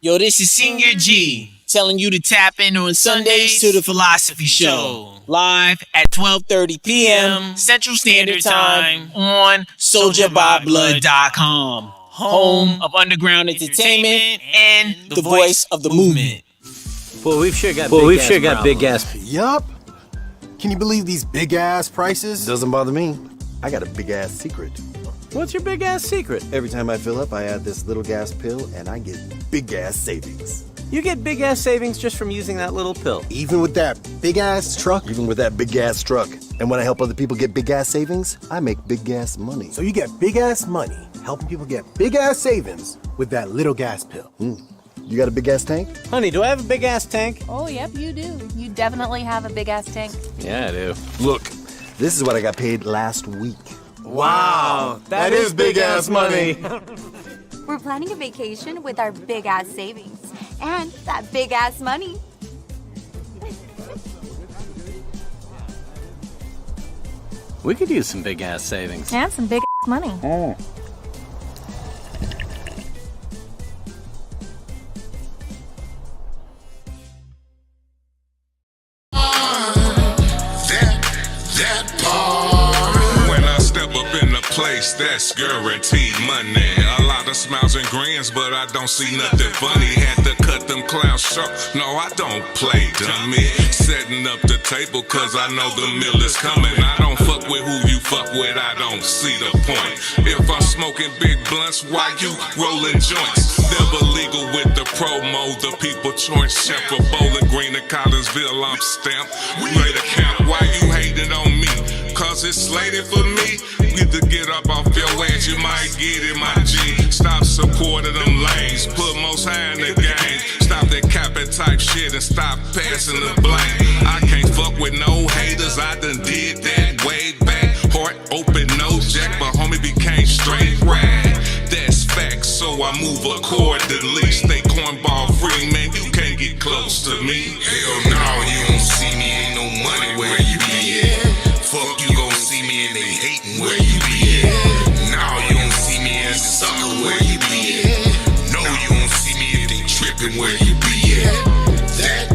Yo, this is Senior G telling you to tap in on Sundays to the Philosopee Show. Live at 12:30 p.m. Central Standard Time on SoldierByBlood.com. Home of underground entertainment and the voice of the movement. Well, we've sure got big ass. Yup. Can you believe these big ass prices? Doesn't bother me. I got a big ass secret. What's your big ass secret? Every time I fill up, I add this little gas pill and I get big ass savings. You get big ass savings just from using that little pill. Even with that big ass truck? Even with that big ass truck. And when I help other people get big ass savings, I make big ass money. So you get big ass money helping people get big ass savings with that little gas pill. You got a big ass tank? Honey, do I have a big ass tank? Oh, yep, you do. You definitely have a big ass tank. Yeah, I do. Look, this is what I got paid last week. Wow, that is big ass money. We're planning a vacation with our big ass savings and that big ass money. We could use some big ass savings. And some big ass money. Place that's guaranteed money. A lot of smiles and grins, but I don't see nothing funny. Had to cut them clowns short. No, I don't play dummy. Setting up the table cause I know the meal is coming. I don't fuck with who you fuck with, I don't see the point. If I'm smoking big blunts, why you rolling joints? Never legal with the promo, the people choice. Chef for Bowling Green and Collinsville, I'm stamped. Ready to count, why you hating on me? Cause it's slated for me. Either get up off your ass, you might get it, my G. Stop supporting them lanes, put most high in the game. Stop that capping type shit and stop passing the blame. I can't fuck with no haters, I done did that way back. Heart open, no jack, but homie became straight rag. That's facts, so I move accordingly. Stay cornball free, man, you can't get close to me. Hell no, you don't see me, ain't no money where you be at. Fuck, you gon' see me and they hating where you be at. Now you don't see me as a sucker where you be at. No, you don't see me if they tripping where you be at. That.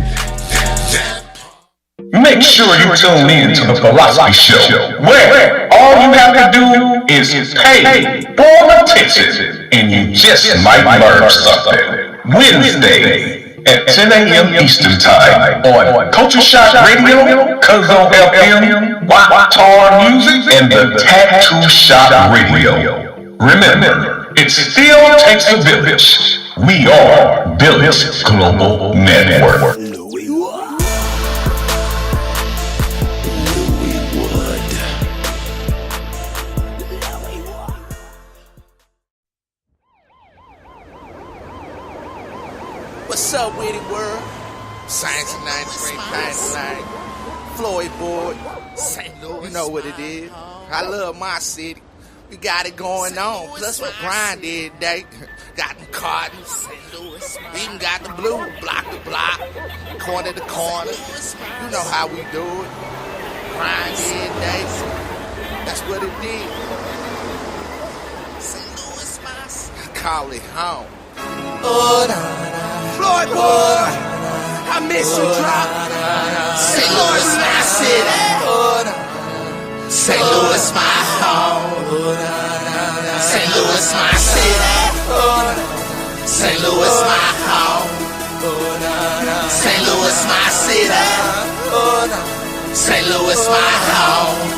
Make sure you tune in to the Philosopee Show, where all you have to do is pay for attention and you just might learn something. Wednesday at 10 a.m. Eastern Time on Culture Shock Radio, Cuzzo FM, Tar Music, and the Tattoo Shop Radio. Remember, it still takes a village. We are Village Global Network. What's up with it, world? Science and 9th grade Pineline, Floyd Board, St. Louis. You know what it is. I love my city. We got it going on. Plus we grind every day. Got them cartons. We even got the blue, block to block, corner to corner. You know how we do it. Grind every day. That's what it is. I call it home. Floyd Boy, I miss you drop. St. Louis, my city. St. Louis, my home. St. Louis, my city. St. Louis, my home. St. Louis, my city. St. Louis, my home.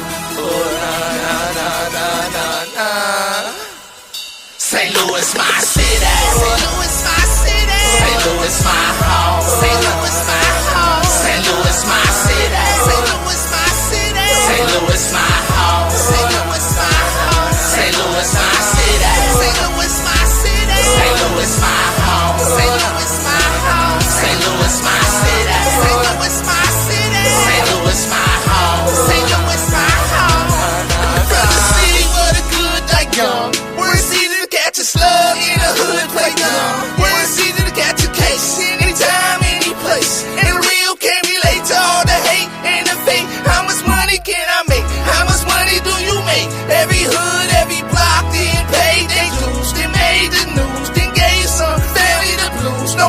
St. Louis, my city. St. Louis, my city. St. Louis, my home. St. Louis, my home. St. Louis, my city. St. Louis, my city. St. Louis, my home. St. Louis, my home. St. Louis, my city. St. Louis, my city. St. Louis, my home. St. Louis, my home. St. Louis, my city. St. Louis, my city. St. Louis, my home. St. Louis, my home. From the city where the good die young. Where it's easy to catch a slug in a hood play dumb. Where it's easy to catch a case anytime, any place. And the real can't relate to all the hate and the fake. How much money can I make? How much money do you make? Every hood, every block, then paid their dues. They made the news, then gave some family the blues. No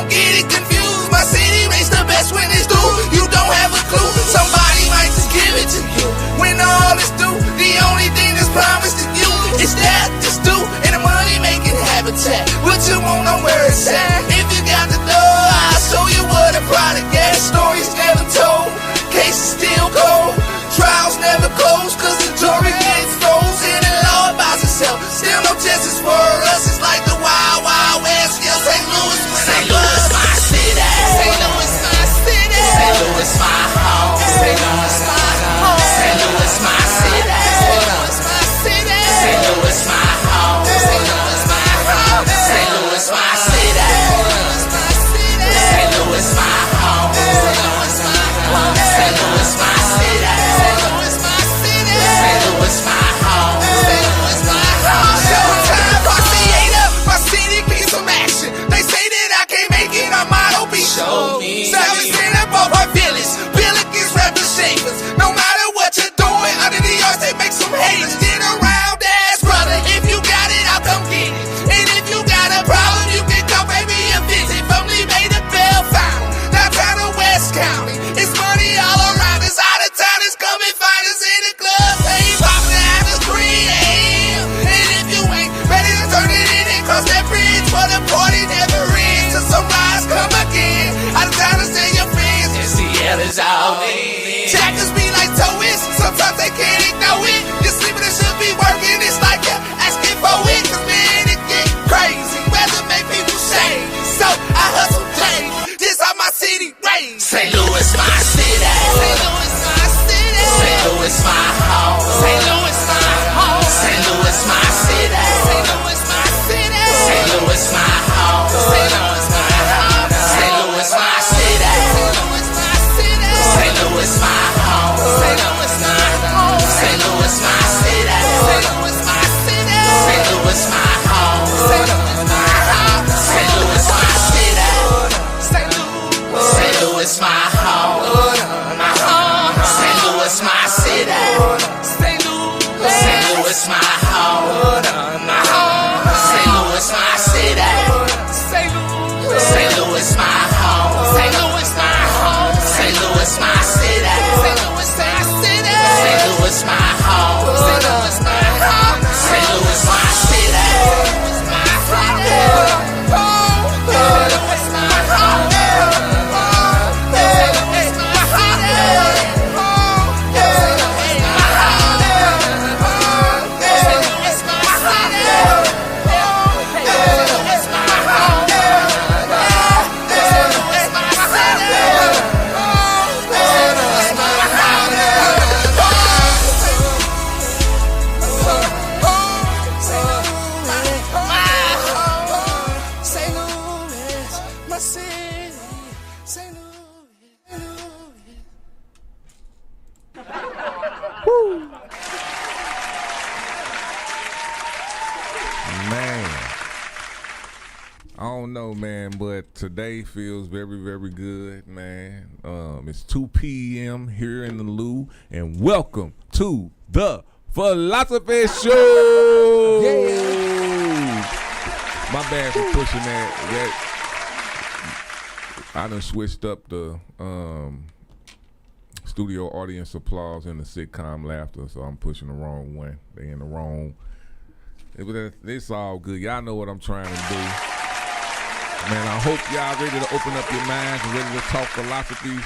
check. What you want, I'm where it's at. If you got the dough, I'll show you what a product is. Stories never told, cases still cold. Trials never close, cause the jury gets frozen. And law about itself, still no justice for us. It's like the Wild Wild West. Yeah, St. Louis, St. Louis, my city. St. Louis, my city. St. Louis, my home. St. Louis, my home. St. Louis, my city. St. Louis, my city. St. Louis, my home. St. Louis, my home. St. Louis, my city. St. Louis, my home. St. Louis, my home. St. Louis, my city. St. Louis, my city. St. Louis, my home. St. Louis, my home. Showtime, Theater, my city needs some action. They say that I can't make it, I might be show me. Savage stand up off our village. Billikens rap the shapers. No matter what you're doing, under the yards they make some haters. Get around, ass brother. If you got it, I'll come get it. And if you got a problem, you can come pay me a visit. From Lee Bay to Bell Fountain, downtown to West County. It's money all around us. Out of town is coming find us in the club. Hey, poppin' after 3 a.m. And if you ain't ready to turn it in and cross that bridge, for the party never ends. Till sunrise come again. Out of town is in your friends. And Seattle is all in. Jackers be like towies. Sometimes they can't ignore it. You're sleeping and should be working. It's like you're asking for it. Cause man, it get crazy. Weather make people shade. So I hustle daily. This how my city raised. St. Louis, my city. St. Louis, my city. St. Louis, my home. St. Louis, my home. St. Louis, my city. St. Louis, my city. St. Louis, my home. St. Louis, my home. St. Louis, my city. St. Louis, my city. St. Louis, my home. St. Louis, my home. St. Louis, my city. St. Louis, my city. St. Louis, my home. St. Louis, my home. St. Louis, my city. St. Louis, my home. My home. St. Louis, my city. St. Louis, my home. My home. St. Louis, my city. St. Louis, my home. St. Louis, my home. St. Louis, my city. St. Louis, my city. St. Louis, my home. St. Louis, my home. St. Louis, my city. My I don't know, man, but today feels very, very good, man. It's 2 p.m. here in the Lou, and welcome to the Philosophy Show. Yeah. My bad for pushing that. I done switched up the studio audience applause and the sitcom laughter, so I'm pushing the wrong one. They in the wrong. It's all good. Y'all know what I'm trying to do. Man, I hope y'all ready to open up your minds and ready to talk philosophies.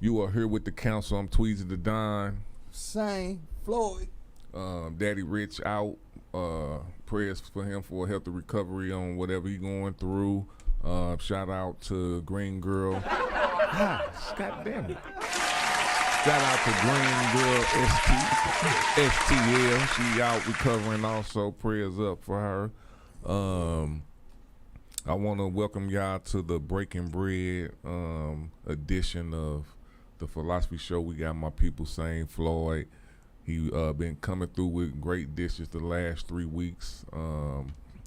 You are here with the council. I'm Tweezy the Don. Same. Floyd. Daddy Rich out. Prayers for him for a healthy recovery on whatever he's going through. Shout out to Green Girl. God damn it. Shout out to Green Girl STL. She out recovering also. Prayers up for her. I want to welcome y'all to the Breaking Bread edition of the Philosophy Show. We got my people saying Floyd. He been coming through with great dishes the last 3 weeks.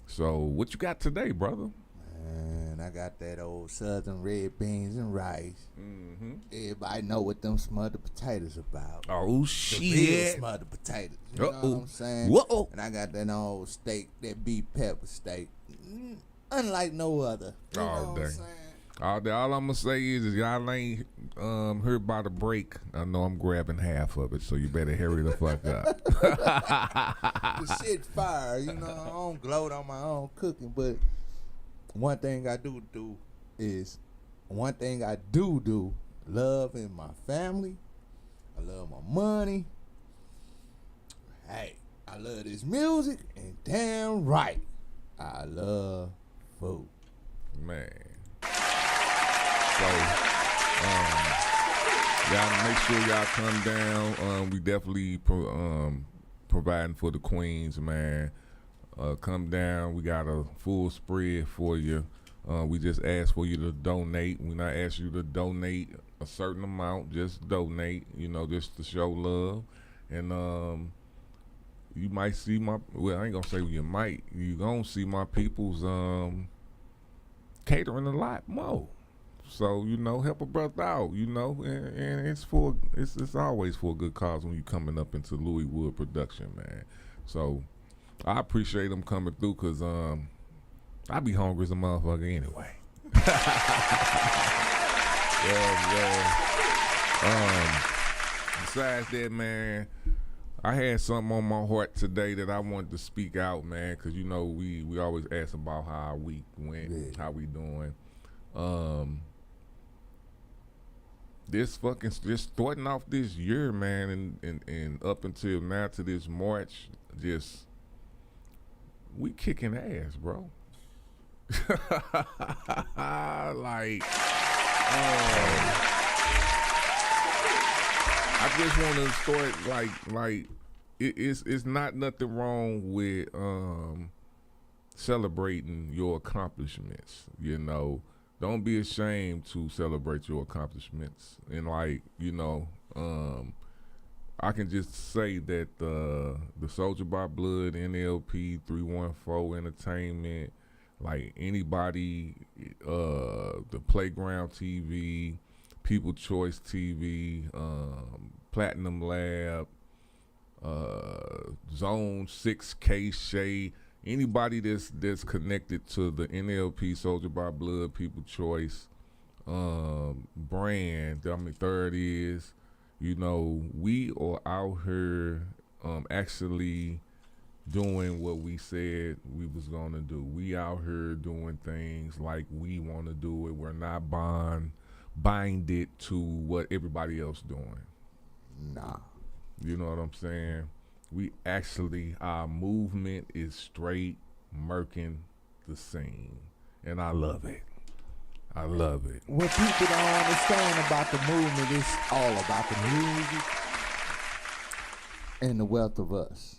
So what you got today, brother? Man, I got that old southern red beans and rice. Mm-hmm. Everybody know what them smothered potatoes about. Oh, shit. Smothered potatoes. You know what I'm saying? Whoa. And I got that old steak, that beef pepper steak. Unlike no other. You know what I'm saying? All I'm gonna say is y'all ain't heard about the break. I know I'm grabbing half of it, so you better hurry the fuck up. The shit fire, you know. I don't gloat on my own cooking, but one thing I do love in my family. I love my money. Hey, I love this music, and damn right, I love food. Man. So, y'all make sure y'all come down. We definitely providing for the queens, man. Come down. We got a full spread for you. We just ask for you to donate. We not ask you to donate a certain amount. Just donate, just to show love. And you might see I ain't gonna say you might. You gonna see my people's catering a lot more. So, help a brother out, and it's always for a good cause when you coming up into Louis Wood production, man. So I appreciate them coming through, cause I be hungry as a motherfucker anyway. Besides that, man, I had something on my heart today that I wanted to speak out, man, cause we always ask about how our week went, how we doing. Just starting off this year, man, and up until now to this March, we kicking ass, bro. I just want to start it's not nothing wrong with celebrating your accomplishments, Don't be ashamed to celebrate your accomplishments. And I can just say that the Soldier by Blood, NLP, 314 Entertainment, anybody, the Playground TV, People Choice TV, Platinum Lab, Zone 6K Shade, anybody that's connected to the NLP, Soldier by Blood, People Choice brand, Third is, we are out here actually doing what we said we was gonna do. We out here doing things like we want to do it. We're not binded to what everybody else doing. Nah. You know what I'm saying? We actually, our movement is straight murking the scene. And I love it. I love it. What people don't understand about the movement is all about the music and the wealth of us.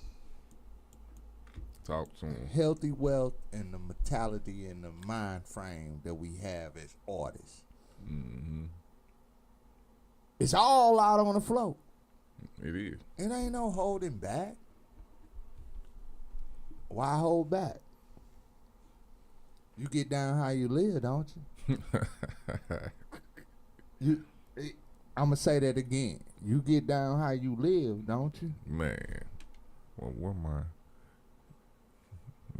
Talk to them. Healthy wealth and the mentality and the mind frame that we have as artists. Mm-hmm. It's all out on the floor. It is. It ain't no holding back. Why hold back? You get down how you live, don't you? I'm going to say that again. You get down how you live, don't you? Man. Well, what my...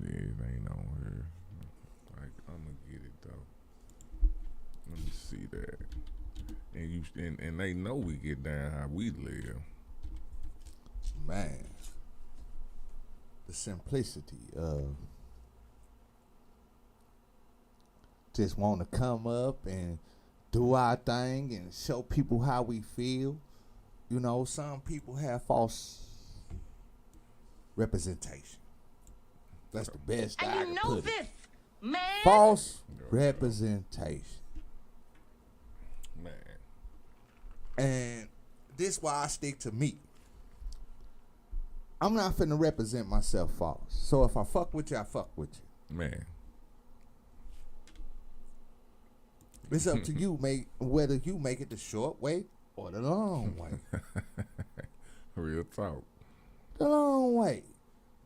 Yeah, it ain't on here. I'm going to get it, though. Let me see that. And they know we get down how we live. Man. The simplicity of just want to come up and do our thing and show people how we feel. Some people have false representation. That's the best I can put it. Man. False representation. Man. And this why I stick to me. I'm not finna represent myself false. So if I fuck with you, I fuck with you. Man. It's up to you, whether you make it the short way or the long way. Real talk. The long way.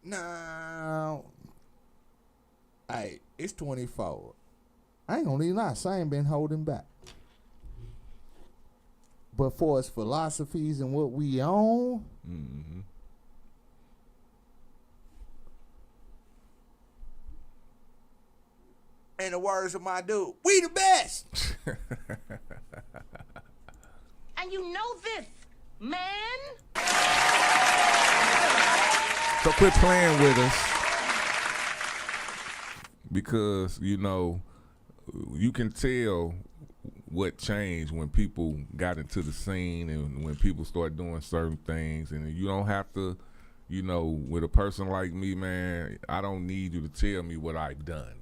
Now, hey, it's 24. I ain't gonna lie, I ain't been holding back. But for its philosophies and what we own, mm-hmm. In the words of my dude, we the best. And you know this, man. So quit playing with us, because you know you can tell what changed when people got into the scene and when people start doing certain things, and you don't have to, you know, with a person like me, man, I don't need you to tell me what I've done.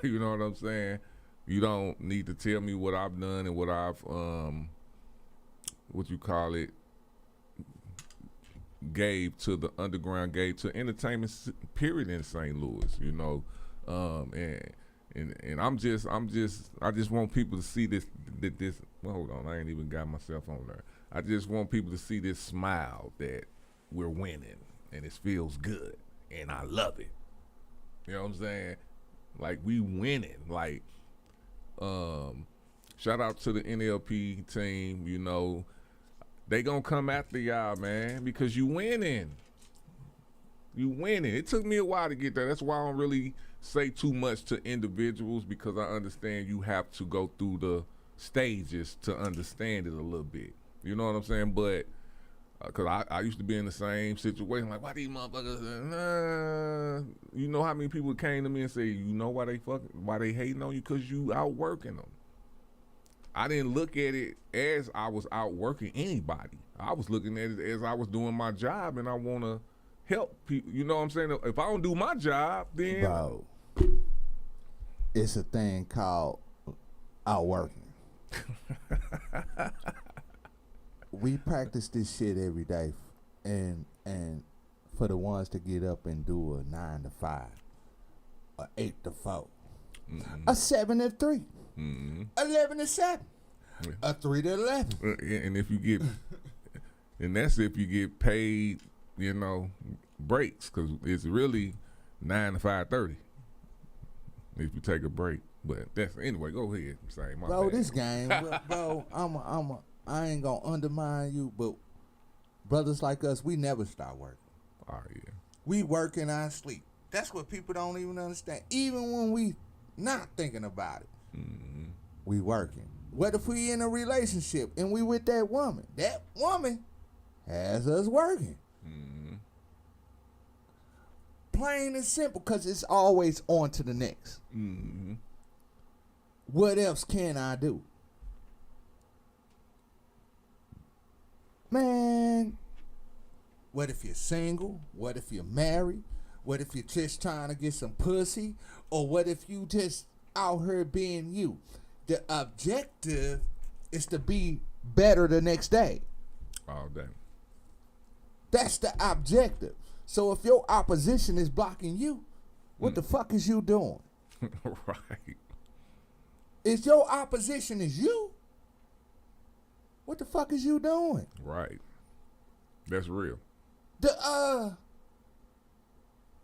You know what I'm saying? You don't need to tell me what I've done and what I've gave to the underground, gave to entertainment period in St. Louis, you know. And I just want people to see this well, hold on, I ain't even got myself on there. I just want people to see this smile that we're winning and it feels good and I love it. You know what I'm saying? Like, we winning. Like, shout out to the NLP team, you know. They gonna come after y'all, man, because you winning. You winning. It took me a while to get there. That's why I don't really say too much to individuals, because I understand you have to go through the stages to understand it a little bit. You know what I'm saying? But because I used to be in the same situation, like, why these motherfuckers? Nah. You know how many people came to me and say, you know why they hating on you? Because you outworking them. I didn't look at it as I was outworking anybody. I was looking at it as I was doing my job, and I want to help people. You know what I'm saying? If I don't do my job, then Bro, it's a thing called outworking. We practice this shit every day, and for the ones to get up and do a 9 to 5, a 8 to 4, a 7 to 3, 11 to 7, a 3 to 11. And if you get, and that's if you get paid, you know, breaks, because it's really 9 to 5:30 if you take a break. But that's, anyway, go ahead. Say, my bro, bad. this game, bro, I ain't gonna undermine you, but brothers like us, we never stop working. Oh, yeah. We work in our sleep. That's what people don't even understand. Even when we not thinking about it, we working. What if we in a relationship and we with that woman? That woman has us working. Plain and simple, because it's always on to the next. What else can I do? Man, what if you're single? What if you're married? What if you're just trying to get some pussy? Or what if you just out here being you? The objective is to be better the next day. All day. That's the objective. So if your opposition is blocking you, what the fuck is you doing? Right. If your opposition is you, what the fuck is you doing? Right. That's real.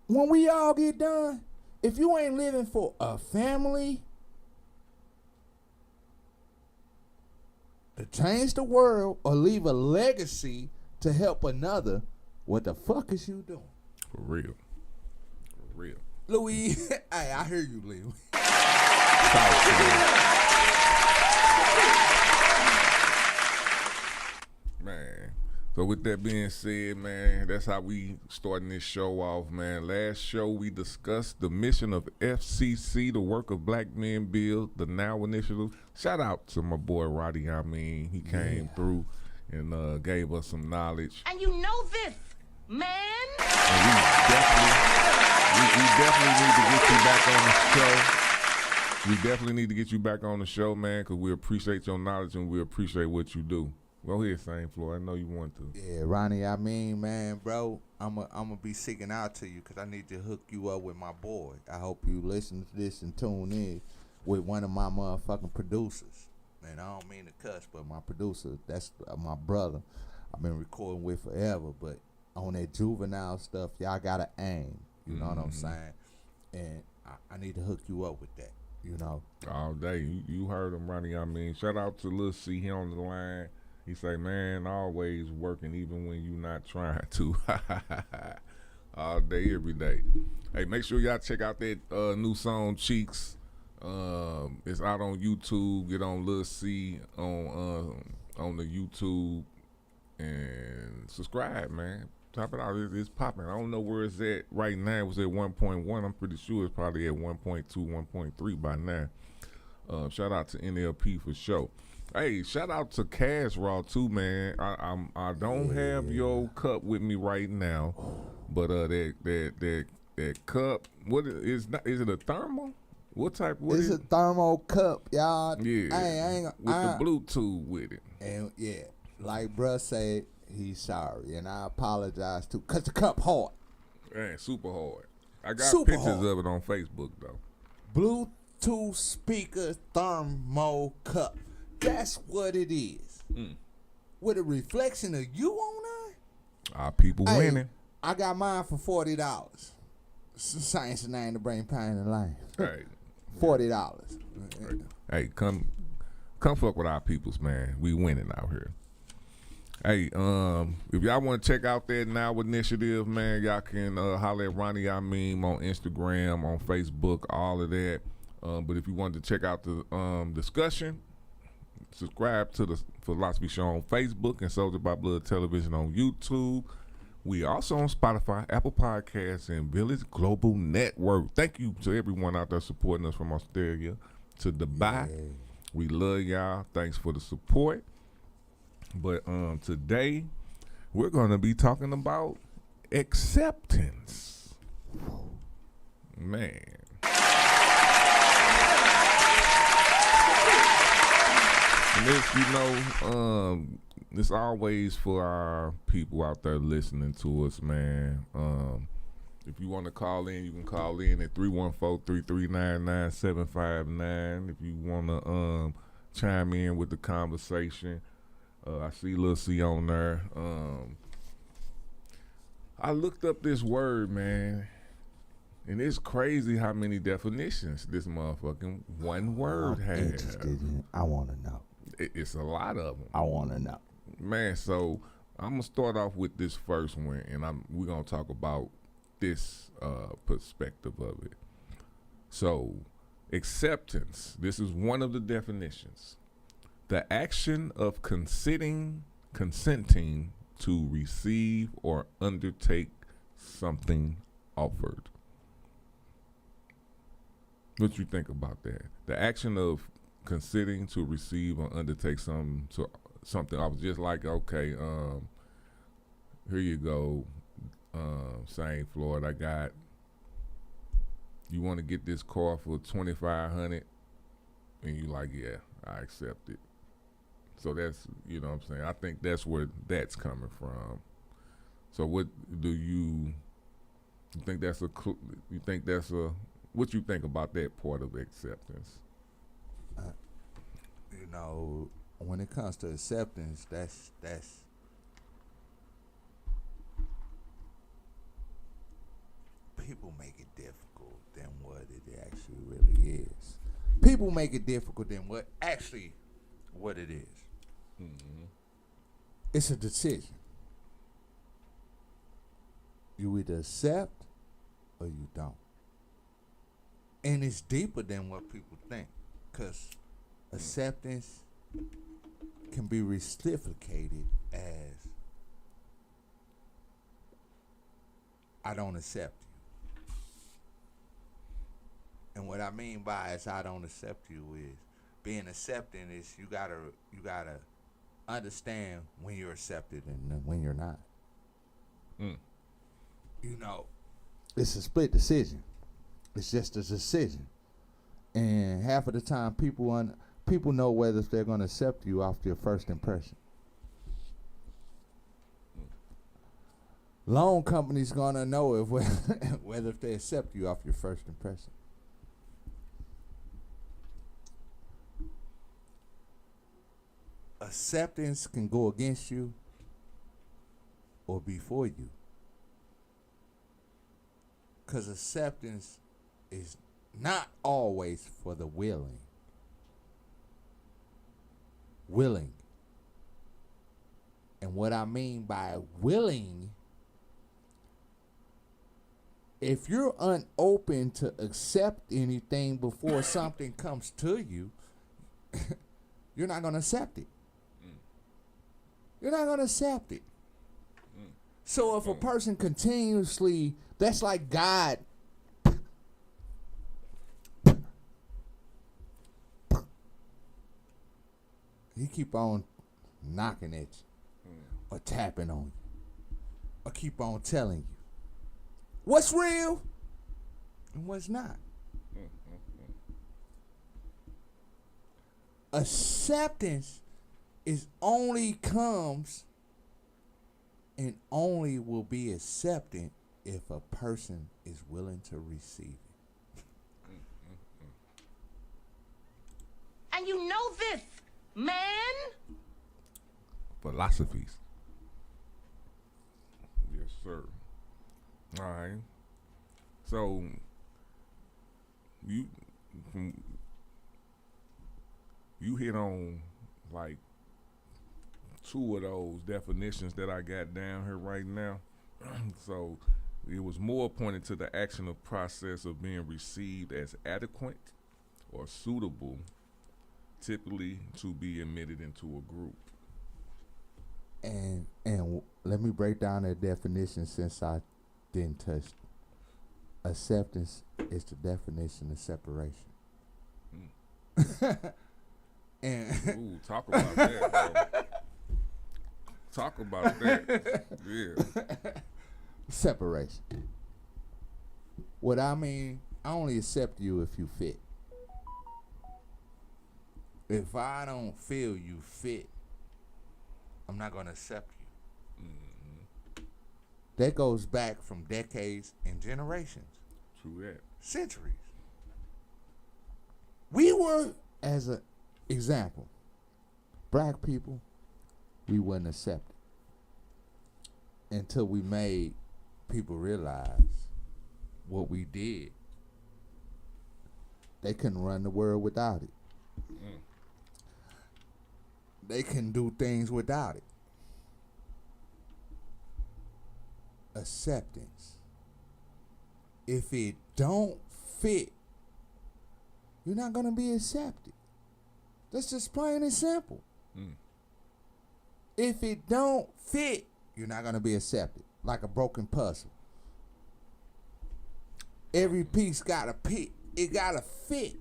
When we all get done, if you ain't living for a family to change the world or leave a legacy to help another, what the fuck is you doing? For real. For real. Louis, hey, I hear you, Louis. Man. So with that being said, man, that's how we starting this show off, man. Last show we discussed the mission of FCC, the Work of Black Men Build, the Now Initiative. Shout out to my boy Roddy. I mean, he came through and gave us some knowledge. And you know this, man. And we definitely need to get you back on the show. We definitely need to get you back on the show, man, because we appreciate your knowledge and we appreciate what you do. Go ahead, St. Floor. I know you want to. Yeah, Ronnie, I mean, man, bro, I'm a be seeking out to you because I need to hook you up with my boy. I hope you listen to this and tune in with one of my motherfucking producers. And I don't mean to cuss, but my producer, that's my brother. I've been recording with forever, but on that juvenile stuff, y'all gotta aim. You know what I'm saying? And I need to hook you up with that, you know? All day. You heard him, Ronnie. I mean, shout out to Lil C. He on the line. He say, man, always working even when you not trying to. All day, every day. Hey, make sure y'all check out that new song Cheeks. It's out on YouTube. Get on Lil C on the YouTube and subscribe, man. Top it out. It's popping. I don't know where it's at right now. It was at 1.1. I'm pretty sure it's probably at 1.2, 1.3 by now. Shout out to NLP for sure. Hey, shout out to Cash Raw too, man. I don't have your cup with me right now, but that cup. What is it a thermal? What type? It's a thermal cup, y'all. Yeah, with the Bluetooth with it. And yeah, like bruh said, he's sorry, and I apologize too, cause the cup hard. Man, super hard. I got pictures of it on Facebook though. Bluetooth speaker thermal cup. That's what it is. With a reflection of you on there. Our people winning. I got mine for $40. Science and name to bring pain and life. Hey, $40. Hey, come fuck with our peoples, man. We winning out here. Hey, if y'all want to check out that Now Initiative, man, y'all can holler at Ronnie I Meme on Instagram, on Facebook, all of that. But if you wanted to check out the discussion, subscribe to the Philosophy Show on Facebook and Soldier by Blood Television on YouTube. We also on Spotify, Apple Podcasts, and Village Global Network. Thank you to everyone out there supporting us from Australia to Dubai. Yeah. We love y'all. Thanks for the support. But today we're gonna be talking about acceptance. Man. And this, it's always for our people out there listening to us, man. If you want to call in, you can call in at 314-339-9759. If you want to chime in with the conversation, I see Lil C on there. I looked up this word, man, and it's crazy how many definitions this motherfucking one word has. I want to know. It's a lot of them. I want to know. Man, so I'm going to start off with this first one, and we're going to talk about this perspective of it. So, acceptance. This is one of the definitions. The action of consenting to receive or undertake something offered. What you think about that? The action of consenting to receive or undertake something. I was just like, okay, here you go, St. Floyd. I got. You want to get this car for $2,500, and you like, yeah, I accept it. So that's, you know what I'm saying. I think that's where that's coming from. So what do you think that's a? You think that's a? What you think about that part of acceptance? When it comes to acceptance, that's people make it difficult than what it actually really is. People make it difficult than what it is. Mm-hmm. It's a decision. You either accept or you don't. And it's deeper than what people think, because acceptance can be reciprocated as I don't accept you. And what I mean by is I don't accept you is being accepting is you gotta understand when you're accepted and when you're not. It's a split decision. It's just a decision. And half of the time people know whether they're going to accept you off your first impression. Loan companies going to know whether if they accept you off your first impression. Acceptance can go against you or be for you. Because acceptance is not always for the willing. And what I mean by willing if you're unopen to accept anything before something comes to you, you're not going to accept it. You're not going to accept it. So if a person continuously, that's like God. He keep on knocking at you or tapping on you or keep on telling you what's real and what's not. Acceptance is only comes and only will be accepted if a person is willing to receive it. And you know this, man. Philosophies. Yes, sir. All right. So you hit on like two of those definitions that I got down here right now. So it was more pointed to the action of process of being received as adequate or suitable, typically to be admitted into a group. And let me break down that definition since I didn't touch it. Acceptance is the definition of separation. And ooh, talk about that, bro. Talk about that. Yeah. Separation. What I mean, I only accept you if you fit. If I don't feel you fit, I'm not going to accept you. That goes back from decades and generations. True that. Centuries. We were, as an example, black people, we wouldn't accept it until we made people realize what we did. They couldn't run the world without it. They can do things without it. Acceptance. If it don't fit, you're not going to be accepted. That's just plain and simple. If it don't fit, you're not going to be accepted. Like a broken puzzle. Every piece got to fit. It got to fit.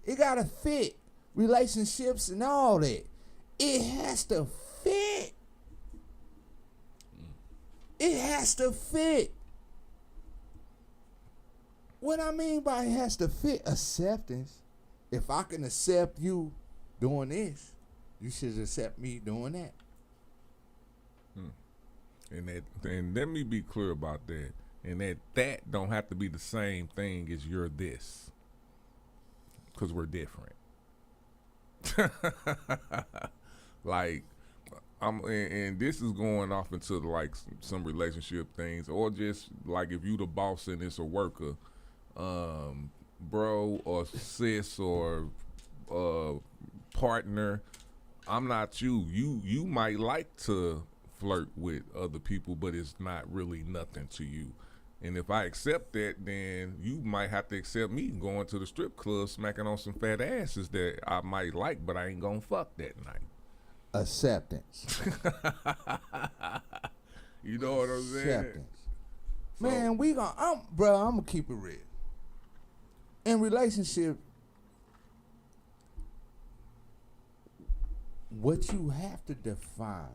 It got to fit. Relationships and all that. It has to fit. It has to fit. What I mean by it has to fit, acceptance. If I can accept you doing this, you should accept me doing that. And let me be clear about that. And that don't have to be the same thing as you're this. Because we're different. Like, and this is going off into like some relationship things, or just like if you the boss and it's a worker, bro or sis or partner, I'm not you. You might like to flirt with other people, but it's not really nothing to you. And if I accept that, then you might have to accept me going to the strip club, smacking on some fat asses that I might like, but I ain't gonna fuck that night. Acceptance. You know what I'm saying? Acceptance. Man, I'm gonna keep it real. In relationship, what you have to define,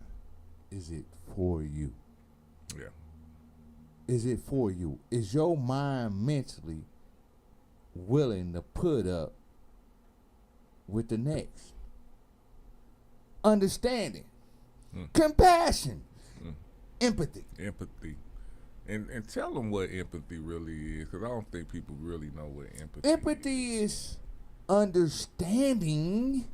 is it for you? Yeah. Is it for you? Is your mind mentally willing to put up with the next? Understanding, compassion, empathy. And tell them what empathy really is, because I don't think people really know what empathy Empathy is understanding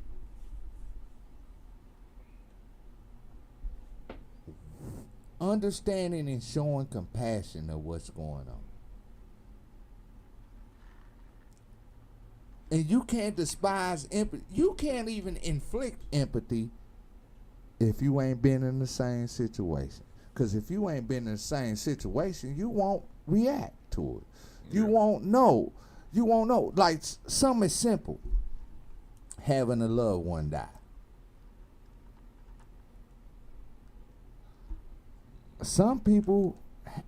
and showing compassion of what's going on. And you can't despise empathy. You can't even inflict empathy if you ain't been in the same situation. Because if you ain't been in the same situation, you won't react. to it. You won't know. You won't know. Like something as simple. Having a loved one die. Some people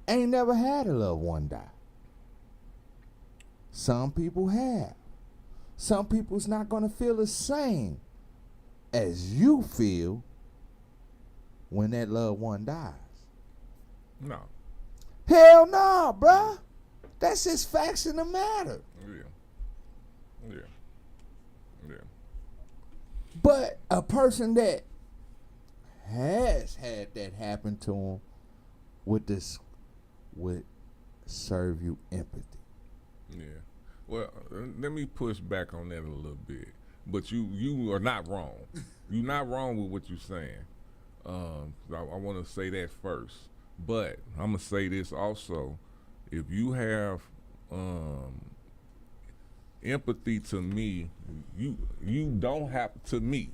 ain't never had a loved one die. Some people have. Some people's not gonna feel the same as you feel when that loved one dies. No. Hell no, bruh. That's just facts in the matter. Yeah. But a person that has had that happen to him would serve you empathy. Yeah. Well, let me push back on that a little bit. But you are not wrong. You're not wrong with what you're saying. I want to say that first. But I'm going to say this also. If you have empathy to me, you don't have, for me,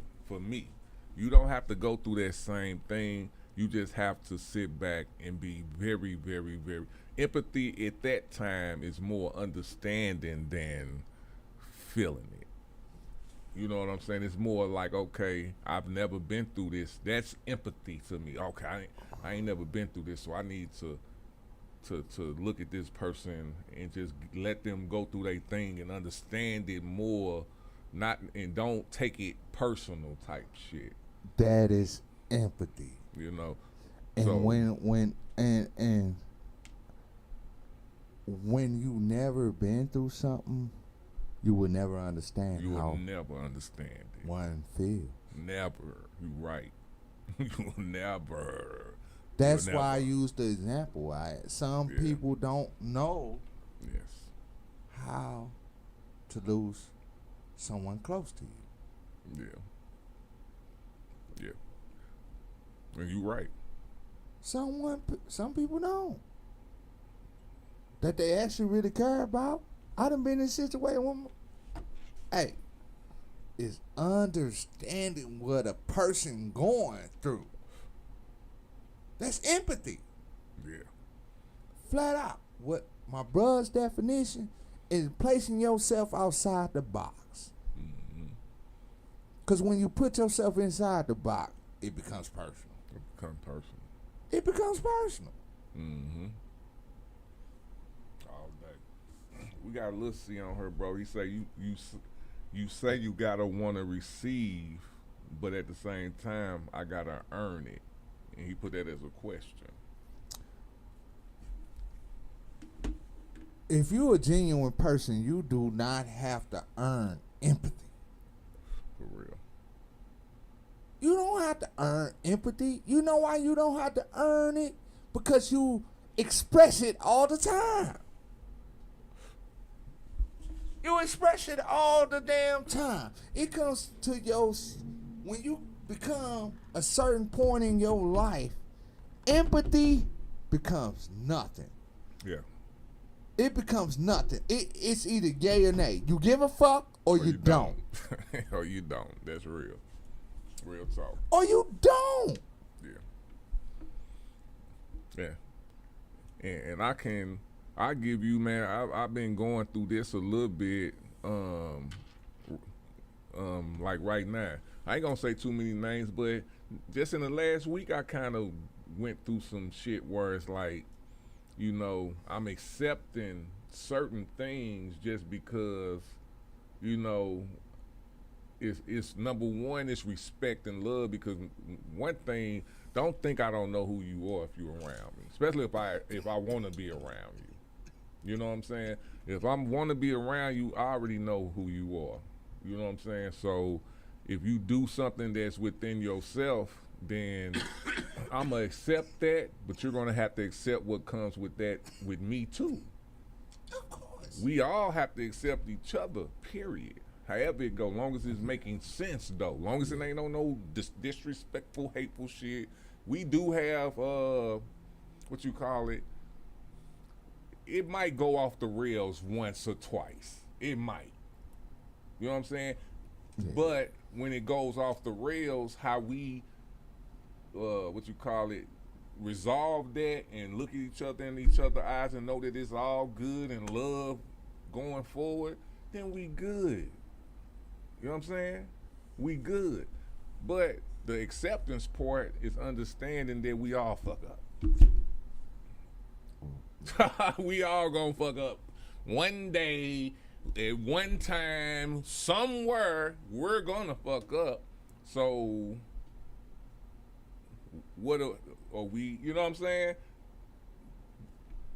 you don't have to go through that same thing. You just have to sit back and be very, very, very. Empathy at that time is more understanding than feeling it. You know what I'm saying? It's more like, okay, I've never been through this. That's empathy to me. Okay, I ain't never been through this, so I need to look at this person and just let them go through their thing and understand it more, and don't take it personal type shit. That is empathy. You know. And so, when you never been through something, you will never understand you how will never understand it. One feel. Never. You right. You will never. That's why I used the example. Some people don't know how to lose someone close to you. Yeah. And you right. Some people don't. That they actually really care about. I done been in a situation where, is understanding what a person going through. That's empathy. Yeah. Flat out. What my brother's definition is placing yourself outside the box. Because when you put yourself inside the box, it becomes personal. It becomes personal. Mm-hmm. All day. We got Lucy on her, bro. He say you say you gotta want to receive, but at the same time, I gotta earn it. And he put that as a question. If you're a genuine person, you do not have to earn empathy. For real. You don't have to earn empathy. You know why you don't have to earn it? Because you express it all the time. You express it all the damn time. It comes to when you become a certain point in your life, empathy becomes nothing. Yeah. It becomes nothing. It's either yay or nay. You give a fuck or you don't. Or you don't. That's real. Real talk. Or you don't. Yeah. And I give you, man, I've been going through this a little bit, like right now. I ain't gonna say too many names, but just in the last week, I kind of went through some shit where it's like, you know, I'm accepting certain things just because, you know, it's number one, it's respect and love. Because one thing, don't think I don't know who you are if you're around me, especially if I want to be around you. You know what I'm saying? If I want to be around you, I already know who you are. You know what I'm saying? So if you do something that's within yourself, then I'm going to accept that, but you're going to have to accept what comes with that with me too. Of course. We all have to accept each other, period. However it go, long as it's making sense though. Long as it ain't on no disrespectful, hateful shit. We do have, what you call it, it might go off the rails once or twice. It might. You know what I'm saying? Yeah. But when it goes off the rails, how we, what you call it, resolve that and look at each other in each other's eyes and know that it's all good and love going forward, then we good. You know what I'm saying? We good. But the acceptance part is understanding that we all fuck up. We all gonna fuck up. One day, at one time, somewhere, we're gonna fuck up. So, what are we, you know what I'm saying?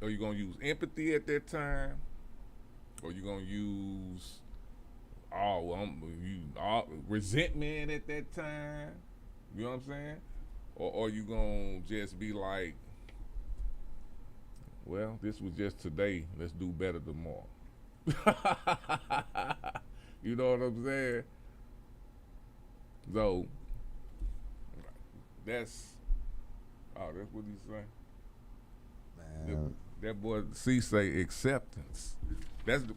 Are you gonna use empathy at that time? Or you gonna use resentment at that time? You know what I'm saying? Or you gonna just be like, well, this was just today. Let's do better tomorrow. You know what I'm saying? So that's what he's saying. Man. That boy C say acceptance. That's the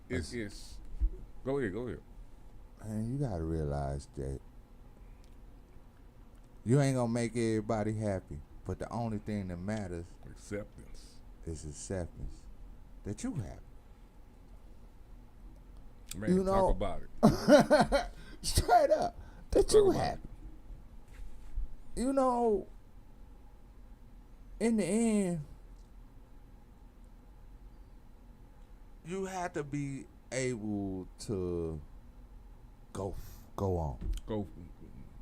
it's go ahead. Man, you gotta realize that you ain't gonna make everybody happy, but the only thing that matters is acceptance. That you happy. Man, you know, talk about it. Straight up. That Talk you about happy. You know, in the end, you have to be able to go on. Go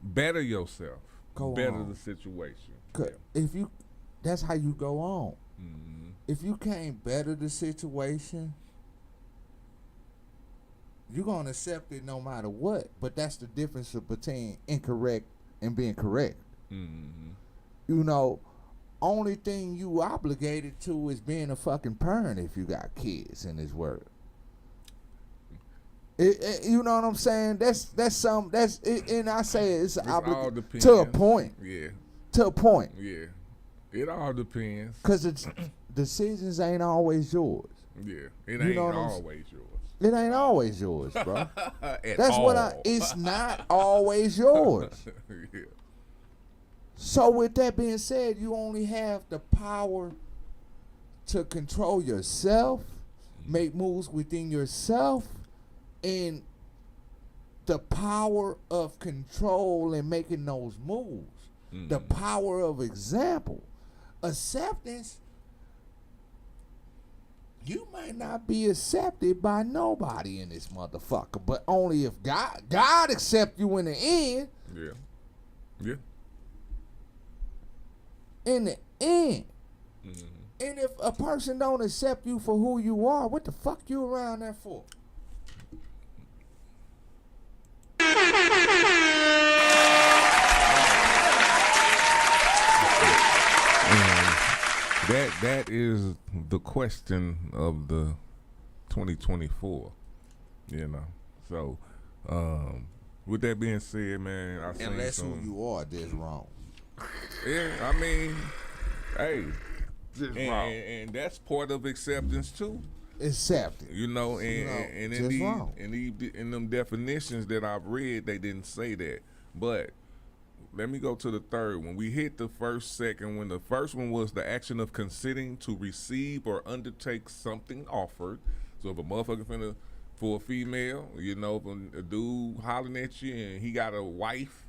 better yourself. Go better on. the situation. If you, that's how you go on. Mm-hmm. If you can't better the situation, you're gonna accept it no matter what. But that's the difference between incorrect and being correct. Mm-hmm. You know, only thing you obligated to is being a fucking parent if you got kids in this world. You know what I'm saying? That's and I say it's all depends. to a point. Yeah. To a point. Yeah. It all depends. Cause it's decisions ain't always yours. Yeah. It ain't always yours. It ain't always yours, bro. That's all. what it's not always yours. Yeah. So with that being said, you only have the power to control yourself, make moves within yourself, and the power of control and making those moves. The power of example. Acceptance, you might not be accepted by nobody in this motherfucker, but only if God accept you in the end. Yeah. Yeah. In the end. And if a person don't accept you for who you are, what the fuck you around there for? That is the question of the 2024, you know. So, with that being said, man, I think unless who you are, that's wrong. Yeah, I mean, hey, and that's part of acceptance too. Accepted, you know, and in them definitions that I've read, they didn't say that, but. Let me go to the third one. We hit the second one. The first one was the action of consenting to receive or undertake something offered. So if a motherfucker for a female, you know, if a dude hollering at you and he got a wife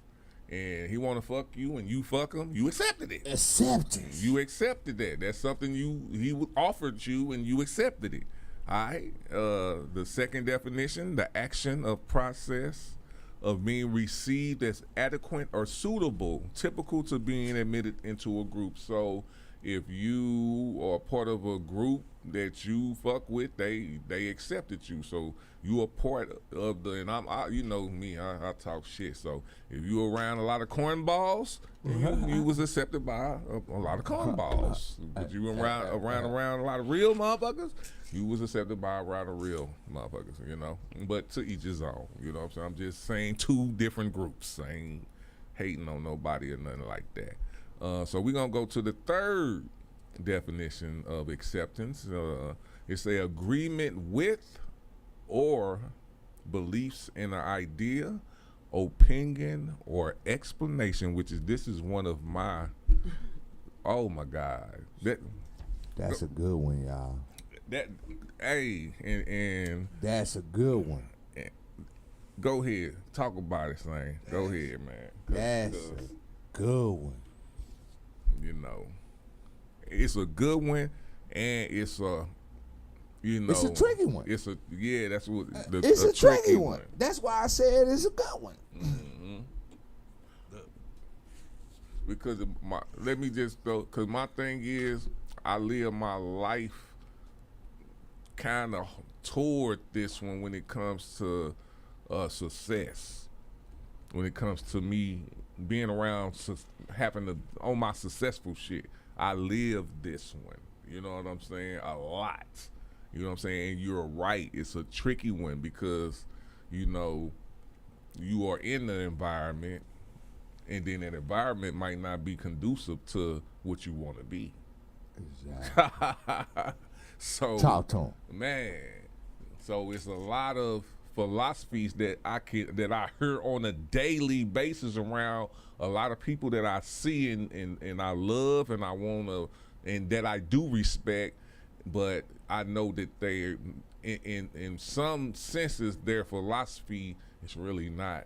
and he want to fuck you and you fuck him, you accepted it. Acceptance. You accepted that. That's something he offered you and you accepted it. All right. The second definition, the action of process of being received as adequate or suitable, typical to being admitted into a group. So if you are part of a group that you fuck with, they accepted you. So you are part of the, and you know me, I talk shit. So if you around a lot of cornballs, you was accepted by a lot of cornballs. But you around a lot of real motherfuckers, you was accepted by around a real motherfuckers, you know. But to each his own, you know what I'm saying? I'm just saying two different groups. I ain't hating on nobody or nothing like that. So we're going to go to the third definition of acceptance. It's a agreement with or beliefs in an idea, opinion, or explanation, this is one of my Oh my God, That's a good one, y'all. And that's a good one. Go ahead, talk about it, Slang. Go ahead, man. That's a good one. You know, it's a good one, and it's a, it's a tricky one. It's a that's what it's a tricky one. That's why I said it's a good one. Mm-hmm. Because because my thing is, I live my life kind of toward this one when it comes to success. When it comes to me being around, on my successful shit, I live this one. You know what I'm saying? A lot. You know what I'm saying? And you're right. It's a tricky one because, you are in the environment, and then that environment might not be conducive to what you want to be. Exactly. So talk to him, man. So it's a lot of philosophies that I hear on a daily basis around a lot of people that I see and I love and I wanna and that I do respect, but I know that they in some senses their philosophy is really not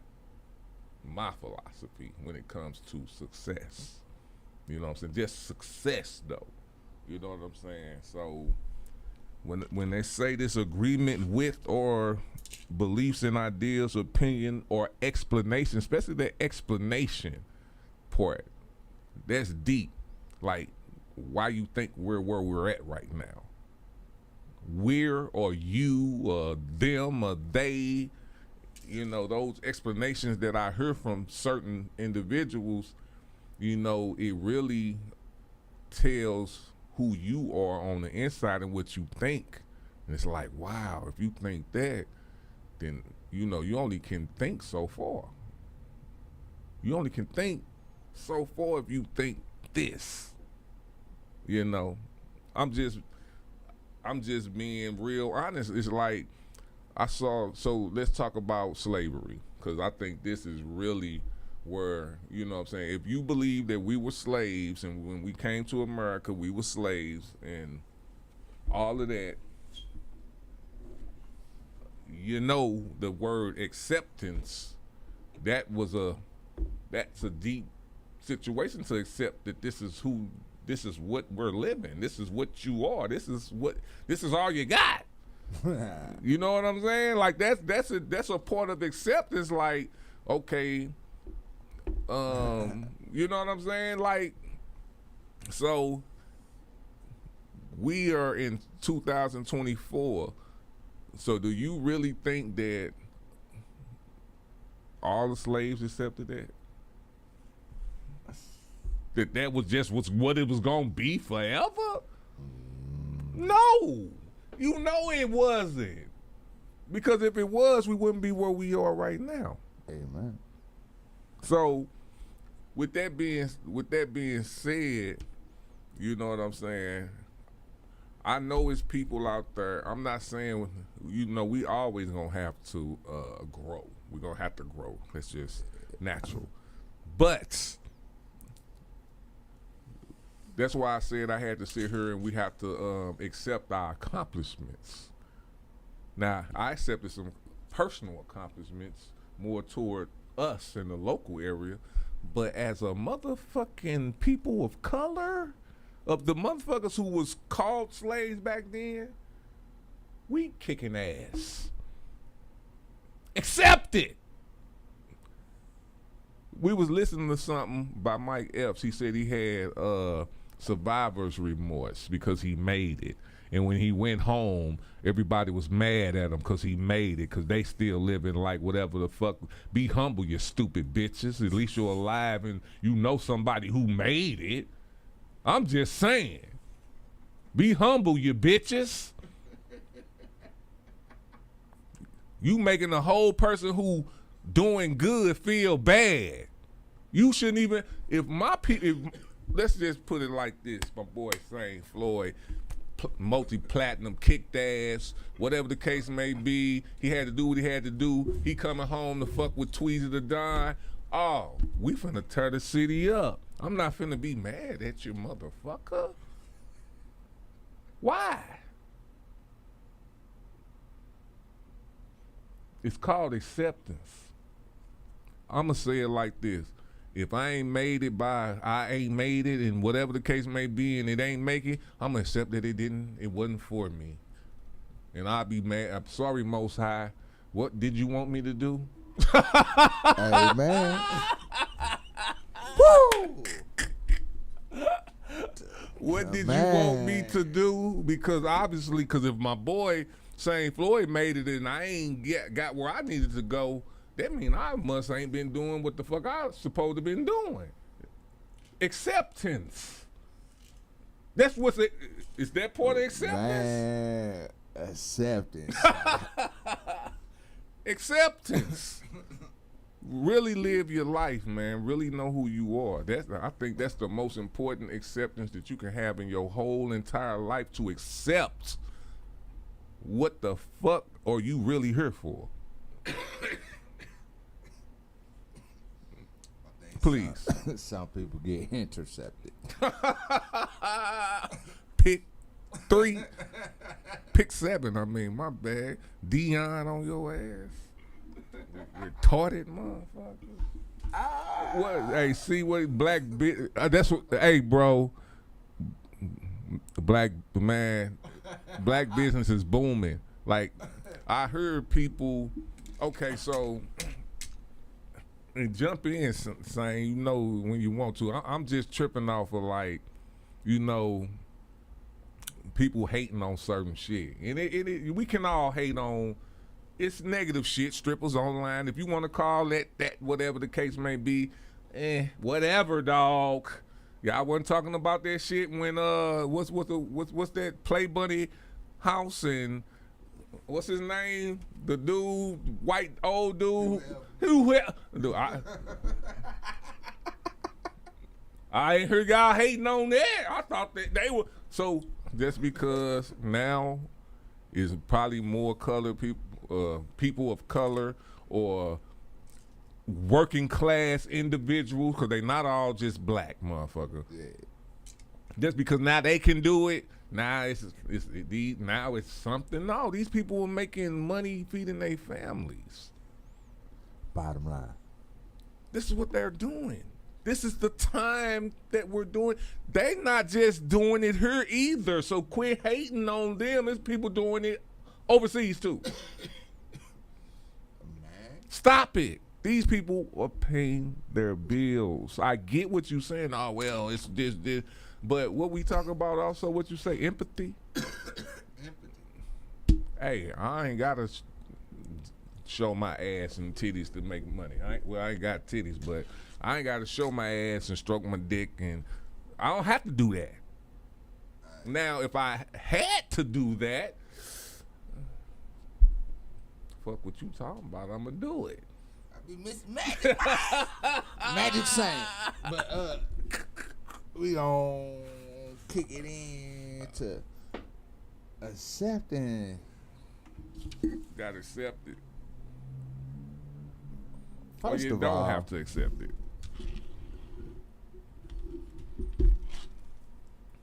my philosophy when it comes to success. You know what I'm saying? Just success though. You know what I'm saying? So when they say disagreement with or beliefs and ideas, opinion, or explanation, especially the explanation part, that's deep. Like, why you think we're where we're at right now? We're or you or them or they, those explanations that I hear from certain individuals, it really tells who you are on the inside and what you think. And it's like, wow, if you think that, then, you only can think so far. You only can think so far if you think this. I'm just being real honest. It's like so let's talk about slavery, because I think this is really where, you know what I'm saying, if you believe that we were slaves and when we came to America we were slaves and all of that, the word acceptance, that's a deep situation to accept that this is what we're living, this is what you are, this is all you got. You know what I'm saying? Like that's a part of acceptance. Like, okay, you know what I'm saying? Like, so we are in 2024. So do you really think that all the slaves accepted that? That was just what it was gonna be forever? No. It wasn't. Because if it was, we wouldn't be where we are right now. Amen. So with that being said, you know what I'm saying? I know it's people out there. I'm not saying, we always gonna have to grow. We're gonna have to grow. That's just natural. But that's why I said I had to sit here and we have to accept our accomplishments. Now, I accepted some personal accomplishments more toward us in the local area, but as a motherfucking people of color, of the motherfuckers who was called slaves back then, we kicking ass. Accept it. We was listening to something by Mike Epps. He said he had survivor's remorse because he made it. And when he went home, everybody was mad at him because he made it, because they still living like whatever the fuck. Be humble, you stupid bitches. At least you're alive and you know somebody who made it. I'm just saying. Be humble, you bitches. You making a whole person who doing good feel bad. You shouldn't even, let's just put it like this. My boy St. Floyd, multi-platinum, kicked ass, whatever the case may be. He had to do what he had to do. He coming home to fuck with Tweezy the Don. Oh, we finna tear the city up. I'm not finna be mad at you, motherfucker. Why? It's called acceptance. I'ma say it like this. If I ain't made it, and whatever the case may be, and it ain't make it, I'ma accept that it wasn't for me. And I'll be mad. I'm sorry, Most High. What did you want me to do? Hey, man. Woo! What did you want me to do? Because if my boy St. Floyd made it and I ain't got where I needed to go, that mean I ain't been doing what the fuck I was supposed to been doing. Acceptance. That's what's it. Is that part of acceptance? Man, acceptance. Acceptance. Really live your life, man. Really know who you are. I think that's the most important acceptance that you can have in your whole entire life, to accept what the fuck are you really here for. Please. Some people get intercepted. Pick 3. Pick 7. I mean, my bad. Dion on your ass. Retarded motherfucker. What? Hey, see what black that's what. Hey, bro. Black business is booming. Like, I heard people. Okay, so. And jump in saying, when you want to. I'm just tripping off of, like, people hating on certain shit. And we can all hate on, it's negative shit, strippers online. If you want to call that whatever the case may be, whatever, dog. Y'all wasn't talking about that shit when, what's that Play Bunny house and, what's his name? The dude, white old dude. I ain't heard y'all hating on that. I thought that they were. So just because now is probably more colored people, people of color, or working class individuals, because they not all just black, motherfucker. Yeah. Just because now they can do it. Now it's something. No, these people are making money feeding their families. Bottom line. This is what they're doing. This is the time that we're doing. They not just doing it here either. So quit hating on them. There's people doing it overseas too. Stop it. These people are paying their bills. I get what you're saying. Oh, well, it's this. But what we talk about also, what you say, empathy? Hey, I ain't got to show my ass and titties to make money. I ain't got titties, but I ain't got to show my ass and stroke my dick, and I don't have to do that. Now, if I had to do that, fuck what you talking about, I'm going to do it. I be Miss Magic. Magic Saint. But, we gon' kick it in to accepting. Gotta accept it. First or you of don't all, have to accept it.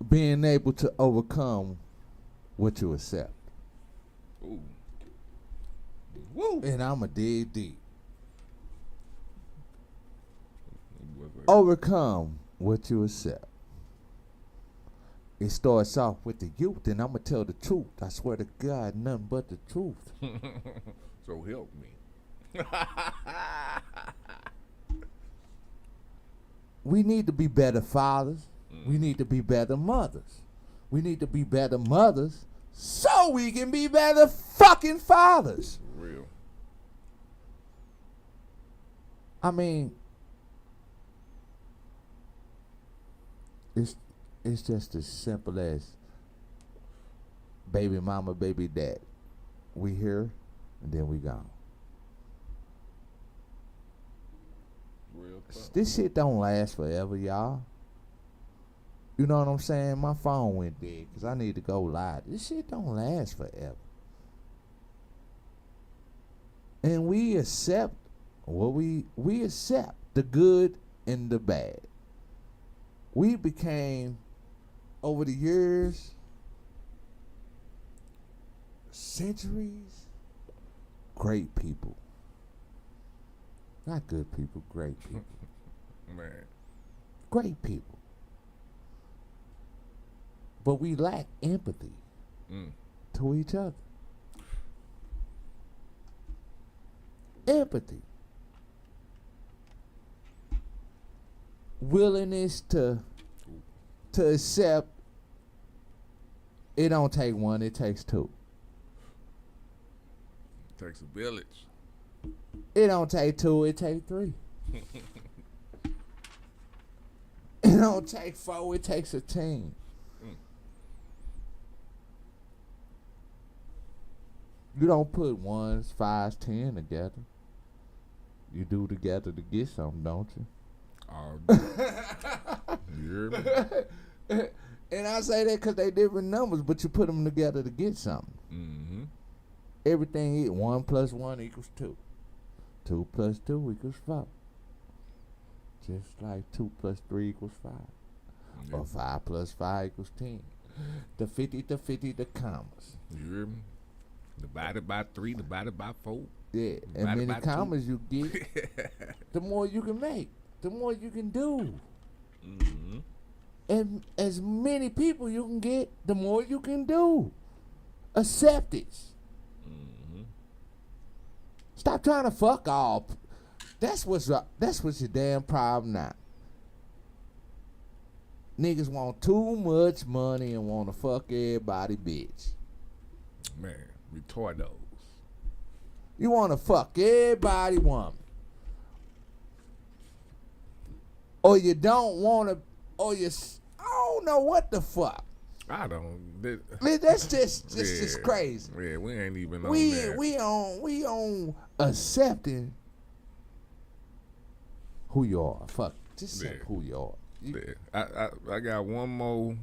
Being able to overcome what you accept. Ooh. Woo. And I'ma dig deep. Overcome what you accept. It starts off with the youth, and I'm going to tell the truth. I swear to God, nothing but the truth. So help me. We need to be better fathers. We need to be better mothers. We need to be better mothers so we can be better fucking fathers. For real. I mean, it's just as simple as baby mama, baby dad. We here and then we gone. Real tough. This shit don't last forever, y'all. You know what I'm saying? My phone went dead because I need to go live. This shit don't last forever. And we accept what we accept, the good and the bad. we became, over the years, centuries, great people. Not good people, great people. Man. Great people. But we lack empathy to each other. Empathy. Willingness to accept it don't take one, it takes two. It takes a village. It don't take two, it takes three. It don't take four, it takes a team. You don't put ones, fives, 10 together. You do together to get something, don't you? You hear me? And I say that because they different numbers, but you put them together to get something. Mm-hmm. Everything, 1 + 1 = 2. 2 + 2 = 4. Just like 2 + 3 = 5. Yeah. Or 5 + 5 = 10. The 50, the commas. You hear me? Divided by 3, divided by 4. Yeah, and many commas you get, the more you can make, the more you can do. Mm-hmm. And as many people you can get, the more you can do. Accept it. Mm-hmm. Stop trying to fuck all. That's what's your damn problem now. Niggas want too much money and want to fuck everybody, bitch. Man, retardos. You want to fuck everybody, woman. Or you don't want to, or you, I don't know what the fuck. I don't. That's just crazy. Yeah, we ain't even on that. We on accepting who you are. Fuck, just accept who you are. I got one more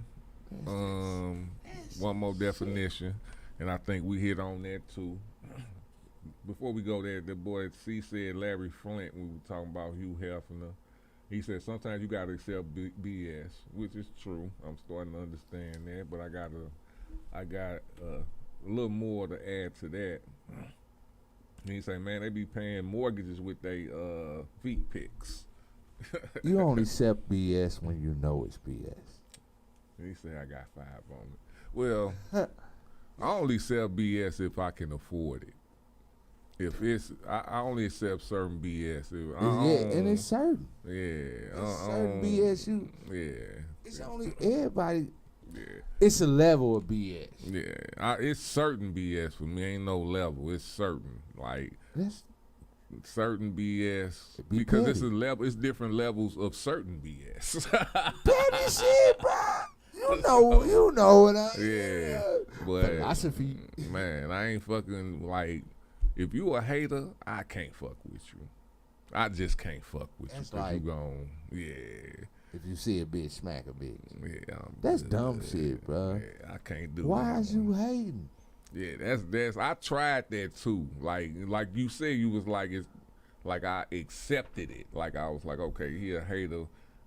definition, and I think we hit on that too. Before we go there, the boy C said Larry Flint, we were talking about Hugh Hefner. He said sometimes you gotta accept BS, which is true. I'm starting to understand that, but I got a little more to add to that. And he said, man, they be paying mortgages with they feet pics. You only accept BS when you know it's BS. He said I got 5 on it. Well, I only accept BS if I can afford it. If it's, I only accept certain BS. And it's certain. Yeah. It's certain BS. Yeah. It's only everybody. Yeah. It's a level of BS. Yeah. It's certain BS for me. Ain't no level. It's certain. Like, certain BS. Because petty. it's a level. It's different levels of certain BS. Petty shit, bro. You know what I mean. Yeah. But, philosophy. Man, I ain't fucking like. If you a hater, I can't fuck with you. I just can't fuck with you. Like, you gon' if you see a bitch, smack a bitch. Yeah, that's dumb shit, bro. Yeah, I can't do that. Why is you hating? Yeah, that's. I tried that too. Like you said, you was like it's like I accepted it. Like I was like, okay, he a hater.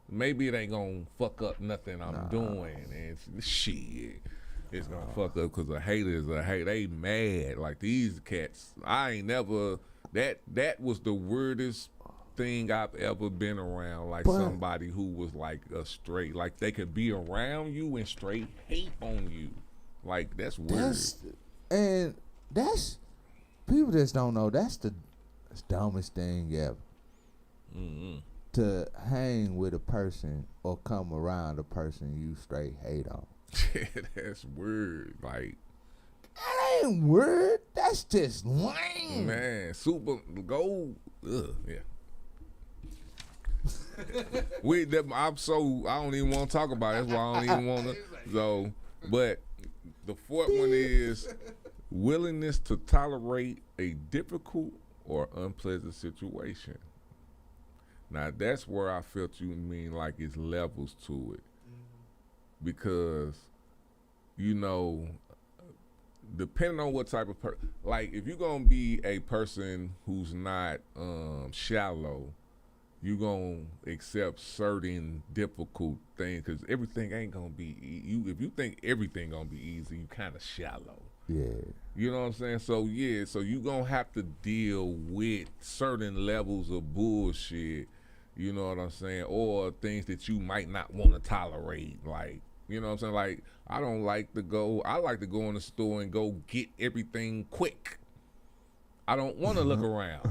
Maybe it ain't gonna fuck up nothing I'm doing, and shit. It's gonna fuck up because a hater is a hater. They mad. Like these cats. I ain't never. That was the weirdest thing I've ever been around. Like somebody who was like a straight. Like they could be around you and straight hate on you. Like that's weird. That's people just don't know. That's the dumbest thing ever. Mm-hmm. To hang with a person or come around a person you straight hate on. That's weird. Like that ain't weird. That's just lame. Man, super gold. Yeah. I don't even want to talk about it. That's why I don't even want to. So, but the fourth one is willingness to tolerate a difficult or unpleasant situation. Now that's where I felt you mean like it's levels to it. Because, depending on what type of like if you're gonna be a person who's not shallow, you gonna accept certain difficult things because everything ain't gonna be if you think everything gonna be easy, you kind of shallow. Yeah. You know what I'm saying? So yeah, so you gonna have to deal with certain levels of bullshit. You know what I'm saying? Or things that you might not want to tolerate. Like, you know what I'm saying? Like, I like to go in the store and go get everything quick. I don't want to look around.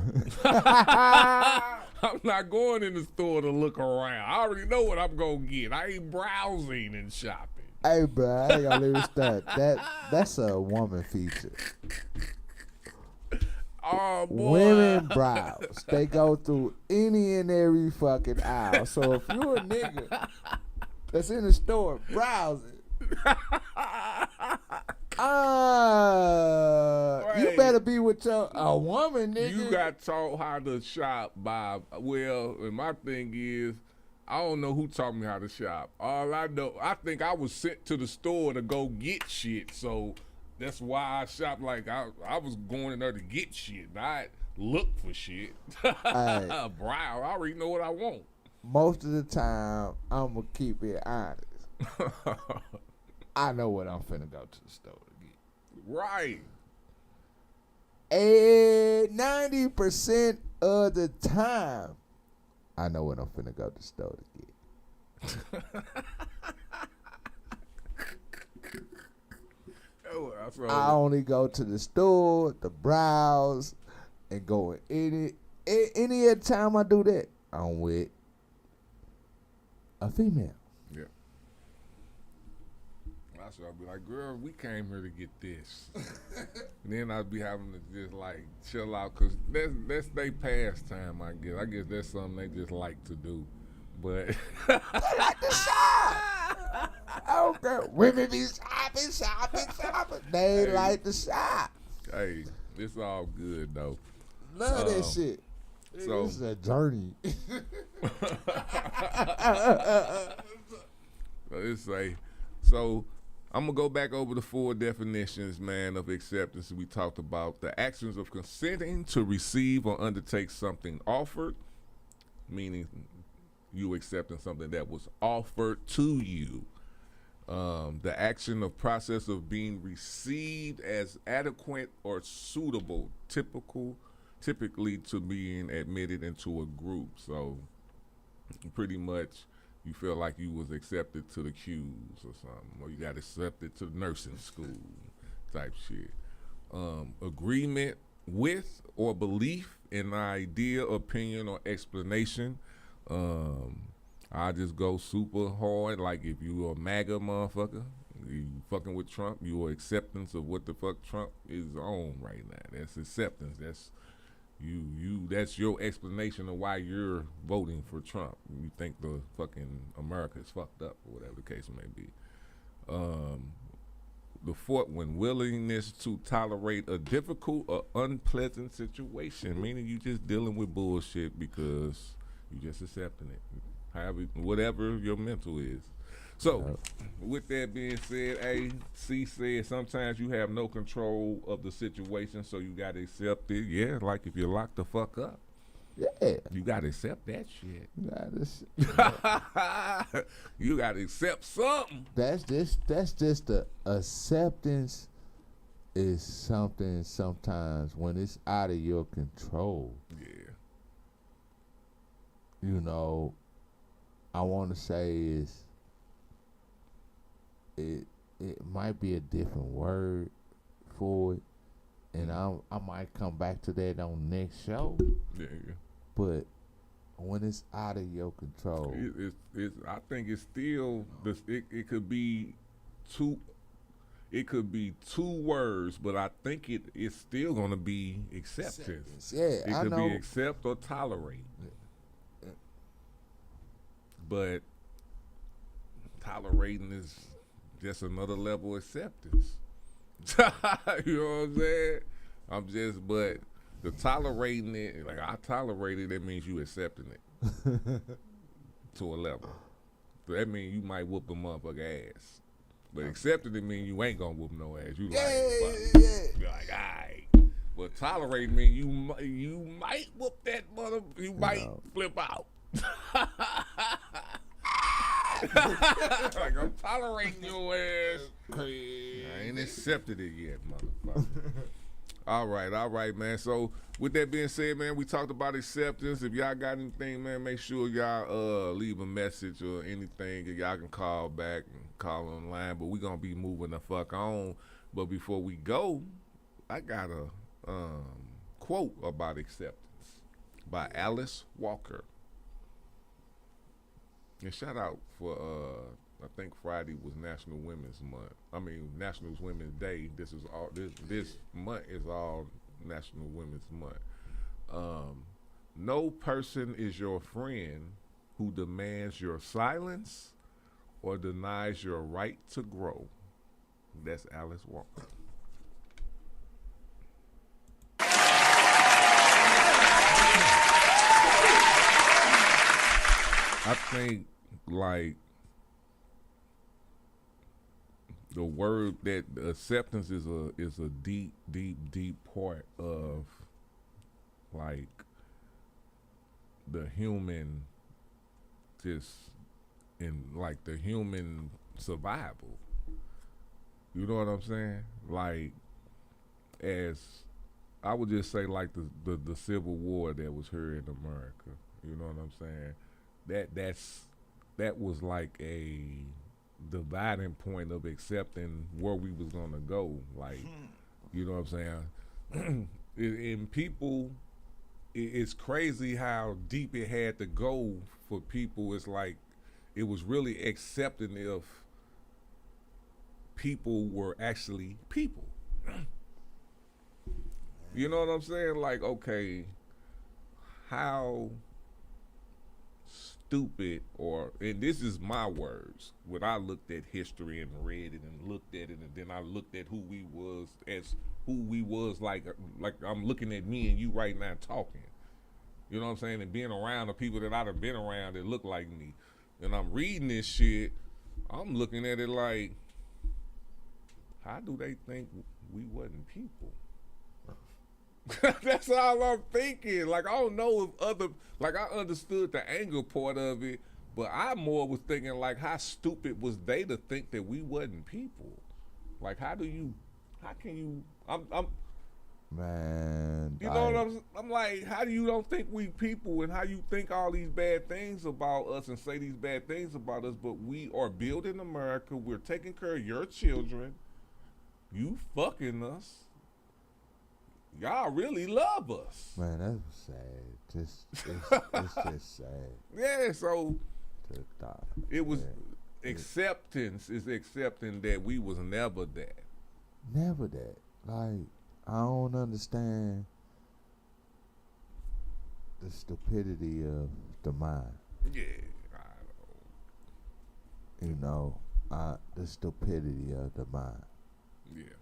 I'm not going in the store to look around. I already know what I'm going to get. I ain't browsing and shopping. Hey, bro, I ain't gonna leave it that's a woman feature. Oh, boy. Women browse. They go through any and every fucking aisle. So if you're a nigga that's in the store browsing, you better be with a woman, nigga. You got taught how to shop by, and my thing is, I don't know who taught me how to shop. All I know, I think I was sent to the store to go get shit, so that's why I shop. Like, I was going in there to get shit, not look for shit. I already know what I want. Most of the time, I'm going to keep it honest. I know what I'm finna go to the store to get. Right. And 90% of the time, I know what I'm finna go to the store to get. I only go to the store to browse and go in any other time I do that, I'm with a female. Yeah. So I'll be like, girl, we came here to get this. And then I'd be having to just like chill out because that's their pastime, I guess. I guess that's something they just like to do. But they like to shop. Oh, girl. Women be shopping. They like to shop. Hey, it's all good though. Love that shit. So this is a journey. So I'm going to go back over the 4 definitions, man, of acceptance we talked about. The actions of consenting to receive or undertake something offered, meaning you accepting something that was offered to you. The action of process of being received as adequate or suitable, typically to being admitted into a group. So pretty much you feel like you was accepted to the Q's or something, or you got accepted to the nursing school type shit. Agreement with or belief in an idea, opinion, or explanation. I just go super hard, like if you a MAGA motherfucker, you fucking with Trump, your acceptance of what the fuck Trump is on right now. That's acceptance. That's that's your explanation of why you're voting for Trump. You think the fucking America is fucked up or whatever the case may be. The 4th one, willingness to tolerate a difficult or unpleasant situation, meaning you just dealing with bullshit because you just accepting it. However, whatever your mental is. So, with that being said, C said sometimes you have no control of the situation, so you got to accept it. Yeah, like if you're locked the fuck up. Yeah. You got to accept that shit. Yeah. You got to accept something. That's just the acceptance is something sometimes when it's out of your control. Yeah. You know, I want to say is it might be a different word for it, and I might come back to that on next show. Yeah. But when it's out of your control, I think it's still it could be two. It could be 2 words, but I think it's still gonna be acceptance. Yeah, it could be accept or tolerate. Yeah. But tolerating is just another level of acceptance. You know what I'm saying? But the tolerating it, like I tolerate it, that means you accepting it to a level. So that means you might whoop a motherfucker ass. But accepting it means you ain't gonna whoop no ass. You you're like, alright. But tolerating means you might whoop that mother, you might flip out. Like, I'm tolerating your ass. I ain't accepted it yet, motherfucker. All right, man. So with that being said, man, we talked about acceptance. If y'all got anything, man, make sure y'all leave a message or anything. Y'all can call back and call online. But we gonna be moving the fuck on. But before we go, I got a quote about acceptance by Alice Walker. And shout out for I think Friday was National Women's Month. National Women's Day. This month is all National Women's Month. No person is your friend who demands your silence or denies your right to grow. That's Alice Walker. I think, like, the word that acceptance is a deep part of, like, the human, just in, like, the human survival. You know what I'm saying? Like, as I would just say, like, the Civil War that was here in America. You know what I'm saying? That was like a dividing point of accepting where we was gonna go. Like, you know what I'm saying? In people, it's crazy how deep it had to go for people. It's like it was really accepting if people were actually people. You know what I'm saying? Like, okay, how stupid, and this is my words, when I looked at history and read it and looked at it, and then I looked at who we was like I'm looking at me and you right now talking. You know what I'm saying? And being around the people that I'd have been around that look like me. And I'm reading this shit, I'm looking at it like, how do they think we wasn't people? That's all I'm thinking. Like, I don't know if I understood the anger part of it, but I more was thinking, like, how stupid was they to think that we wasn't people? Like, how can you, man, you know what I'm like, how do you don't think we people, and how you think all these bad things about us and say these bad things about us, but we are building America, we're taking care of your children, you fucking us. Y'all really love us. Man, that's sad. It's just sad. Yeah, so it was acceptance is accepting that we was never that. Never that. Like, I don't understand the stupidity of the mind. Yeah, I know. You know, the stupidity of the mind. Yeah.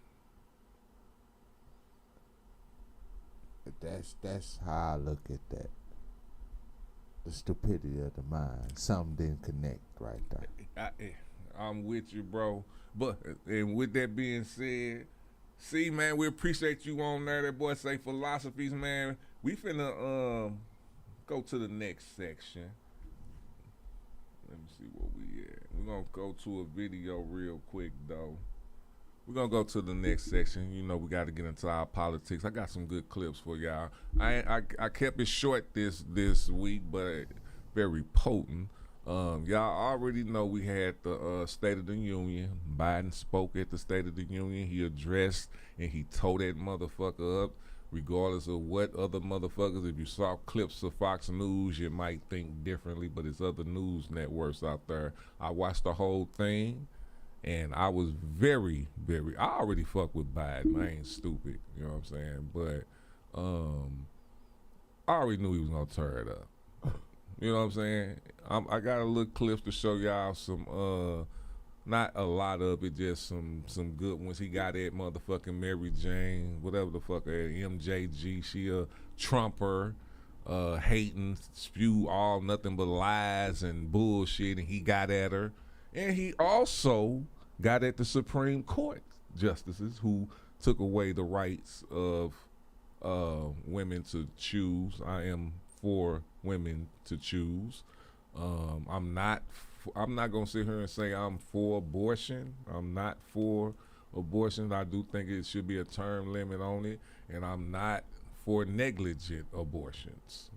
That's how I look at that. The stupidity of the mind. Something didn't connect right there. I'm with you, bro. But, and with that being said, see, man, we appreciate you on there. That boy say philosophies, man. We finna go to the next section. Let me see where we at. We're gonna go to a video real quick, though. We're gonna go to the next section. You know, we got to get into our politics. I got some good clips for y'all. I kept it short this week, but very potent. Y'all already know we had the State of the Union. Biden spoke at the State of the Union. He addressed and he tore that motherfucker up, regardless of what other motherfuckers. If you saw clips of Fox News, you might think differently, but it's other news networks out there. I watched the whole thing. And I was very, very, I already fuck with Biden. I ain't stupid, you know what I'm saying? But I already knew he was gonna tear it up. You know what I'm saying? I got a little clips to show y'all some, not a lot of it, just some good ones. He got at motherfucking Mary Jane, whatever the fuck, MJG. She a Trumper, hating, spew all nothing but lies and bullshit, and he got at her. And he also got at the Supreme Court justices who took away the rights of women to choose. I am for women to choose. I'm not gonna sit here and say I'm for abortion. I'm not for abortion. I do think it should be a term limit on it, and I'm not for negligent abortions.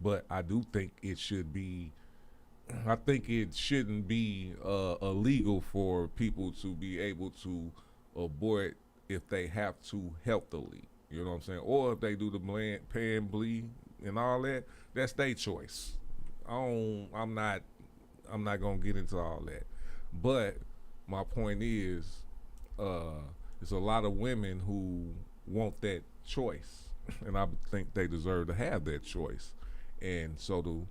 But I do think it should be. I think it shouldn't be illegal for people to be able to abort if they have to healthily. You know what I'm saying? Or if they do the pan bleed and all that, that's their choice. I'm not gonna get into all that. But my point is, there's a lot of women who want that choice, and I think they deserve to have that choice, and so do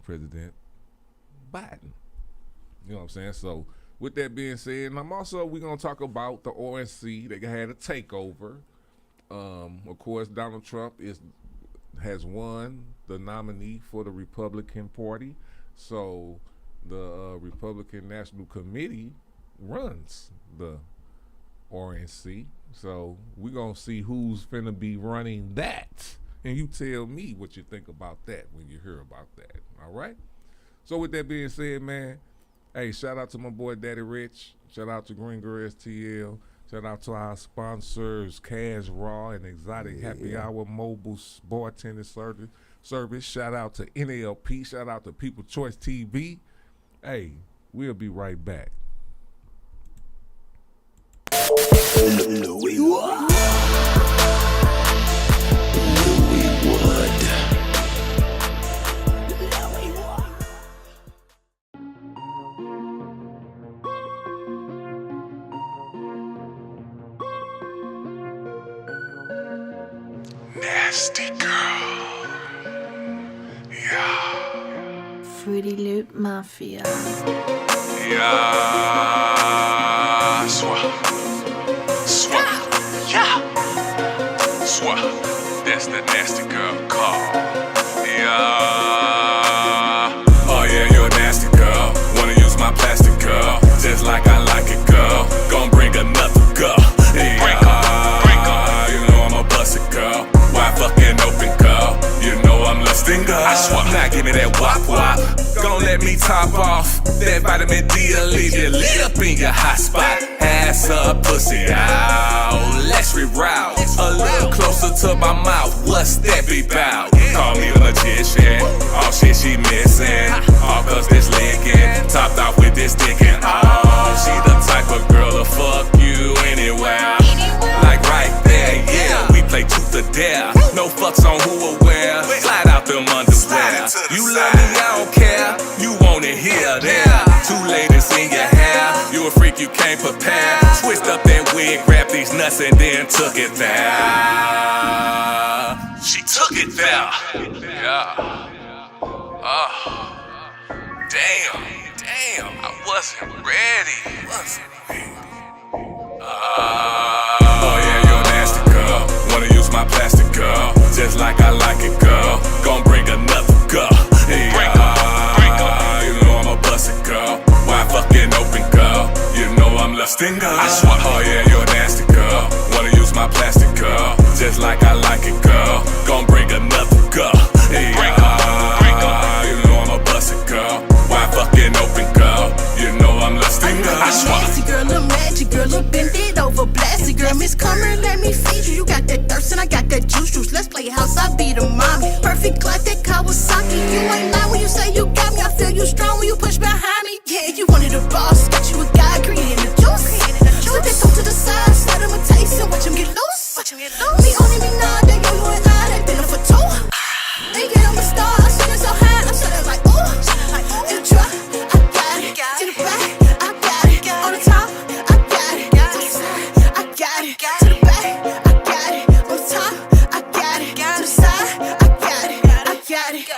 President Biden. You know what I'm saying? So with that being said, and we're gonna talk about the RNC. They had a takeover. Of course, Donald Trump has won the nominee for the Republican Party. So the Republican National Committee runs the RNC. So we're gonna see who's finna be running that. And you tell me what you think about that when you hear about that. All right? So with that being said, man, hey, shout out to my boy Daddy Rich. Shout out to Green Girl STL. Shout out to our sponsors, Cash Raw and Exotic Happy Hour Mobile Bartending Service. Shout out to NLP. Shout out to People Choice TV. Hey, we'll be right back. Nasty girl. Yeah. Fruity Loop Mafia. Yeah. Swah. Yeah. Swah. That's the nasty girl call. Yeah. Oh yeah, you're a nasty girl. Wanna use my plastic girl. Just like I like it, girl. Gon' bring another girl. Yeah. Bring her. You know I'm a busted girl. Why fucking open, girl? You know I'm lusting, girl. I swear. Now give me that wop wop. Gon' let me top off. That vitamin D'll leave you lit up in your hot spot. Ass up, pussy out. Let's reroute. A little closer to my mouth. What's that be bout? Call me a magician. All shit she missing. All cause this licking. Topped off with this sticking. Oh, she the type of girl to fuck you anywhere. Like right there, yeah. We play truth or dare. No fucks on who or where. Slide out them underwear. You love me, I don't care. You want it here, there. Two ladies in your hair. You a freak, you can't prepare. Twist up that wig, grab these nuts, and then took it there. She took it there. Yeah. Oh. Damn. I wasn't ready. Oh yeah, you're a nasty girl. Wanna use my plastic girl. Just like I like it, girl. Gon' bring another girl. Yeah. Bring her. You know I'm a busted girl. Why fucking open, girl? You know I'm lusting, girl. I swear. Oh yeah, you're a nasty girl. Wanna use my plastic girl. Just like I like it, girl. Gon' bring another girl. Yeah. Bring her. You know I'm a busted girl. Why fucking open, girl? You know I'm lusting, girl. I swear. Nasty girl, little magic girl, little bend it over, blasted girl. Miss Comer, let me feed you. You got that thirst and I got that juice. Let's play house, I be the mommy. Perfect like that Kawasaki. You ain't lying when you say you got me. I feel you strong when you push behind me. Yeah, you wanted a boss, got you a guy creating the juice. So they come to the side, slide him a taste and watch him get loose. Me only me nah, they yo you and I, they been up for two. They get on my star, I'm sitting so high, I'm sitting like ooh. In the truck, I got it. In the back, I got it. On the top, I got it. To the side, I got it. To the back, I got it. On the top, I got it. To the side, I got it. I got it.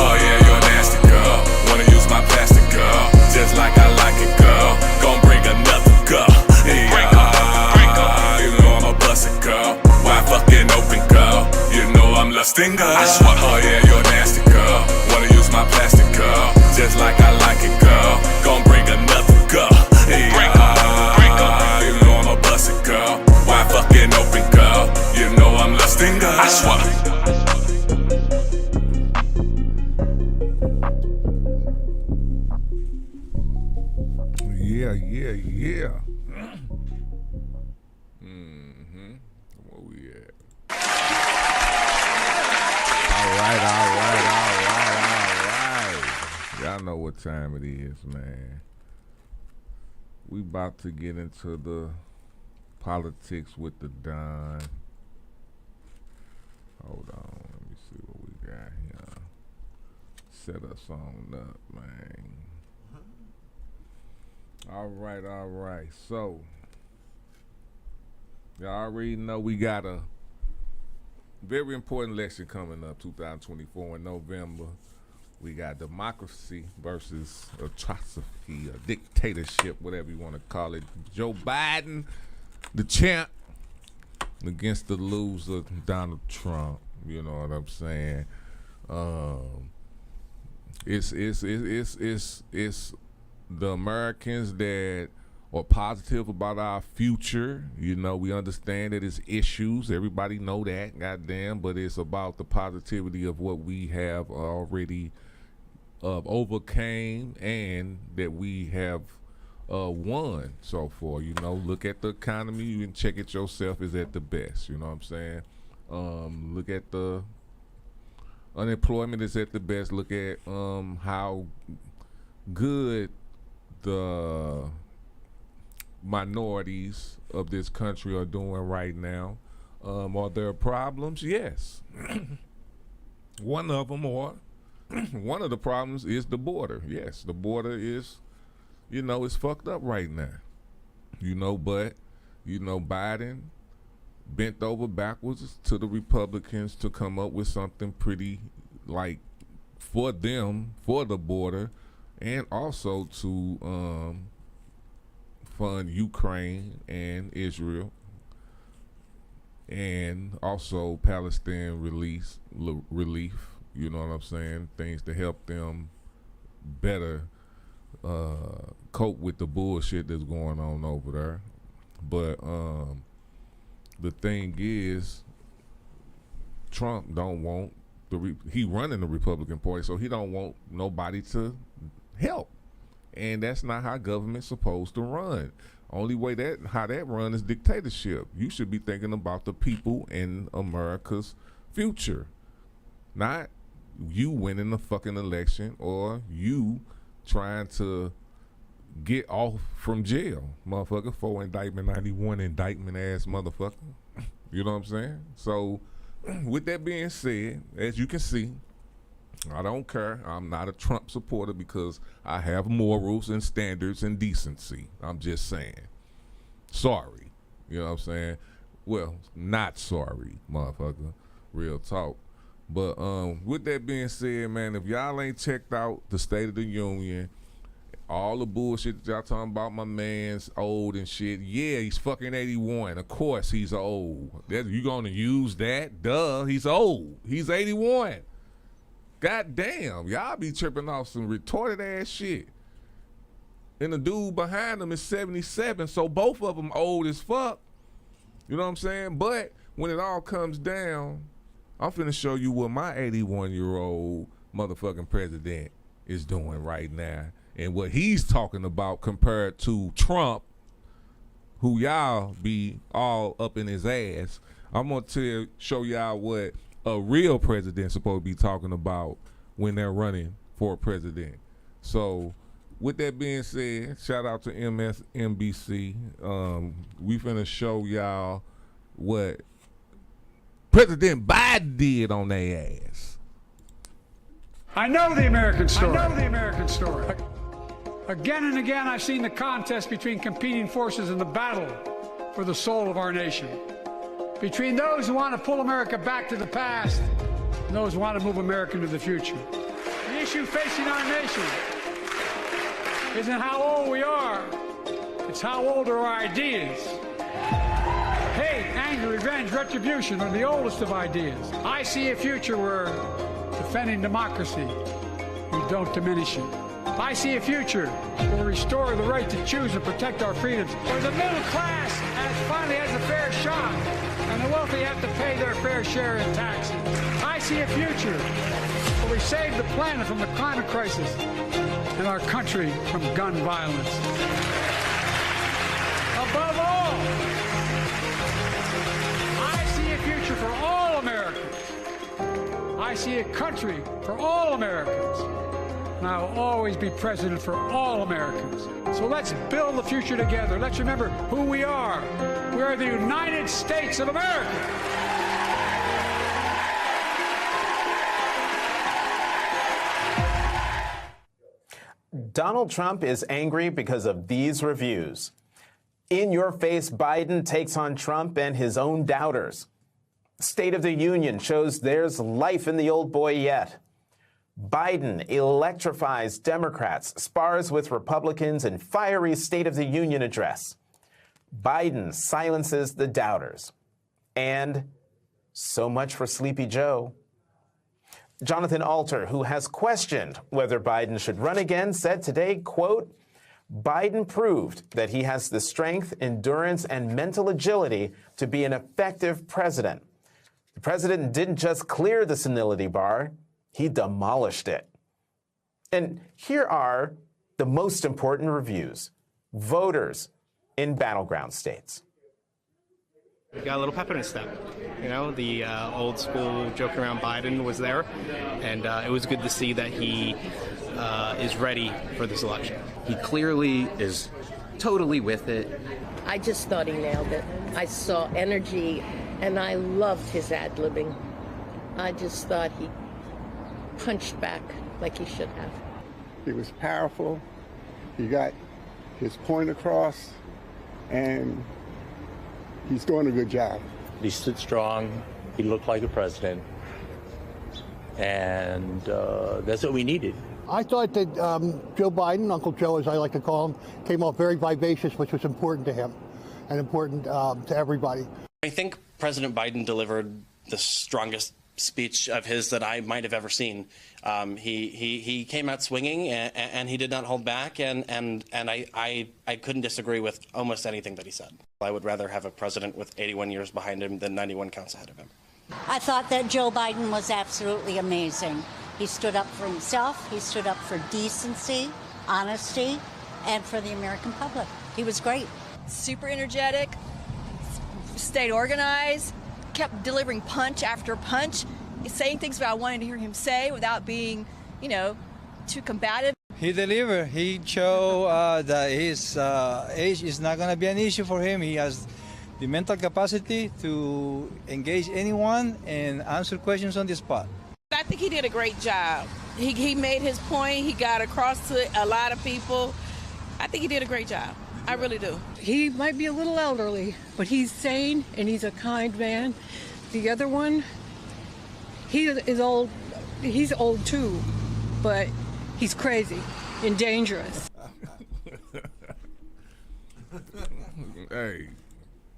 Oh yeah, you're a nasty girl. Wanna use my plastic girl. Just like I like it, girl. Gon' bring another girl. Yeah. Bring her. You know I'm a busted girl. Why fucking open, girl? You know I'm lusting, girl. I swear. Oh yeah, you're a nasty girl. Wanna use my plastic girl. Just like I like it, girl. Gon' bring another girl. Yeah. Bring her. You know I'm a busted girl. Why fucking open, girl? You know I'm lusting, girl. I swear. Mm-hmm. Where we at? All right. Y'all know what time it is, man. We about to get into the politics with the Don. Hold on, let me see what we got here. Set us on up, man. All right. So, y'all already know we got a very important election coming up, 2024 in November. We got democracy versus atrocity, or dictatorship, whatever you want to call it. Joe Biden, the champ, against the loser, Donald Trump. You know what I'm saying? It's the Americans that are positive about our future. You know, we understand that it's issues. Everybody know that, goddamn. But it's about the positivity of what we have already overcame and that we have won so far. You know, look at the economy. You can check it yourself. Is at the best. You know what I'm saying? Look at the unemployment is at the best. Look at how good the minorities of this country are doing right now. Are there problems? Yes. One of them, or one of the problems, is the border. Yes, the border is, you know, it's fucked up right now. You know, but, you know, Biden bent over backwards to the Republicans to come up with something pretty, like, for them, for the border, and also to fund Ukraine and Israel, and also Palestine relief. You know what I'm saying? Things to help them better cope with the bullshit that's going on over there. But the thing is, Trump don't want he running the Republican Party, so he don't want nobody to help. And that's not how government's supposed to run. Only way how that run is dictatorship. You should be thinking about the people in America's future, not you winning the fucking election or you trying to get off from jail, motherfucker. 4 indictment 91 indictment ass motherfucker. You know what I'm saying? So, with that being said, as you can see, I don't care. I'm not a Trump supporter because I have morals and standards and decency. I'm just saying. Sorry. You know what I'm saying? Well, not sorry, motherfucker. Real talk. But with that being said, man, if y'all ain't checked out the State of the Union, all the bullshit that y'all talking about, my man's old and shit. Yeah, he's fucking 81. Of course he's old. You gonna use that? Duh, he's old. He's 81. God damn, y'all be tripping off some retarded ass shit. And the dude behind him is 77, so both of them old as fuck. You know what I'm saying? But when it all comes down, I'm finna show you what my 81-year-old motherfucking president is doing right now. And what he's talking about compared to Trump, who y'all be all up in his ass. I'm gonna show y'all what a real president's supposed to be talking about when they're running for president. So, with that being said, shout out to MSNBC. We finna show y'all what President Biden did on their ass. I know the American story. Again and again, I've seen the contest between competing forces in the battle for the soul of our nation. Between those who want to pull America back to the past and those who want to move America into the future. The issue facing our nation isn't how old we are, it's how old are our ideas. Hate, anger, revenge, retribution are the oldest of ideas. I see a future where defending democracy, we don't diminish it. I see a future where we restore the right to choose and protect our freedoms, where the middle class finally has a fair shot, and the wealthy have to pay their fair share in taxes. I see a future where we save the planet from the climate crisis and our country from gun violence. Above all, I see a country for all Americans. And I will always be president for all Americans. So let's build the future together. Let's remember who we are. We are the United States of America. Donald Trump is angry because of these reviews. In-your-face Biden takes on Trump and his own doubters. State of the Union shows there's life in the old boy yet. Biden electrifies Democrats, spars with Republicans in fiery State of the Union address. Biden silences the doubters. And so much for Sleepy Joe. Jonathan Alter, who has questioned whether Biden should run again, said today, quote, Biden proved that he has the strength, endurance, and mental agility to be an effective president. The president didn't just clear the senility bar, he demolished it. And here are the most important reviews. Voters in battleground states. We got a little pep in his step. You know, the old school joking around Biden was there, and it was good to see that he is ready for this election. He clearly is totally with it. I just thought he nailed it. I saw energy, and I loved his ad-libbing. I just thought he punched back like he should have. He was powerful. He got his point across, and he's doing a good job. He stood strong. He looked like a president. And that's what we needed. I thought that Joe Biden, Uncle Joe as I like to call him, came off very vivacious, which was important to him and important to everybody. I think President Biden delivered the strongest speech of his that I might have ever seen. He came out swinging, and he did not hold back, and I couldn't disagree with almost anything that he said. I would rather have a president with 81 years behind him than 91 counts ahead of him. I thought that Joe Biden was absolutely amazing. He stood up for himself, he stood up for decency, honesty, and for the American public. He was great. Super energetic, stayed organized, kept delivering punch after punch, saying things that I wanted to hear him say without being, too combative. He delivered. He showed that his age is not going to be an issue for him. He has the mental capacity to engage anyone and answer questions on the spot. I think he did a great job. He made his point. He got across to a lot of people. I think he did a great job. I really do. He might be a little elderly, but he's sane and he's a kind man. The other one, he is old. He's old too, but he's crazy and dangerous. Hey.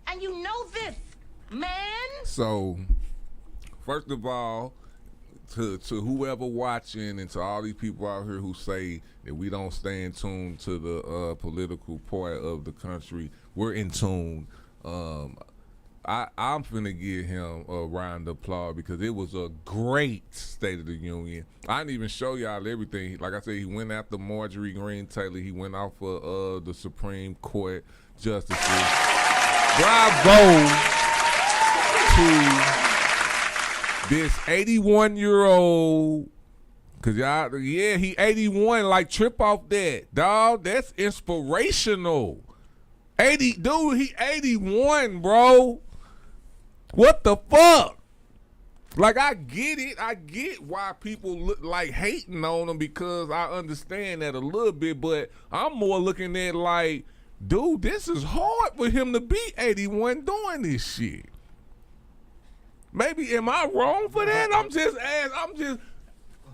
And you know this, man. So, first of all, to whoever watching and to all these people out here who say that we don't stay in tune to the political part of the country, we're in tune. I'm finna give him a round of applause because it was a great State of the Union. I didn't even show y'all everything. Like I said, he went after Marjorie Greene Taylor. He went off of the Supreme Court justices. Bravo to this 81-year-old, cause y'all, yeah, he 81. Like, trip off that, dog. That's inspirational. Dude, he 81, bro. What the fuck? Like, I get it. I get why people look like hating on him because I understand that a little bit, but I'm more looking at like, dude, this is hard for him to be 81 doing this shit. Maybe am I wrong for that?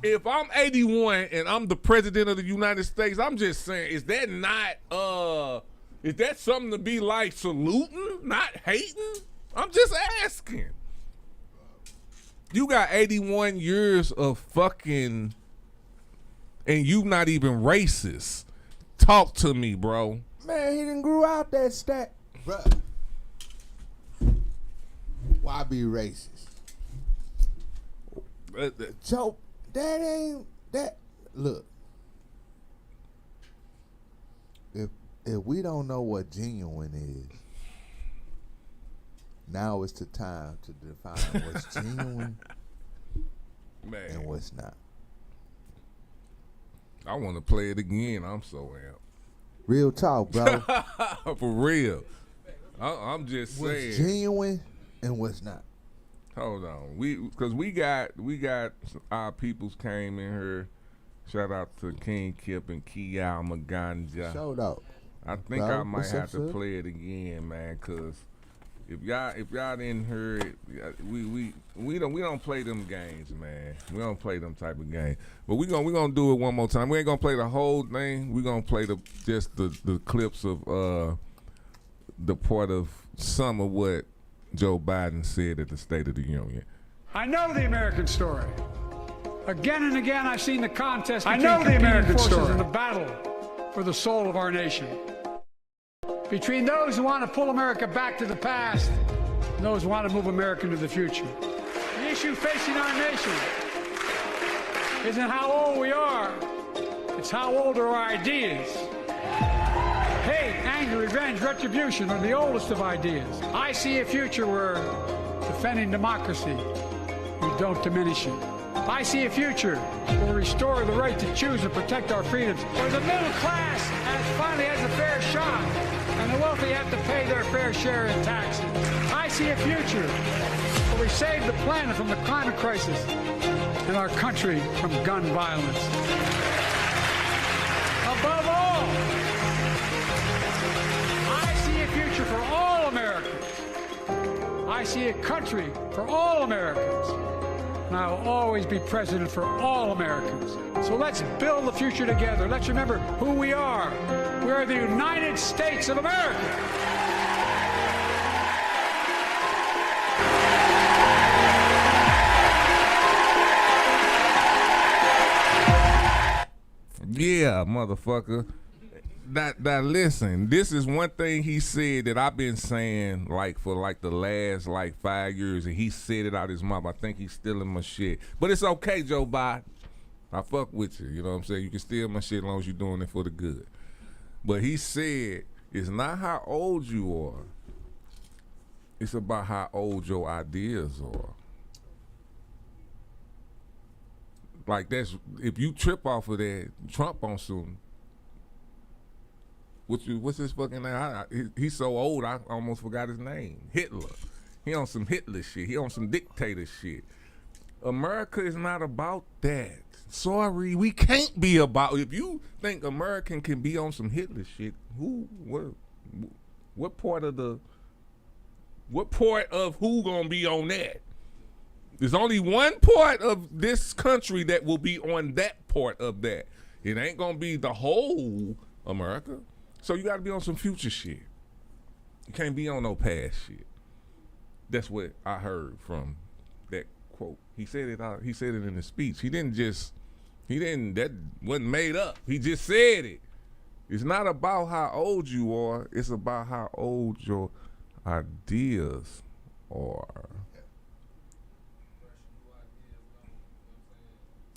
If I'm 81 and I'm the president of the United States, I'm just saying, is that something to be like saluting, not hating? I'm just asking. You got 81 years of fucking, and you not even racist. Talk to me, bro. Man, he didn't grew out that stat. Bruh. Why be racist? So that ain't that. Look, if we don't know what genuine is, now is the time to define what's genuine Man. and what's not. I want to play it again. I'm so amped. Real talk, bro. For real. I'm just saying. What's genuine and what's not. Hold on. Because we got our peoples came in here. Shout out to King Kip and Kia Maganja. Shout out. I think bro, I might what's have up, to sir? play it again, man, because if y'all didn't hear it, we don't play them games, man. We don't play them type of games. But we gonna do it one more time. We ain't gonna play the whole thing. We gonna play just the clips of the part of some of what Joe Biden said at the State of the Union. I know the American story. Again and again, I've seen the contest between competing forces in the battle for the soul of our nation. Between those who want to pull America back to the past and those who want to move America into the future. The issue facing our nation isn't how old we are, it's how old are our ideas. Hate, anger, revenge, retribution are the oldest of ideas. I see a future where defending democracy, we don't diminish it. I see a future where we restore the right to choose and protect our freedoms, where the middle class finally has a fair shot, and the wealthy have to pay their fair share in taxes. I see a future where we save the planet from the climate crisis and our country from gun violence. Above all, I see a future for all Americans. I see a country for all Americans. And I will always be president for all Americans. So let's build the future together. Let's remember who we are. We are the United States of America. Yeah, motherfucker. Now listen, this is one thing he said that I've been saying for the last 5 years, and he said it out his mouth. I think he's stealing my shit. But it's okay, Joe Biden. I fuck with you. You know what I'm saying? You can steal my shit as long as you're doing it for the good. But he said it's not how old you are. It's about how old your ideas are. Like if you trip off of that, Trump on some. What's his fucking name? He's so old, I almost forgot his name. Hitler. He on some Hitler shit. He on some dictator shit. America is not about that. Sorry, we can't be about. If you think American can be on some Hitler shit, what part of who gonna be on that? There's only one part of this country that will be on that part of that. It ain't gonna be the whole America. So you gotta be on some future shit. You can't be on no past shit. That's what I heard from that quote. He said it in his speech. That wasn't made up. He just said it. It's not about how old you are, it's about how old your ideas are.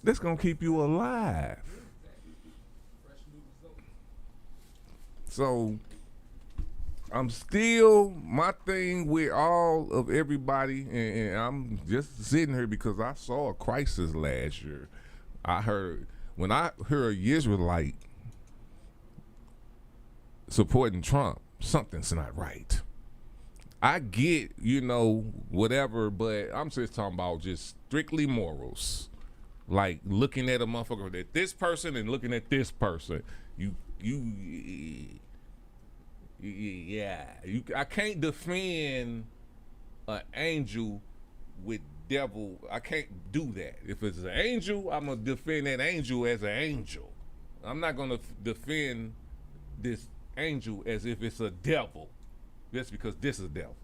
That's gonna keep you alive. So I'm still, my thing with all of everybody, and I'm just sitting here because I saw a crisis last year. When I heard a Israelite supporting Trump, something's not right. I get, whatever, but I'm just talking about just strictly morals. Like looking at a motherfucker at this person and looking at this person. I can't defend an angel with devil. I can't do that. If it's an angel, I'm gonna defend that angel as an angel. I'm not gonna defend this angel as if it's a devil, just because this is a devil.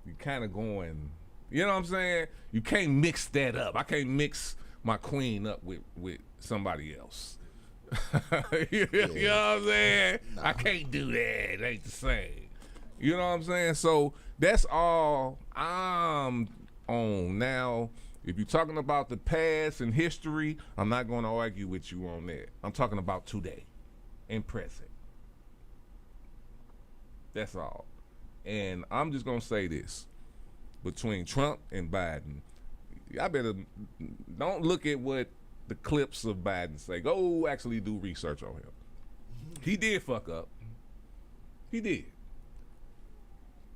You kind of going, you know what I'm saying? You can't mix that up. I can't mix my queen up with somebody else. You know what I'm saying? Nah. I can't do that. It ain't the same. You know what I'm saying? So that's all I'm on. Now, if you're talking about the past and history, I'm not going to argue with you on that. I'm talking about today and present. That's all. And I'm just going to say this. Between Trump and Biden, y'all better don't look at what the clips of Biden say. Go actually do research on him. He did fuck up. He did.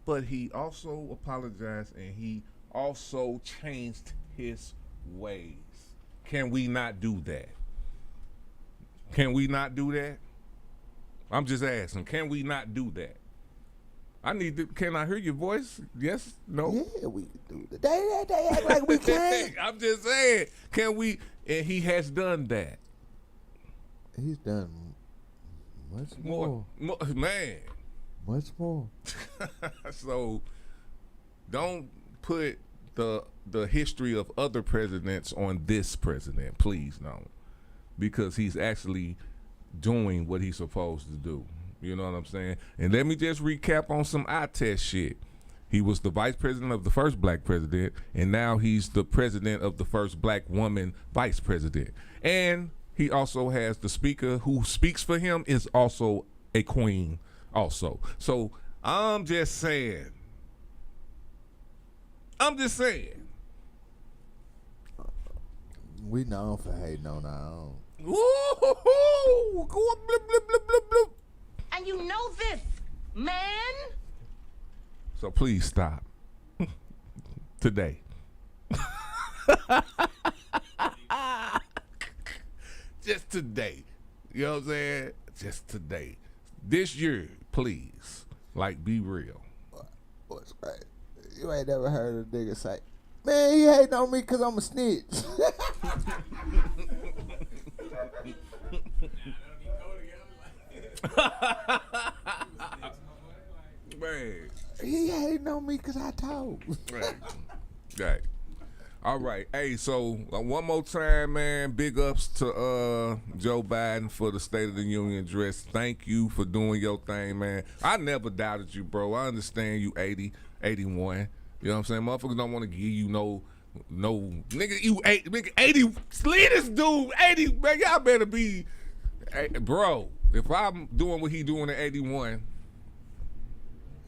But he also apologized and he also changed his ways. Can we not do that? Can we not do that? I'm just asking, can we not do that? Can I hear your voice? Yes? No? Yeah, we can do that. They act like we can't. I'm just saying, can we? And he has done that. He's done much more. Man. Much more. So don't put the history of other presidents on this president, please don't. Because he's actually doing what he's supposed to do. You know what I'm saying? And let me just recap on some eye test shit. He was the vice president of the first black president, and now he's the president of the first black woman vice president. And he also has the speaker who speaks for him is also a queen also. So I'm just saying. We known for hating on our own. Woo-hoo-hoo! Go up, blip, blip, blip, blip, blip. And you know this, man. So please stop. Today. Just today. You know what I'm saying? Just today. This year, please. Like, be real. What's right? You ain't never heard a nigga say, man, he hating on me because I'm a snitch. Man. He hating on me because I told. Right. All right. Hey, so one more time, man, big ups to Joe Biden for the State of the Union address. Thank you for doing your thing, man. I never doubted you, bro. I understand you 80, 81. You know what I'm saying? Motherfuckers don't want to give you no nigga, you 80, leave this dude 80, man, y'all better be, hey, bro, if I'm doing what he doing at 81.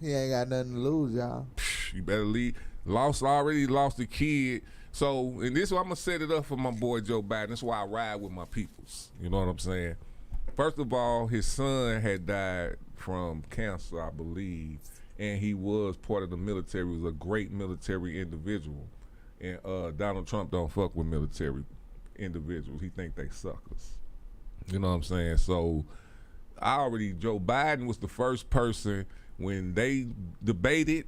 He ain't got nothing to lose, y'all. You better leave. Already lost a kid. So, and this, I'm going to set it up for my boy Joe Biden. That's why I ride with my peoples. You know what I'm saying? First of all, his son had died from cancer, I believe, and he was part of the military. He was a great military individual. And Donald Trump don't fuck with military individuals. He think they suckers. You know what I'm saying? So, Joe Biden was the first person when they debated.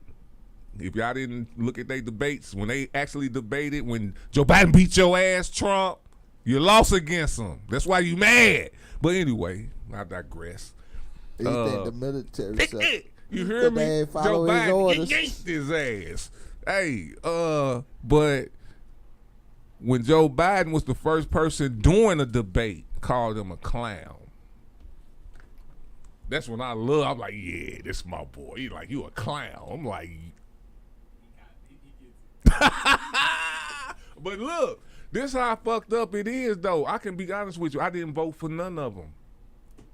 If y'all didn't look at their debates, when they actually debated, when Joe Biden beat your ass, Trump, you lost against him. That's why you mad. But anyway, I digress. You think the military suck? You hear me? They Joe Biden yanked his ass. Hey, but when Joe Biden was the first person doing a debate, called him a clown. That's when I'm like, yeah, this is my boy. He's like, you a clown. I'm like, but look, this how fucked up it is, though. I can be honest with you. I didn't vote for none of them.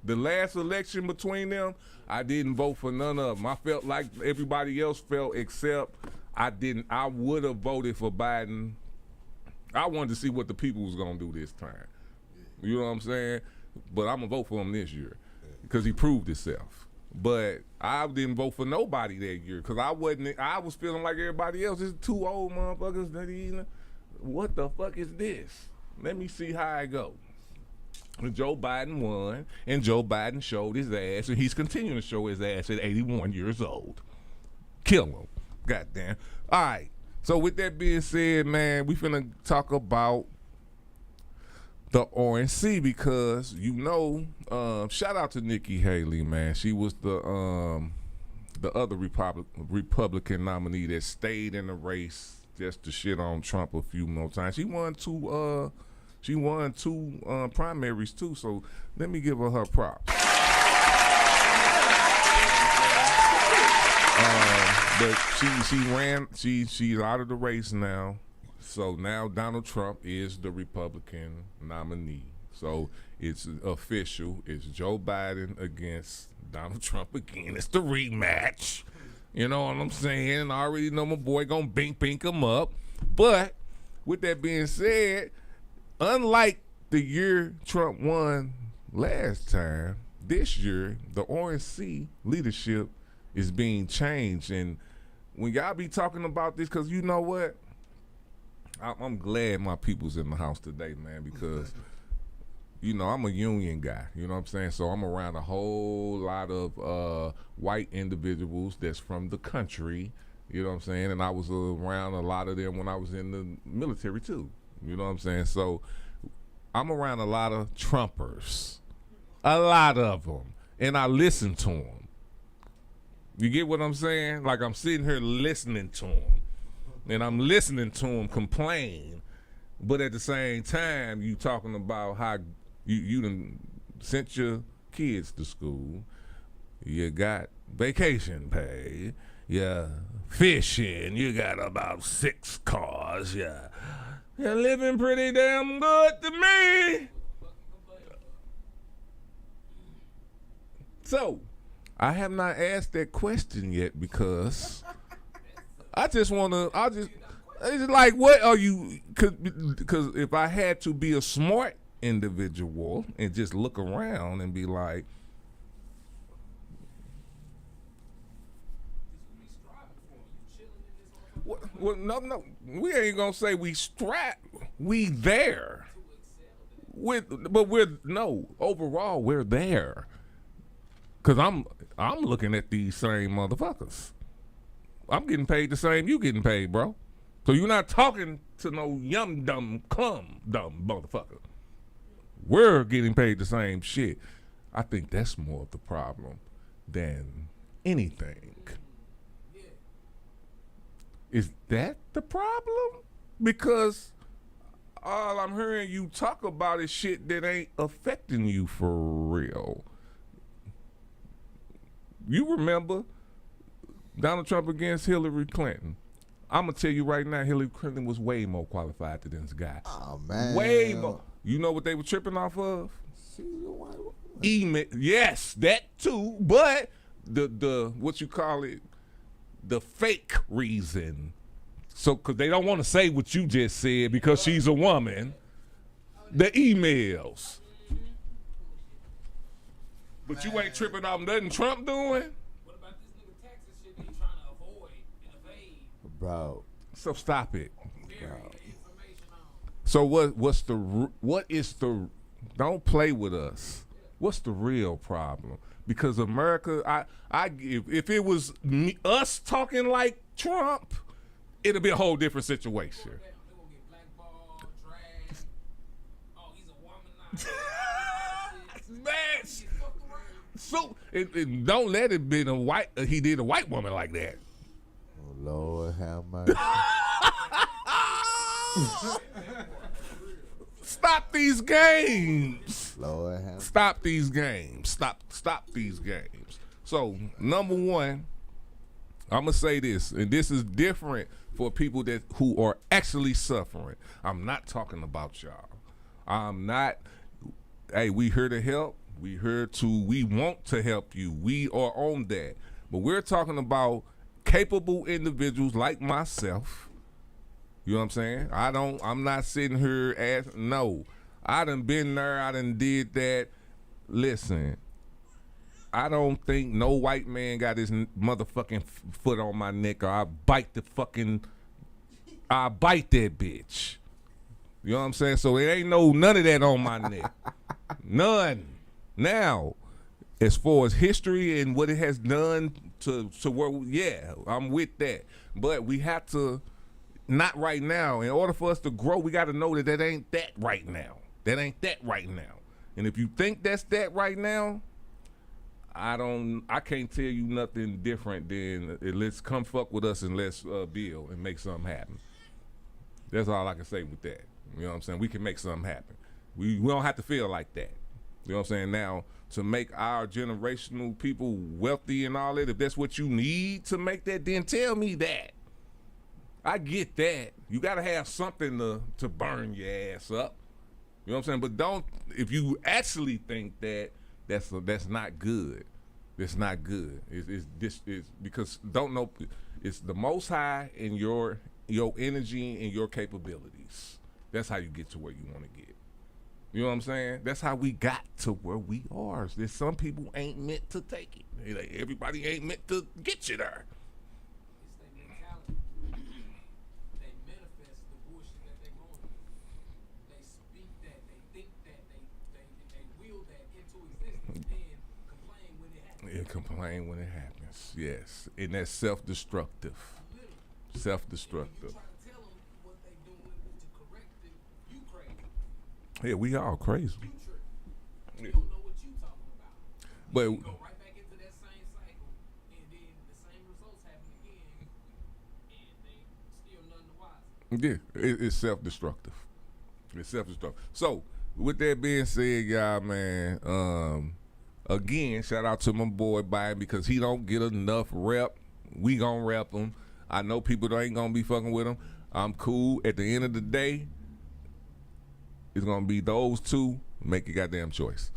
The last election between them, I didn't vote for none of them. I felt like everybody else felt, except I didn't. I would have voted for Biden. I wanted to see what the people was going to do this time. You know what I'm saying? But I'm going to vote for him this year because he proved himself. But I didn't vote for nobody that year because I was feeling like everybody else. It's two old motherfuckers that even, what the fuck is this? Let me see how I go. And Joe Biden won, and Joe Biden showed his ass, and he's continuing to show his ass at 81 years old. Kill him. Goddamn. All right. So with that being said, man, we finna talk about the RNC because shout out to Nikki Haley, man. She was the other Republican nominee that stayed in the race just to shit on Trump a few more times. She won two primaries too. So let me give her props. But she's out of the race now. So now Donald Trump is the Republican nominee. So it's official. It's Joe Biden against Donald Trump again. It's the rematch. You know what I'm saying? I already know my boy gonna bink him up. But with that being said, unlike the year Trump won last time, this year the RNC leadership is being changed. And when y'all be talking about this, because you know what? I'm glad my people's in the house today, man, because you know, I'm a union guy, you know what I'm saying? So I'm around a whole lot of white individuals that's from the country, you know what I'm saying? And I was around a lot of them when I was in the military too, you know what I'm saying? So I'm around a lot of Trumpers, a lot of them, and I listen to them. You get what I'm saying? Like I'm sitting here listening to them, and I'm listening to them complain, but at the same time, you talking about how you done sent your kids to school, you got vacation pay, you're fishing, you got about 6 cars, you're living pretty damn good to me. So, I have not asked that question yet because I just want to, it's like, what are you, because if I had to be a smart individual and just look around and be like, well, no, we ain't gonna say we strapped, we there. Overall we're there. Cause I'm looking at these same motherfuckers. I'm getting paid the same you getting paid, bro. So you're not talking to no dumb motherfucker. We're getting paid the same shit. I think that's more of the problem than anything. Is that the problem? Because all I'm hearing you talk about is shit that ain't affecting you for real. You remember Donald Trump against Hillary Clinton. I'm going to tell you right now, Hillary Clinton was way more qualified than this guy. Oh, man. Way more. You know what they were tripping off of? Email. Yes, that too. But the what you call it, the fake reason. So, because they don't want to say what you just said because she's a woman. The emails. But you ain't tripping off nothing Trump doing? What about this nigga Texas shit they trying to avoid and evade? Bro. So stop it. So what is the, don't play with us. What's the real problem? Because America, if it was us talking like Trump, it'll be a whole different situation. Man, so don't let it be he did a white woman like that. Oh, Lord have mercy. Stop these games. Lord have mercy. Stop these games. Stop these games. So, number one, I'm going to say this, and this is different for people who are actually suffering. I'm not talking about y'all. I'm not, hey, we here to help. We want to help you. We are on that. But we're talking about capable individuals like myself. You know what I'm saying? I'm not sitting here no. I done been there, I done did that. Listen, I don't think no white man got his motherfucking foot on my neck or I bite that bitch. You know what I'm saying? So it ain't none of that on my neck. None. Now, as far as history and what it has done to where, I'm with that. But we have to, not right now. In order for us to grow, we got to know that ain't that right now. That ain't that right now. And if you think that's that right now, I can't tell you nothing different than let's come fuck with us and let's build and make something happen. That's all I can say with that. You know what I'm saying? We can make something happen. We don't have to feel like that. You know what I'm saying? Now, to make our generational people wealthy and all that, if that's what you need to make that, then tell me that. I get that. You got to have something to burn your ass up. You know what I'm saying? But if you actually think that's not good. It's not good. It's because it's the Most High and your your energy and your capabilities. That's how you get to where you want to get. You know what I'm saying? That's how we got to where we are. There's some people ain't meant to take it. Like, everybody ain't meant to get you there. It's their mentality. They manifest the bullshit that they're going through. They speak that, they think that, they will that into existence, then complain when it happens. Yeah, complain when it happens. Yes. And that's self-destructive. Self-destructive. Yeah, we all crazy. Yeah. You don't know what you talking about. But You go right back into that same cycle, and then the same results happen again, and they still none the wiser. yeah, it's self-destructive. It's self-destructive. So, with that being said, y'all, man, again, shout out to my boy Biden because he don't get enough rep. We gonna rep him. I know people that ain't gonna be fucking with him. I'm cool. At the end of the day, it's gonna be those two. Make your goddamn choice.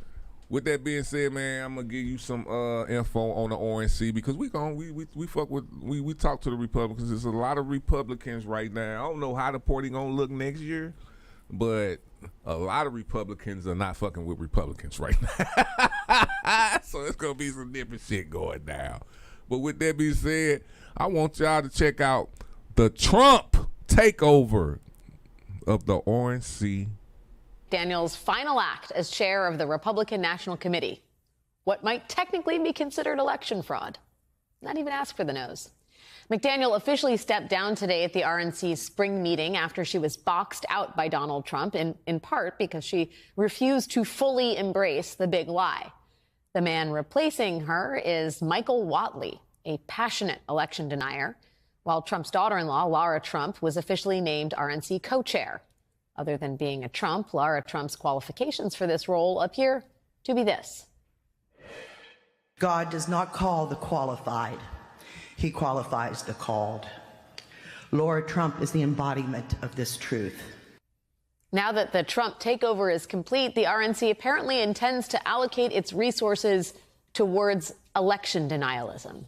With that being said, man, I'm gonna give you some info on the RNC because we talk to the Republicans. There's a lot of Republicans right now. I don't know how the party gonna look next year, but a lot of Republicans are not fucking with Republicans right now. So it's gonna be some different shit going down. But with that being said, I want y'all to check out the Trump takeover of the RNC. Daniel's final act as chair of the Republican National Committee. What might technically be considered election fraud. Not even ask for the nose. McDaniel officially stepped down today at the RNC's spring meeting after she was boxed out by Donald Trump, in part because she refused to fully embrace the big lie. The man replacing her is Michael Whatley, a passionate election denier, while Trump's daughter-in-law, Laura Trump, was officially named RNC co-chair. Other than being a Trump, Laura Trump's qualifications for this role appear to be this. God does not call the qualified. He qualifies the called. Laura Trump is the embodiment of this truth. Now that the Trump takeover is complete, the RNC apparently intends to allocate its resources towards election denialism.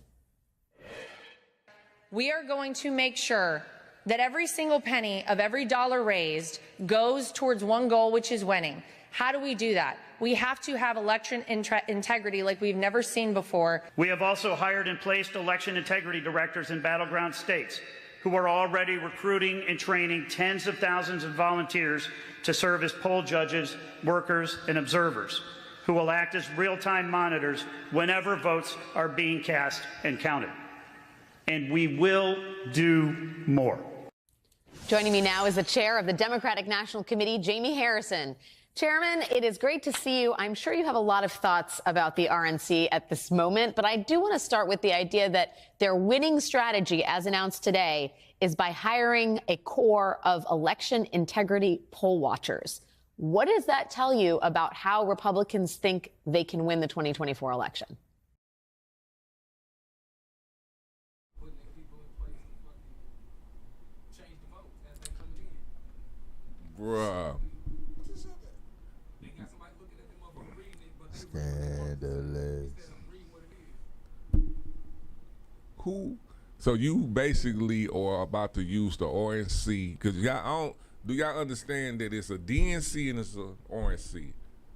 We are going to make sure that every single penny of every dollar raised goes towards one goal, which is winning. How do we do that? We have to have election integrity like we've never seen before. We have also hired and placed election integrity directors in battleground states who are already recruiting and training tens of thousands of volunteers to serve as poll judges, workers, and observers, who will act as real-time monitors whenever votes are being cast and counted. And we will do more. Joining me now is the chair of the Democratic National Committee, Jamie Harrison. Chairman, it is great to see you. I'm sure you have a lot of thoughts about the RNC at this moment, but I do want to start with the idea that their winning strategy, as announced today, is by hiring a core of election integrity poll watchers. What does that tell you about how Republicans think they can win the 2024 election? Bruh. Scandalous. Who? So you basically are about to use the RNC because do y'all understand that it's a DNC and it's a RNC?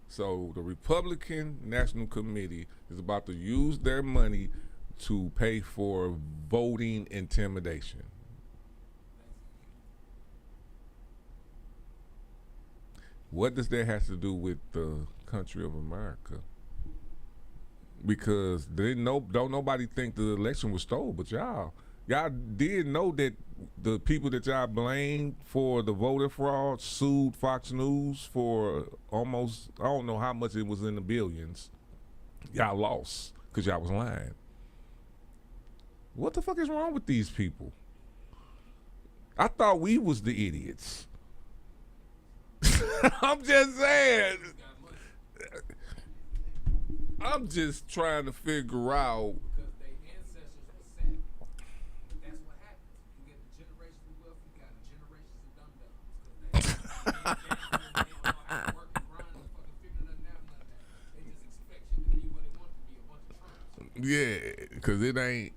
So the Republican National Committee is about to use their money to pay for voting intimidation. What does that have to do with the country of America? Because don't nobody think the election was stolen, but y'all did know that the people that y'all blamed for the voter fraud sued Fox News for almost, I don't know how much, it was in the billions. Y'all lost because y'all was lying. What the fuck is wrong with these people? I thought we was the idiots. I'm just saying. I'm just trying to figure out. Because their ancestors were set. That's what happens. You get the generations of wealth, you got the generations of dum-dums. Because they don't know how to work and grind and fucking figure nothing out, none of that. They just expect you to be what they want to be, a bunch of Trumps. Yeah, because it ain't.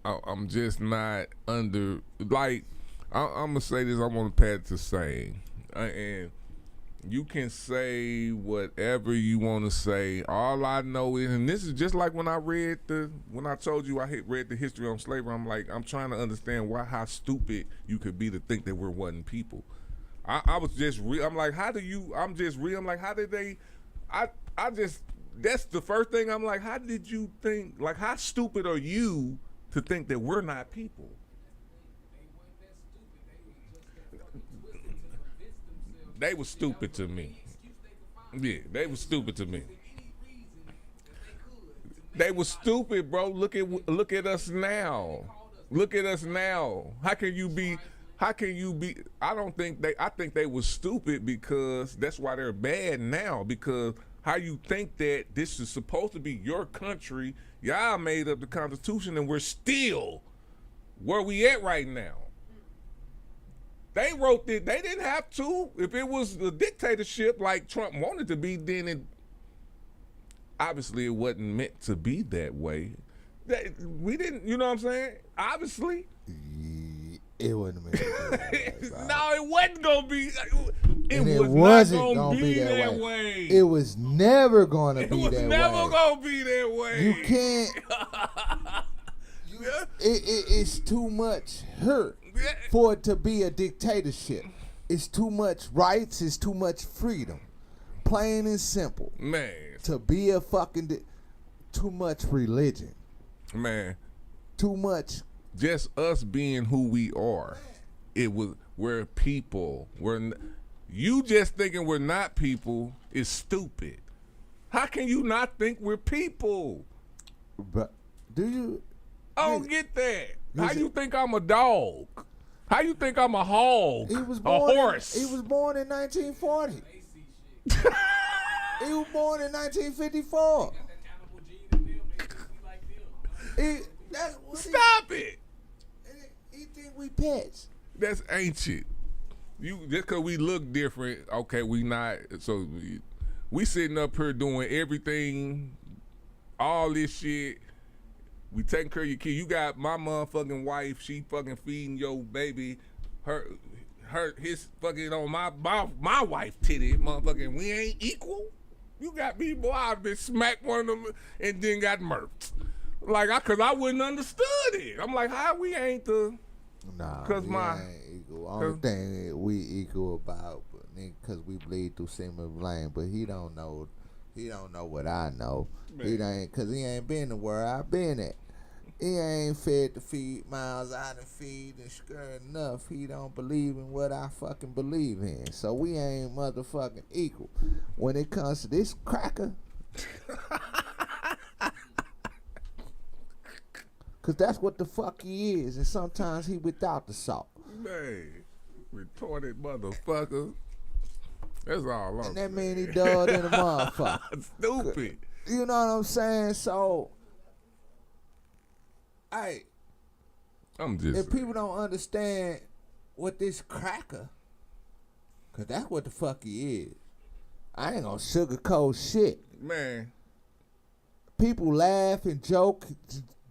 I'm just not under, like, I'm gonna say this, I'm on the path to saying, and you can say whatever you want to say. All I know is, and this is just like when I told you I read the history on slavery, I'm like, I'm trying to understand how stupid you could be to think that we're wasn't people. I was just I'm like, how did they, that's the first thing I'm like, how did you think, like, how stupid are you to think that we're not people? They were stupid to me. Yeah, they were stupid to me. They were stupid, bro. Look at us now. Look at us now. How can you be? I think they were stupid because that's why they're bad now, because how you think that this is supposed to be your country, y'all made up the Constitution and we're still where we at right now. They wrote it. They didn't have to. If it was a dictatorship like Trump wanted to be, then obviously it wasn't meant to be that way. We didn't, you know what I'm saying? Obviously. It wasn't meant to be that way, bro. No, it wasn't going to be. It wasn't going to be that way. It was never going to be that way. It was never going to be that way. You can't. It's too much hurt for it to be a dictatorship. It's too much rights. It's too much freedom. Plain and simple. Man. To be a fucking... too much religion. Man. Too much... Just us being who we are. We're people. You just thinking we're not people is stupid. How can you not think we're people? But do you... I don't get that. How you think I'm a dog? How you think I'm a hog? A horse? He was born in 1940. He was born in 1954. Stop it. He think we pets. That's ancient. Just because we look different, okay, we not. So we sitting up here doing everything, all this shit. We taking care of your kid. You got my motherfucking wife. She fucking feeding your baby. His fucking on my wife titty. Motherfucking, we ain't equal. You got me, boy. I've been smacked one of them and then got murked. Like, cause I wouldn't understood it. I'm like, how we ain't the? Nah, cause we ain't equal. Only thing we equal about, cause we bleed through similar lane. But he don't know. He don't know what I know. Man. Cause he ain't been to where I been at. He ain't fed the feed miles I done feed and skirt enough. He don't believe in what I fucking believe in. So we ain't motherfucking equal. When it comes to this cracker. Cause that's what the fuck he is, and sometimes he without the salt. Man, retarded motherfucker. That's all I'm And that mean he dulled in a motherfucker. Stupid. You know what I'm saying? So, if people don't understand what this cracker, cause that's what the fuck he is. I ain't gonna sugarcoat shit. Man. People laugh and joke,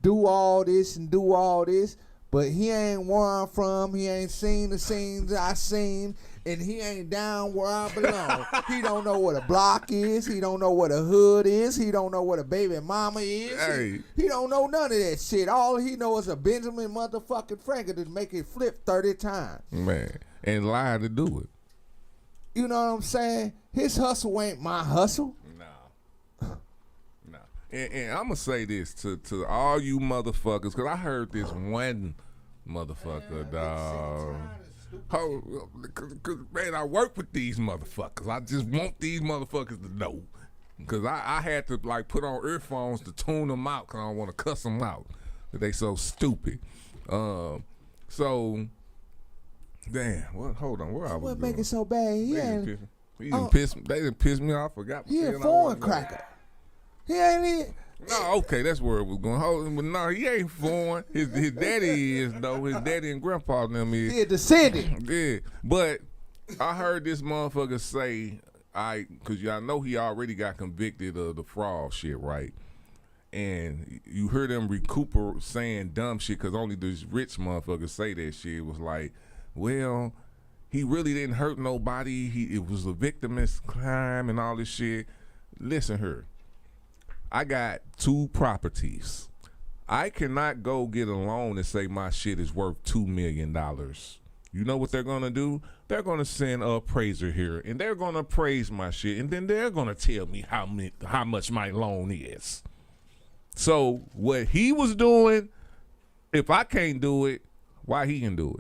do all this and do all this, but he ain't where I'm from. He ain't seen the scenes I seen, and he ain't down where I belong. He don't know what a block is. He don't know what a hood is. He don't know what a baby mama is. Hey. He don't know none of that shit. All he knows is a Benjamin motherfucking Franklin to make it flip 30 times. Man, and lie to do it. You know what I'm saying? His hustle ain't my hustle. And I'm going to say this to all you motherfuckers, because I heard this one motherfucker, dog. Because, man, I work with these motherfuckers. I just want these motherfuckers to know. Because I had to, like, put on earphones to tune them out because I don't want to cuss them out. They so stupid. Damn, hold on. Where I was What make it so bad? They didn't piss me off. I forgot. He a foreign cracker. He ain't even. No, okay, that's where it was going. But no, he ain't foreign. His daddy is, though. His daddy and grandpa them is. He a descendant. Yeah. But I heard this motherfucker say, because y'all know he already got convicted of the fraud shit, right? and you hear them recuperate saying dumb shit because only these rich motherfuckers say that shit. It was like, well, he really didn't hurt nobody. It was a victimless crime and all this shit. Listen here. I got 2 properties. I cannot go get a loan and say my shit is worth $2 million. You know what they're going to do? They're going to send an appraiser here, and they're going to appraise my shit, and then they're going to tell me how much my loan is. So what he was doing, if I can't do it, why he can do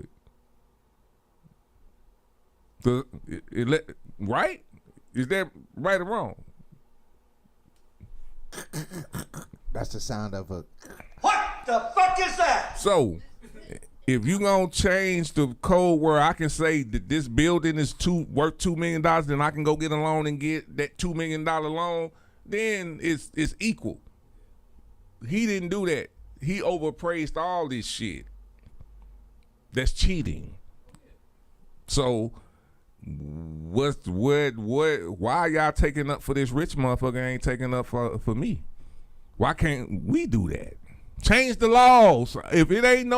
it? Right? Is that right or wrong? That's the sound of a... What the fuck is that? So, if you gonna change the code where I can say that this building is worth $2 million, then I can go get a loan and get that $2 million loan, then it's equal. He didn't do that. He overpraised all this shit. That's cheating. So, why y'all taking up for this rich motherfucker ain't taking up for me? Why can't we do that? Change the laws. If it ain't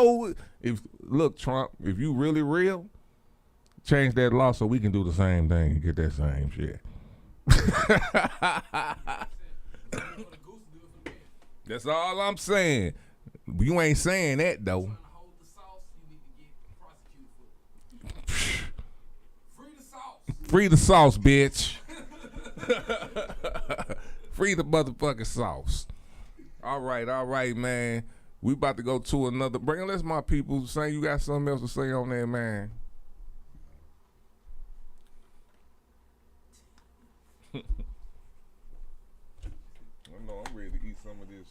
look, Trump, if you really real, change that law so we can do the same thing and get that same shit. That's all I'm saying. You ain't saying that though. Free the sauce, bitch. Free the motherfucking sauce. All right, man. We about to go to another break. Unless my people saying you got something else to say on there, man. I know I'm ready to eat some of this.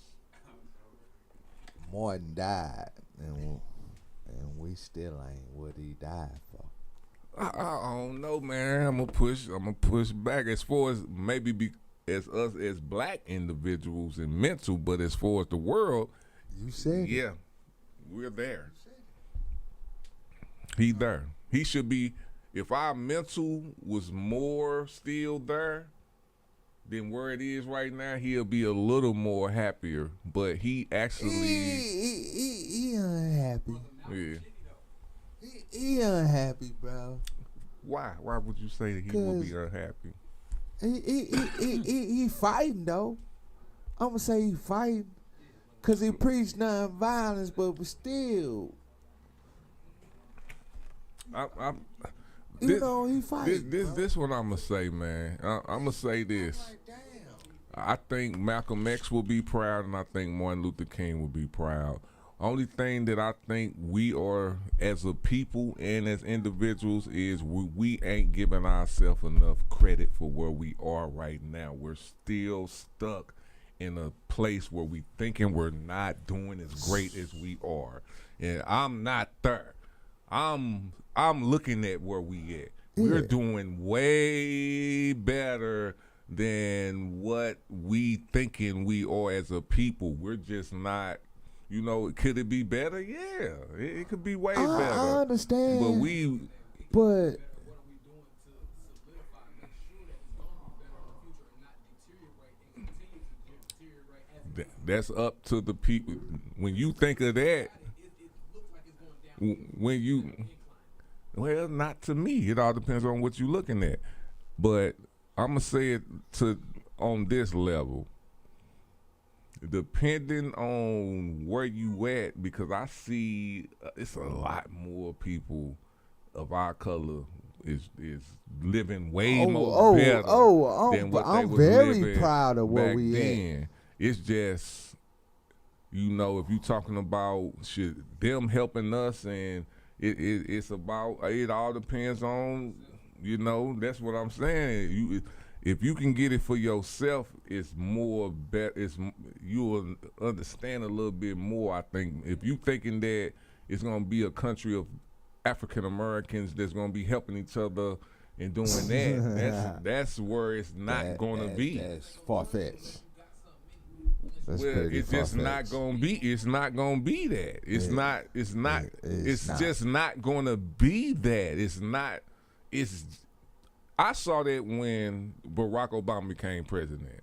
Martin died, and we still ain't what he died for. I don't know, man. I'm gonna push back as far as maybe as us as black individuals and mental, but as far as the world, you said yeah, we're there. He there. He should be. If our mental was more still there than where it is right now, he'll be a little more happier. But he actually he unhappy. Yeah. He unhappy, bro. Why? Why would you say that he would be unhappy? He fighting though. I'm gonna say he fighting, cause he preached nonviolence, but still, he fighting. This what I'm gonna say, man. I'm gonna say this. I think Malcolm X will be proud, and I think Martin Luther King will be proud. Only thing that I think we are as a people and as individuals is we ain't giving ourselves enough credit for where we are right now. We're still stuck in a place where we thinking we're not doing as great as we are. And I'm not there. I'm looking at where we at. We're doing way better than what we thinking we are as a people. We're just not. You know, could it be better? Yeah, it could be way better. I understand. But that's up to the people. When you think of that, well, not to me. It all depends on what you're looking at. But I'm gonna say it on this level. Depending on where you at, because I see it's a lot more people of our color is living way more better than what they was living. I'm very proud of where we then. At. It's just, if you're talking about them helping us, and it's about, it all depends on, that's what I'm saying. If you can get it for yourself, it's more better. You'll understand a little bit more. I think if you thinking that it's gonna be a country of African Americans that's gonna be helping each other and doing that, that's where it's not gonna be. That's far-fetched. It's just not gonna be. It's not gonna be that. It's not. It's not. It's just not gonna be that. It's not. It's. I saw that when Barack Obama became president.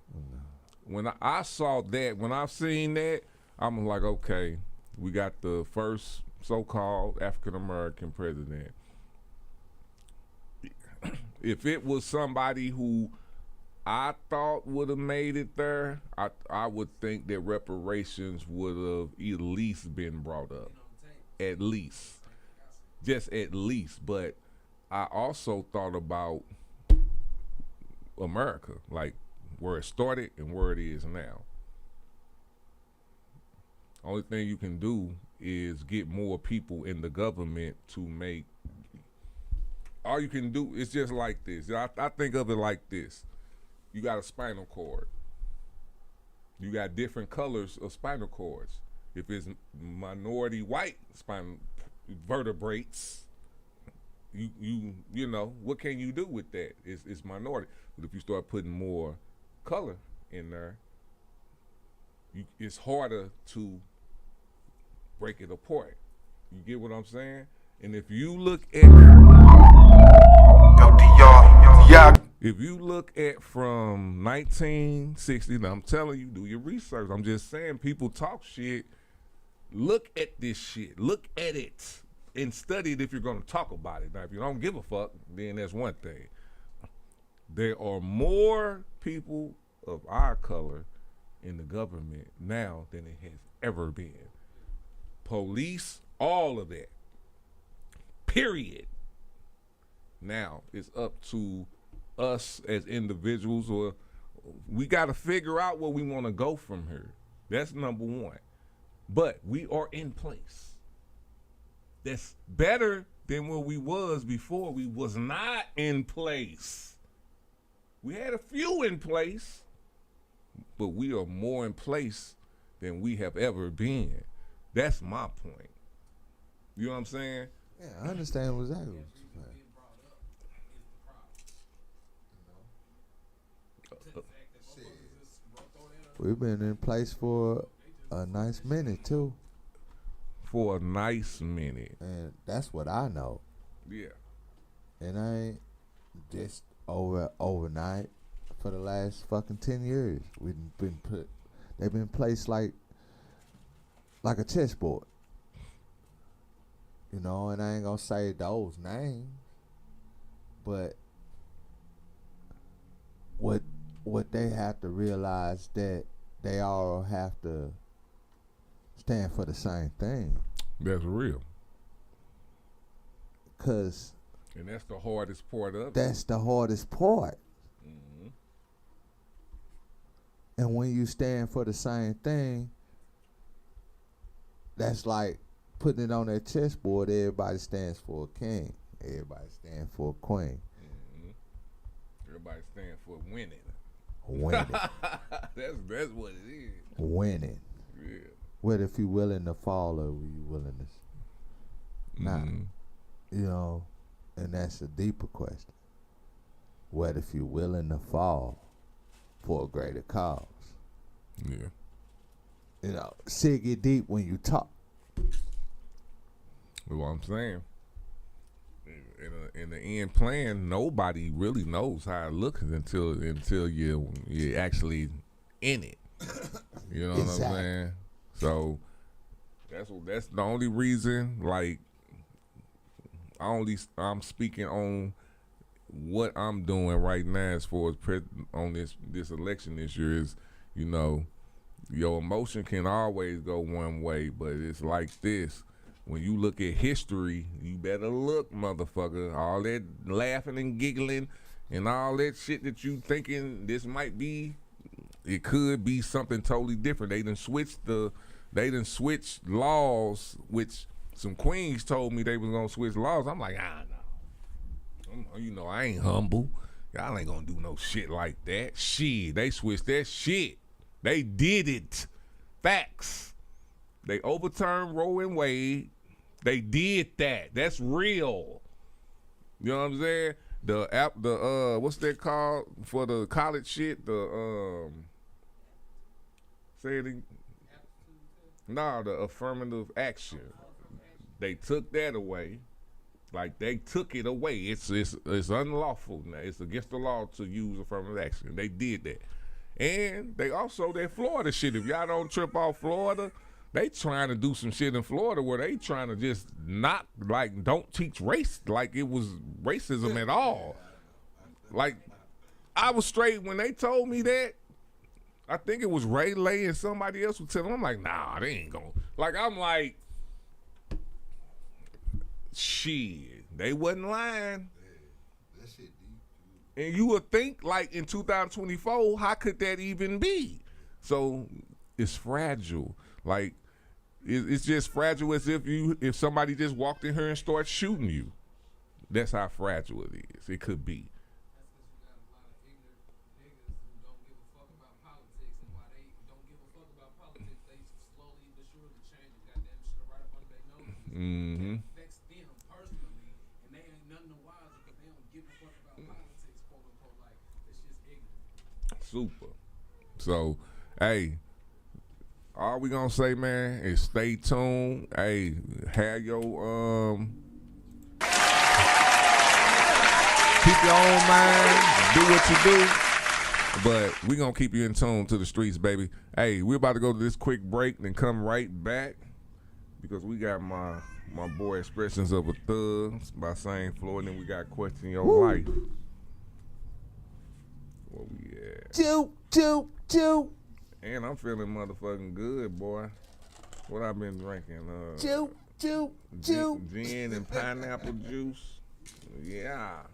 when I saw that, when I've seen that, I'm like, okay, we got the first so-called African-American president. If it was somebody who I thought would have made it there, I would think that reparations would have at least been brought up. At least. Just at least. But I also thought about America, like where it started and where it is now. Only thing you can do is get more people in the government to make. All you can do is just like this. I think of it like this. You got a spinal cord. You got different colors of spinal cords. If it's minority white spinal vertebrates, you know, what can you do with that? It's minority. But if you start putting more color in there, it's harder to break it apart. You get what I'm saying? And if you look at if you look at from 1960, I'm telling you, do your research. I'm just saying, people talk shit. Look at this shit. Look at it and study it if you're going to talk about it. Now, if you don't give a fuck, then that's one thing. There are more people of our color in the government now than it has ever been. Police, all of that. Period. Now, it's up to us as individuals, or we got to figure out where we want to go from here. That's number one. But we are in place. That's better than where we was before we was not in place. We had a few in place, but we are more in place than we have ever been. That's my point. You know what I'm saying? Yeah, I understand what that was. We've been in place for a nice minute too. For a nice minute. And that's what I know. Yeah. And I ain't just overnight. For the last fucking 10 years, they've been placed like a chessboard. You know, and I ain't gonna say those names, but what they have to realize that they all have to stand for the same thing. That's real. And that's the hardest part of it. That's the hardest part. Mm-hmm. And when you stand for the same thing, that's like putting it on that chessboard. Everybody stands for a king. Everybody stands for a queen. Mm-hmm. Everybody stands for winning. Winning. That's what it is. Winning. Yeah. What if you willing to fall, or you willing to not? You know, and that's a deeper question. What if you willing to fall for a greater cause? Yeah. You know, shit get deep when you talk. That's what I'm saying. In the end plan, nobody really knows how it looks until you're actually in it. You know what I'm saying? So that's the only reason. Like, I'm speaking on what I'm doing right now as far as on this election this year is, you know, your emotion can always go one way, but it's like this. When you look at history, you better look, motherfucker. All that laughing and giggling and all that shit that you thinking this might be, it could be something totally different. They done switched laws, which some queens told me they was gonna switch laws. I'm like, no. You know, I ain't humble. Y'all ain't gonna do no shit like that. Shit, they switched that shit. They did it. Facts. They overturned Roe and Wade. They did that. That's real. You know what I'm saying? The what's that called for the college shit? The say it again. Nah, the affirmative action. They took that away. Like, they took it away. It's unlawful now. It's against the law to use affirmative action. They did that. And they also that Florida shit. If y'all don't trip off Florida, they trying to do some shit in Florida where they trying to just not, like, don't teach race like it was racism at all. Like, I was straight when they told me that. I think it was Ray Lay and somebody else was telling me. I'm like, nah, they ain't gonna. Like, I'm like, shit, they wasn't lying. And you would think, like, in 2024, how could that even be? So it's fragile. Like, it's just fragile as if somebody just walked in here and started shooting you. That's how fragile it is. It could be. Mm-hmm. Super. So, hey, all we gonna say, man, is stay tuned. Hey, have your keep your own mind, do what you do. But we gonna keep you in tune to the streets, baby. Hey, we're about to go to this quick break and then come right back because we got my boy Expressions of a Thug by Same Floor, and then we got Question Your Life. Where we at? Chew. And I'm feeling motherfucking good, boy. What I've been drinking? Chew. Gin and pineapple juice. Yeah.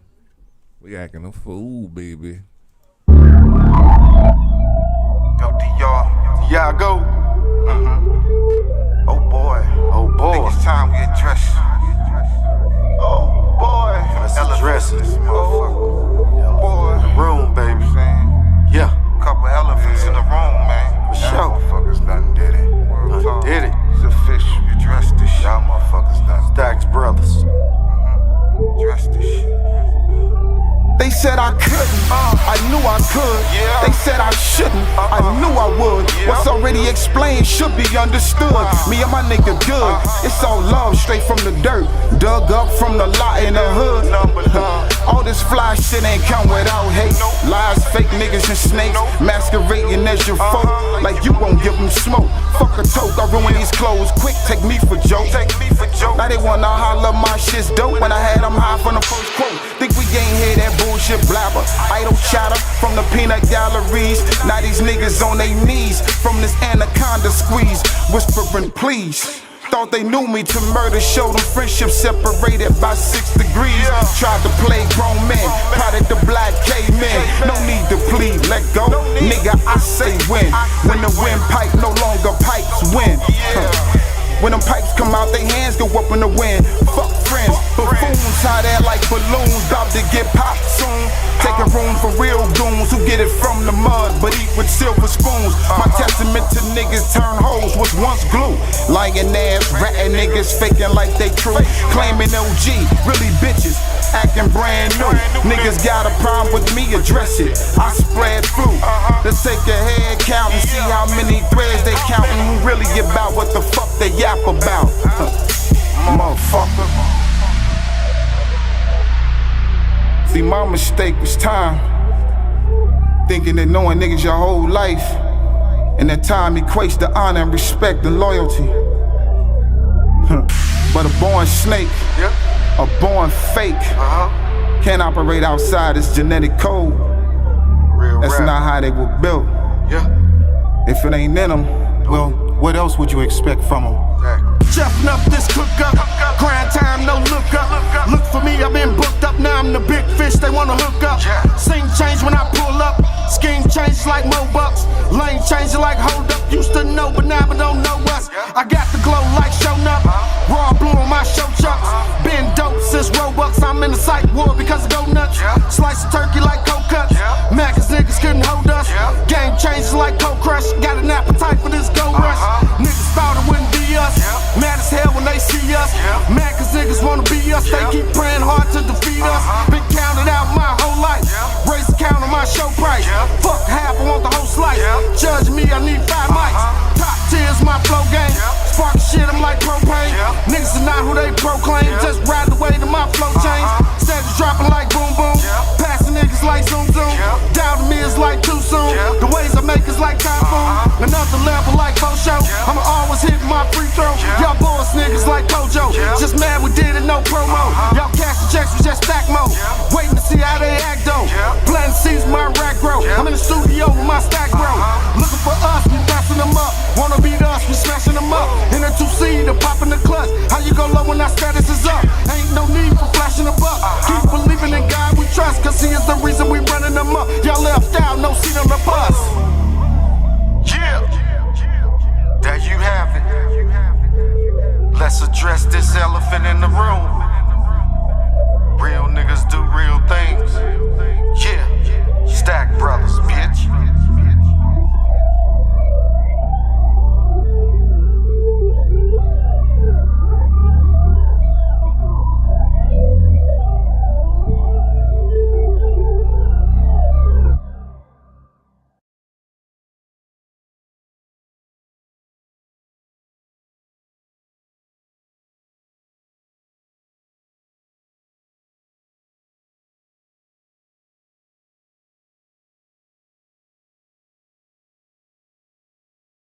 We acting a fool, baby. Go DR. Yeah, go. Oh boy. Think it's time we address. Oh boy. Let's address this motherfucker. Boy. Room, baby. Yeah. Couple elephants in the room, man. For sure. Motherfuckers done did it. Did it. It's official. You address this shit. Y'all motherfuckers done. Stacks Brothers. Address this shit. They said I couldn't, I knew I could. They said I shouldn't, I knew I would. What's already explained should be understood. Me and my nigga good, it's all love straight from the dirt. Dug up from the lot in the hood. All this fly shit ain't come without hate. Lies, fake niggas and snakes, masquerading as your folk. Like you won't give them smoke. Fuck a toke, I ruin these clothes quick, take me for joke. Now they wanna holler my shit's dope when I had them high from the first quote. Think we ain't hear that bullshit blabber, idle chatter from the peanut galleries. Now these niggas on their knees from this anaconda squeeze, whispering please. Thought they knew me to murder, showed them friendship separated by 6 degrees. Tried to play grown men, product of black cavemen. No need to plead, let go, nigga, I say when. When the windpipe no longer pipes win. When them pipes come out, they hands go up in the wind. Fuck friends, buffoons hide there like balloons, about to get popped soon. Take a room for real goons who get it from the mud, but eat with silver spoons. My testament to niggas turn hoes was once glue. Lying ass, ratting niggas faking like they true. Claiming OG, really bitches, acting brand new. Niggas got a problem with me, address it. I spread flu. Let's take a head count and see how many threads they counting. Who really about what the fuck they yap about? Motherfucker. See, my mistake was time. Thinking that knowing niggas your whole life, and that time equates to honor and respect and loyalty. But a born snake, a born fake, can't operate outside this genetic code. That's not how they were built. If it ain't in them, well, what else would you expect from them? Chefing up this cook up, grind time, no look up. Look for me, I've been booked up, now I'm the big fish, they wanna hook up. Scene change when I pull up, scheme change like Mo Bucks. Lane change like hold up, used to know but now I don't know us. I got the glow like shown up, raw blue on my show chucks. Been dope since Robux, I'm in the psych ward because of go nuts. Slice of turkey like cold cuts, Mac's niggas couldn't hold us. Game changes like cold crush, got an appetite for this gold rush. Niggas thought it wouldn't be us, mad as hell when they see us. Mad cause niggas wanna be us, they keep praying hard to defeat us. Been counted out my whole life, raise the count on my show price. Fuck half, I want the whole slice. Judge me, I need 5 mics. Top tiers, my flow game. Spark shit, I'm like propane. Niggas are not who they proclaim, just ride the way to my flow change. Steady dropping like boom boom, passing niggas like zoom zoom. Down to me is like too soon. The ways I next, we just stack mode. Waiting to see how they act though. Planting seeds, my rack grow. I'm in the studio with my stack grow. Looking for us, we bouncing them up. Wanna beat us, we smashing them up. In a 2C, the pop in the clutch. How you go low when our status is up? Ain't no need for flashing a buck. Keep believing in God we trust, cause he is the reason we running them up. Y'all left out, no seat on the bus. Yeah, there you have it. Let's address this elephant in the room. Real niggas do real things. Yeah, Stack Brothers, bitch.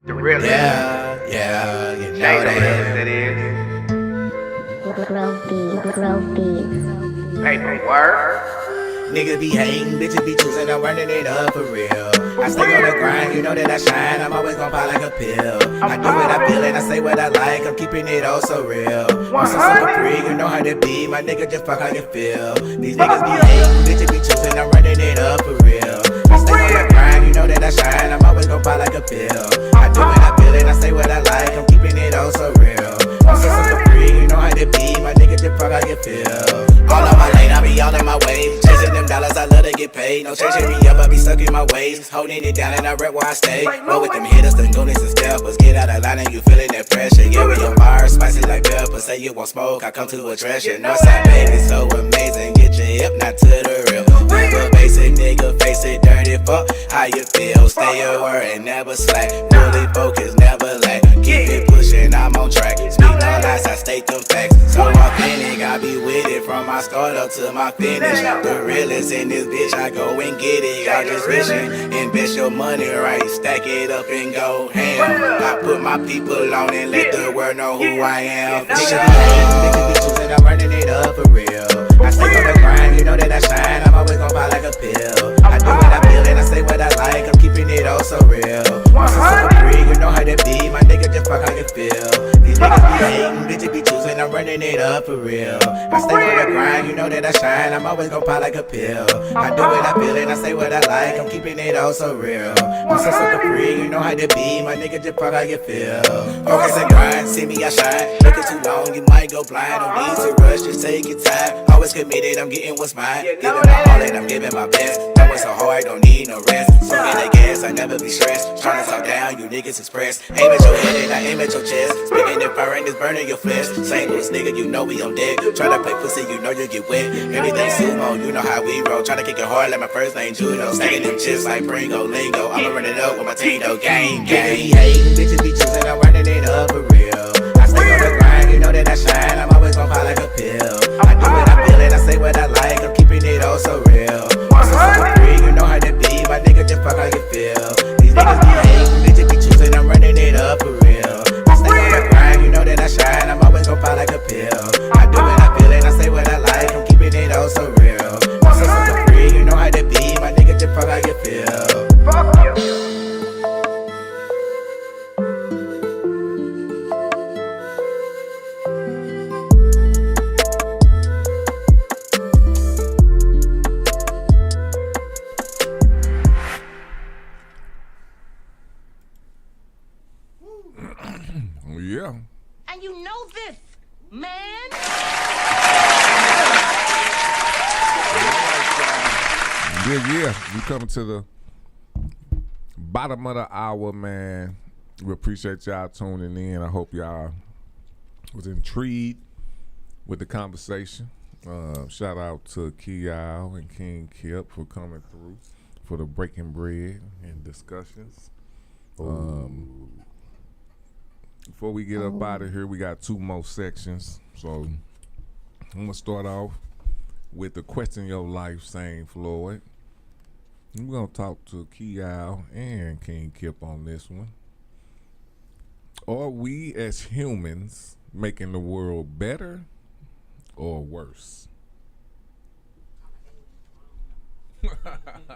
The real yeah, you know that is. Paperwork. Niggas be hating, bitches be choosing, I'm running it up for real. I stay on the grind, you know that I shine, I'm always gon' pop like a pill. I do what I feel and I say what I like, I'm keeping it all so real. I'm so super free, you know how to be, my nigga just fuck how you feel. These niggas be hating, bitches be choosing, I'm running it up for real. I stay on the grind, you know that I shine, I'm always gon' pop like a pill. I do what I feel and I say what I like, I'm keeping it all so real. I'm so super free, you know how to be, my nigga just fuck how you feel. All on my lane, I be all in my way. Chasing them dollars, I love to get paid. No chasing me up, I be stuck in my ways. Holding it down and I rep where I stay. Roll with them hitters, them goonies and steppers. Get out of line and you feeling that pressure. Yeah, we on fire, spicy like pepper. Say you won't smoke, I come to address you. Northside baby, so amazing. Get your hip, not to the real. Never basic, nigga, face it, dirty fuck. How you feel? Stay your word and never slack. Fully focused, never lack. Keep it pushing, I'm on track. Speak no lies, I state them facts. So authentic, I be with it from my start up to my finish. The realest in this bitch, I go and get it. I just wishing, invest your money right, stack it up and go ham. I put my people on and let the world know who I am. Niggas be choosing, I'm running it up for real. I stay on the grind, you know that I shine, I'm always gon' pop like a pill. I do what I feel and I say what I like, I'm keeping it all so real. I'm so super free, you know how to be, my nigga just fuck how you feel. These niggas be hating, bitches be choosing, I'm running it up for real. I stay on the grind, you know that I shine, I'm always gon' pop like a pill. I do what I feel and I say what I like, I'm keeping it all so real. I'm so super free, you know how to be, my nigga just fuck how you feel. Focus and grind, see me I shine, looking too long, you might go blind. Don't need to rush, just take your time. Always committed, I'm getting what's mine. Giving my all and I'm giving my best. That was so hard, don't need no rest. So in the gas, I never be stressed. Tryna talk down, you niggas express. Aim at your head and I aim at your chest. Spitting and fire and it's burning your flesh. St. Louis nigga, you know we on deck. Tryna play pussy, you know you get wet. Everything sumo, you know how we roll. Tryna kick it hard like my first name Judo. Stacking them chips like Pringo, Lingo. I'ma run it up with my Tito gang. Niggas be hating, bitches be choosing, I'm running it up for real. I stay on the grind, you know that I shine, I'm always gon' pop like a pill. I do what I feel and I say what I like, I'm keeping it all so real. I'm so super free, you know how to be, my nigga just fuck how you feel. These niggas be hating, bitches be choosing, I'm running it up for real. I stay on the grind, you know that I shine, I'm always gon' pop like a pill. I do what I feel and I say what I like, I'm keeping it all so real. I'm so super free, you know how to be, my nigga just fuck how you feel. Fuck you. Yeah. And you know this, man. Yeah. We coming to the bottom of the hour, man. We appreciate y'all tuning in. I hope y'all was intrigued with the conversation. Shout out to Kial and King Kip for coming through for the breaking bread and discussions. Before we get up out of here, we got 2 more sections. So I'm gonna start off with the question your life, St. Floyd. We're gonna talk to Kial and King Kip on this one. Are we as humans making the world better or worse? Me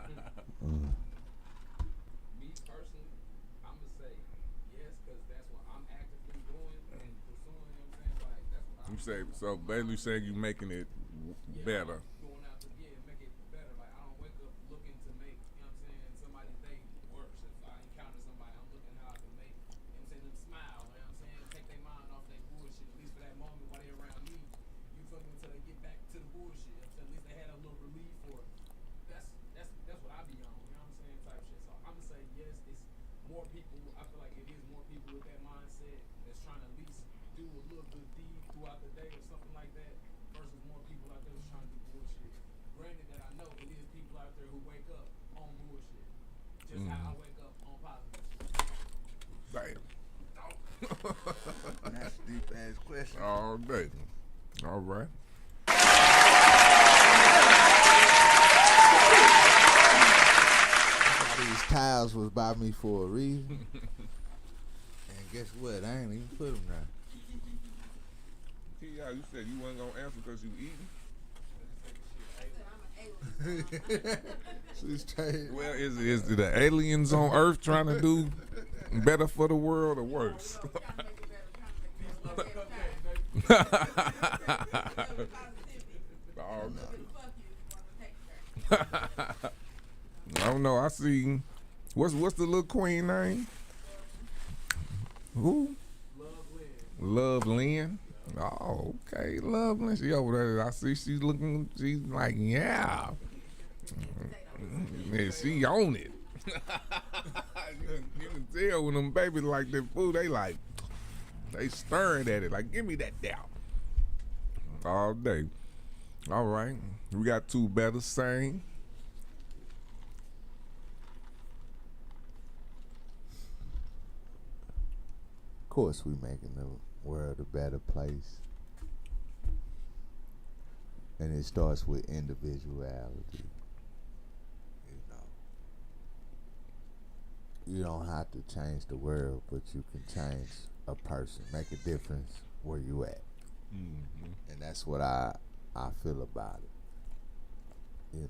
personally, I'm gonna say yes, because that's what I'm actively doing and pursuing. You know what I'm saying? Like that's what You say so. Basically, saying you making it better. Going out to make it better. Like I don't wake up looking to make, you know what I'm saying, somebody's day worse. If I encounter somebody, I'm looking how I can make, you know what I'm saying, them smile, you know what I'm saying, take their mind off their bullshit, at least for that moment while they're around me. You feel me, until they get back to the bullshit. You know what I'm saying? At least they had a little relief, or that's what I be on, you know what I'm saying, type shit. So I'm gonna say yes, it's more people. I feel like it is more people with that mindset that's trying to at least do a little good deed throughout the day or something like that, versus more people out there who's trying to do bullshit. Granted that I know it is people out there who wake up on bullshit, just how I wake up on positive shit. Damn. That's a deep ass question. All day. All right. These tiles was by me for a reason. And guess what? I ain't even put them there. Yeah, you said you wasn't gonna answer because you eating. Well, is it the aliens on Earth trying to do better for the world or worse? I don't know. I see. What's the little queen name? Who? Love Lynn. Oh, okay. Love Lynn. She over there. I see she's looking. She's like, yeah. Man, she on it. You can tell when them babies like that food, they staring at it. Like, give me that down. All day. All right. We got two better sing. Of course, we making the world a better place. And it starts with individuality. You don't have to change the world, but you can change a person, make a difference where you at. Mm-hmm. And that's what I feel about it.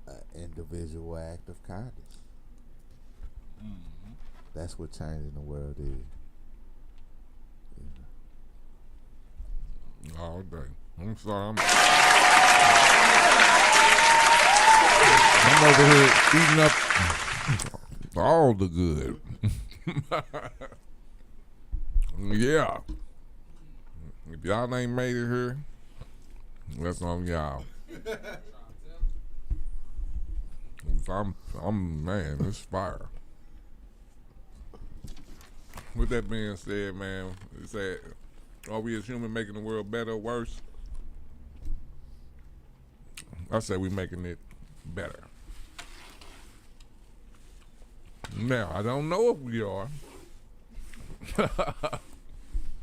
An individual act of kindness. Mm-hmm. That's what changing the world is. All day. I'm sorry. I'm over here eating up all the good. Yeah. If y'all ain't made it here, that's on y'all. I'm man, it's fire. With that being said, man, it said, are we as human making the world better or worse? I say we making it better. Now, I don't know if we are.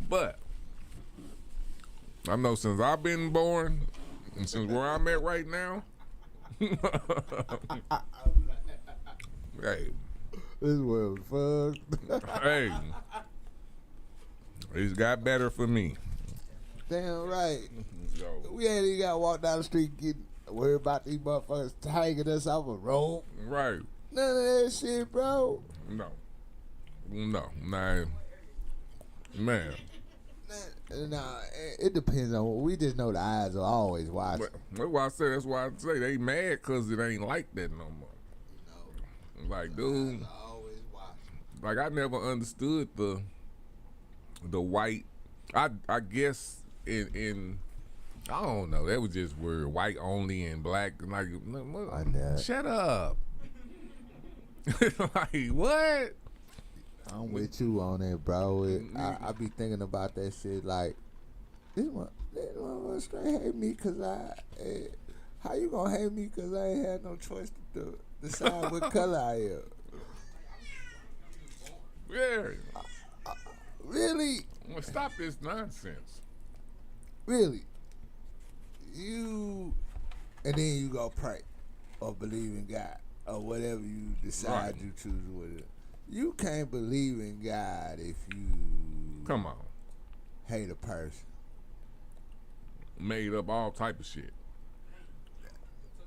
But I know since I've been born and since where I'm at right now, hey, this world fucked. Hey, it's got better for me. Damn right. Yo. We ain't even gotta walk down the street getting worried about these motherfuckers hanging us off a rope. Right. None of that shit, bro. No. Nah. Man. Nah, it depends on. We just know the eyes are always watching. That's why I say they mad because it ain't like that no more. No. Like, dude. Always watching. Like, I never understood the white. I guess in I don't know. That was just weird. White only and black. Like, shut up. Like, what? I'm with you on that, bro. I be thinking about that shit like, this one straight hate me because how you gonna hate me because I ain't had no choice to decide what color I am? Yeah. Really? Well, stop this nonsense. Really? And then you go pray or believe in God or whatever you decide you choose with it. You can't believe in God if you come on hate a person. Made up all type of shit.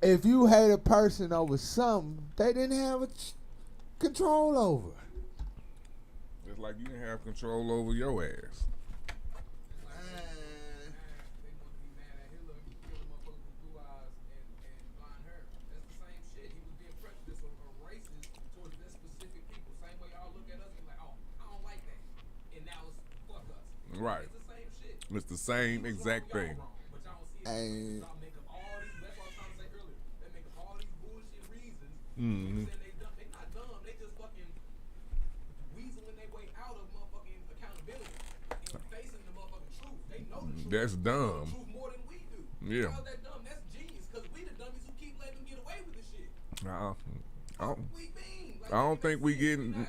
if you hate a person over something they didn't have control over. Just like you didn't have control over your ass. Right. It's the same exact thing. And mm-hmm. That's dumb. Yeah. I don't think we getting.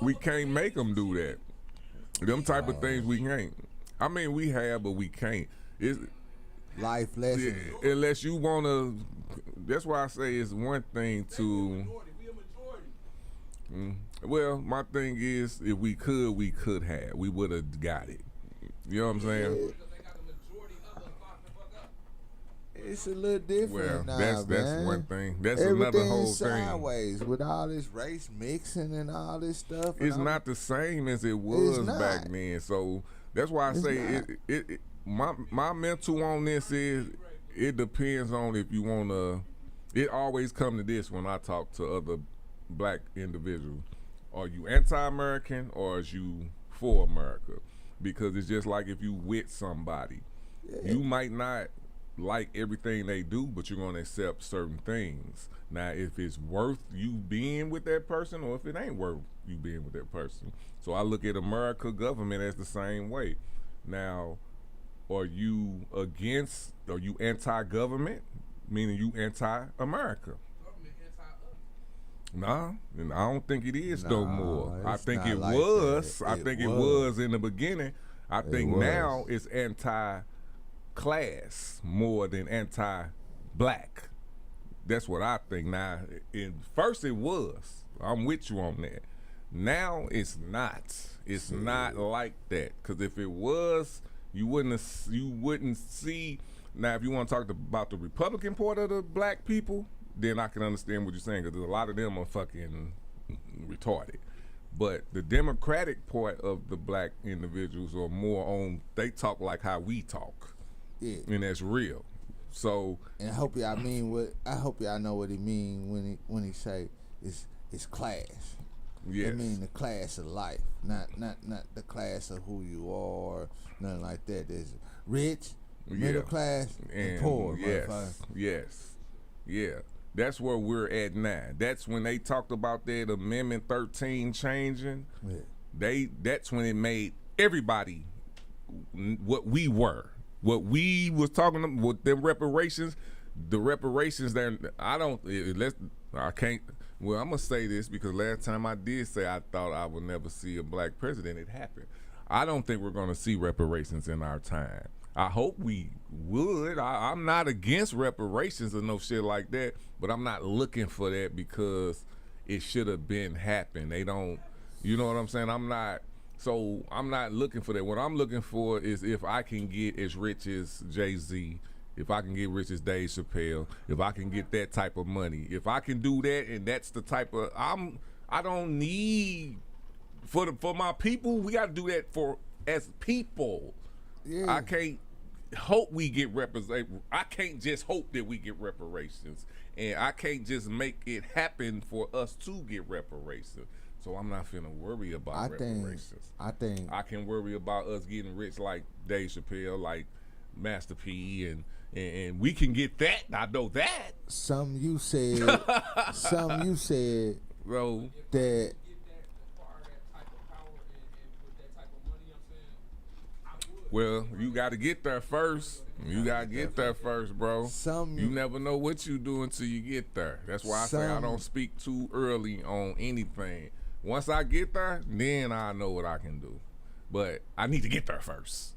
We can't make them do that. Them type of things we can't. I mean, we have, but we can't. It's life lessons. Yeah, unless you want to. That's why I say it's one thing to. Well, my thing is, if we could have. We would have got it. You know what I'm saying? It's a little different now, that's man. one thing. That's everything another whole sideways with all this race mixing and all this stuff. It's not the same as it was back then. So that's why I say my mental on this is it depends on if you want to. It always come to this when I talk to other black individuals. Are you anti-American or is you for America? Because it's just like if you with somebody, you might not like everything they do, but you're going to accept certain things. Now, if it's worth you being with that person or if it ain't worth you being with that person. So I look at America government as the same way. Now, are you against, are you anti-government, meaning you anti-America? Nah, and I don't think it is no more. I think it like was. I think it was in the beginning. I think now it's anti-class more than anti-black. That's what I think. Now, first it was. I'm with you on that. Now it's not. It's not like that. Because if it was, you wouldn't see. Now, if you want to talk about the Republican part of the black people, then I can understand what you're saying, because a lot of them are fucking retarded. But the Democratic part of the black individuals are more on, they talk like how we talk. Yeah. And that's real. So, and I hope y'all know what he mean when he say it's class. Yes. I mean the class of life, not the class of who you are, nothing like that. There's rich, middle class, and poor. Yes. Yeah. That's where we're at now. That's when they talked about that Amendment 13 changing. Yeah. That's when it made everybody what we were. What we was talking about with them reparations, the reparations there. I'm gonna say this because last time I did say I thought I would never see a black president. It happened. I don't think we're gonna see reparations in our time. I hope we would. I'm not against reparations or no shit like that, but I'm not looking for that because it should have been happened. They don't, you know what I'm saying? I'm not looking for that. What I'm looking for is if I can get as rich as Jay-Z, if I can get rich as Dave Chappelle, if I can get that type of money, if I can do that, and that's the type of, I don't need, for my people, we got to do that as people. Yeah. I can't hope we get represented. I can't just hope that we get reparations, and I can't just make it happen for us to get reparations. So I'm not finna worry about reparations. I think I can worry about us getting rich like Dave Chappelle, like Master P, and we can get that. I know that. Something you said, bro, that. Well, you got to get there first. You got to get there first, bro. You never know what you do until you get there. That's why I say I don't speak too early on anything. Once I get there, then I know what I can do. But I need to get there first.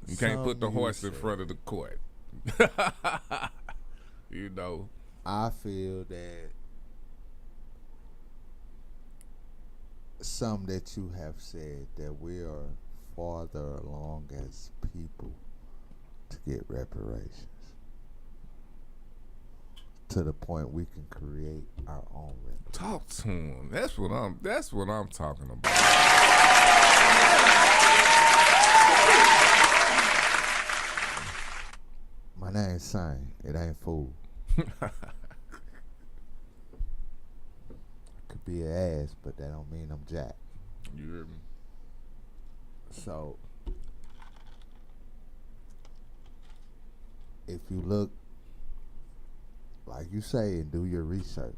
You can't put the horse in front of the court. You know. I feel that some that you have said that we are farther along as people to get reparations to the point we can create our own reparations. Talk to him. That's what I'm talking about. My name's Sane. It ain't fool. Could be an ass, but that don't mean I'm Jack. You hear me? So, if you look, like you say, and do your research,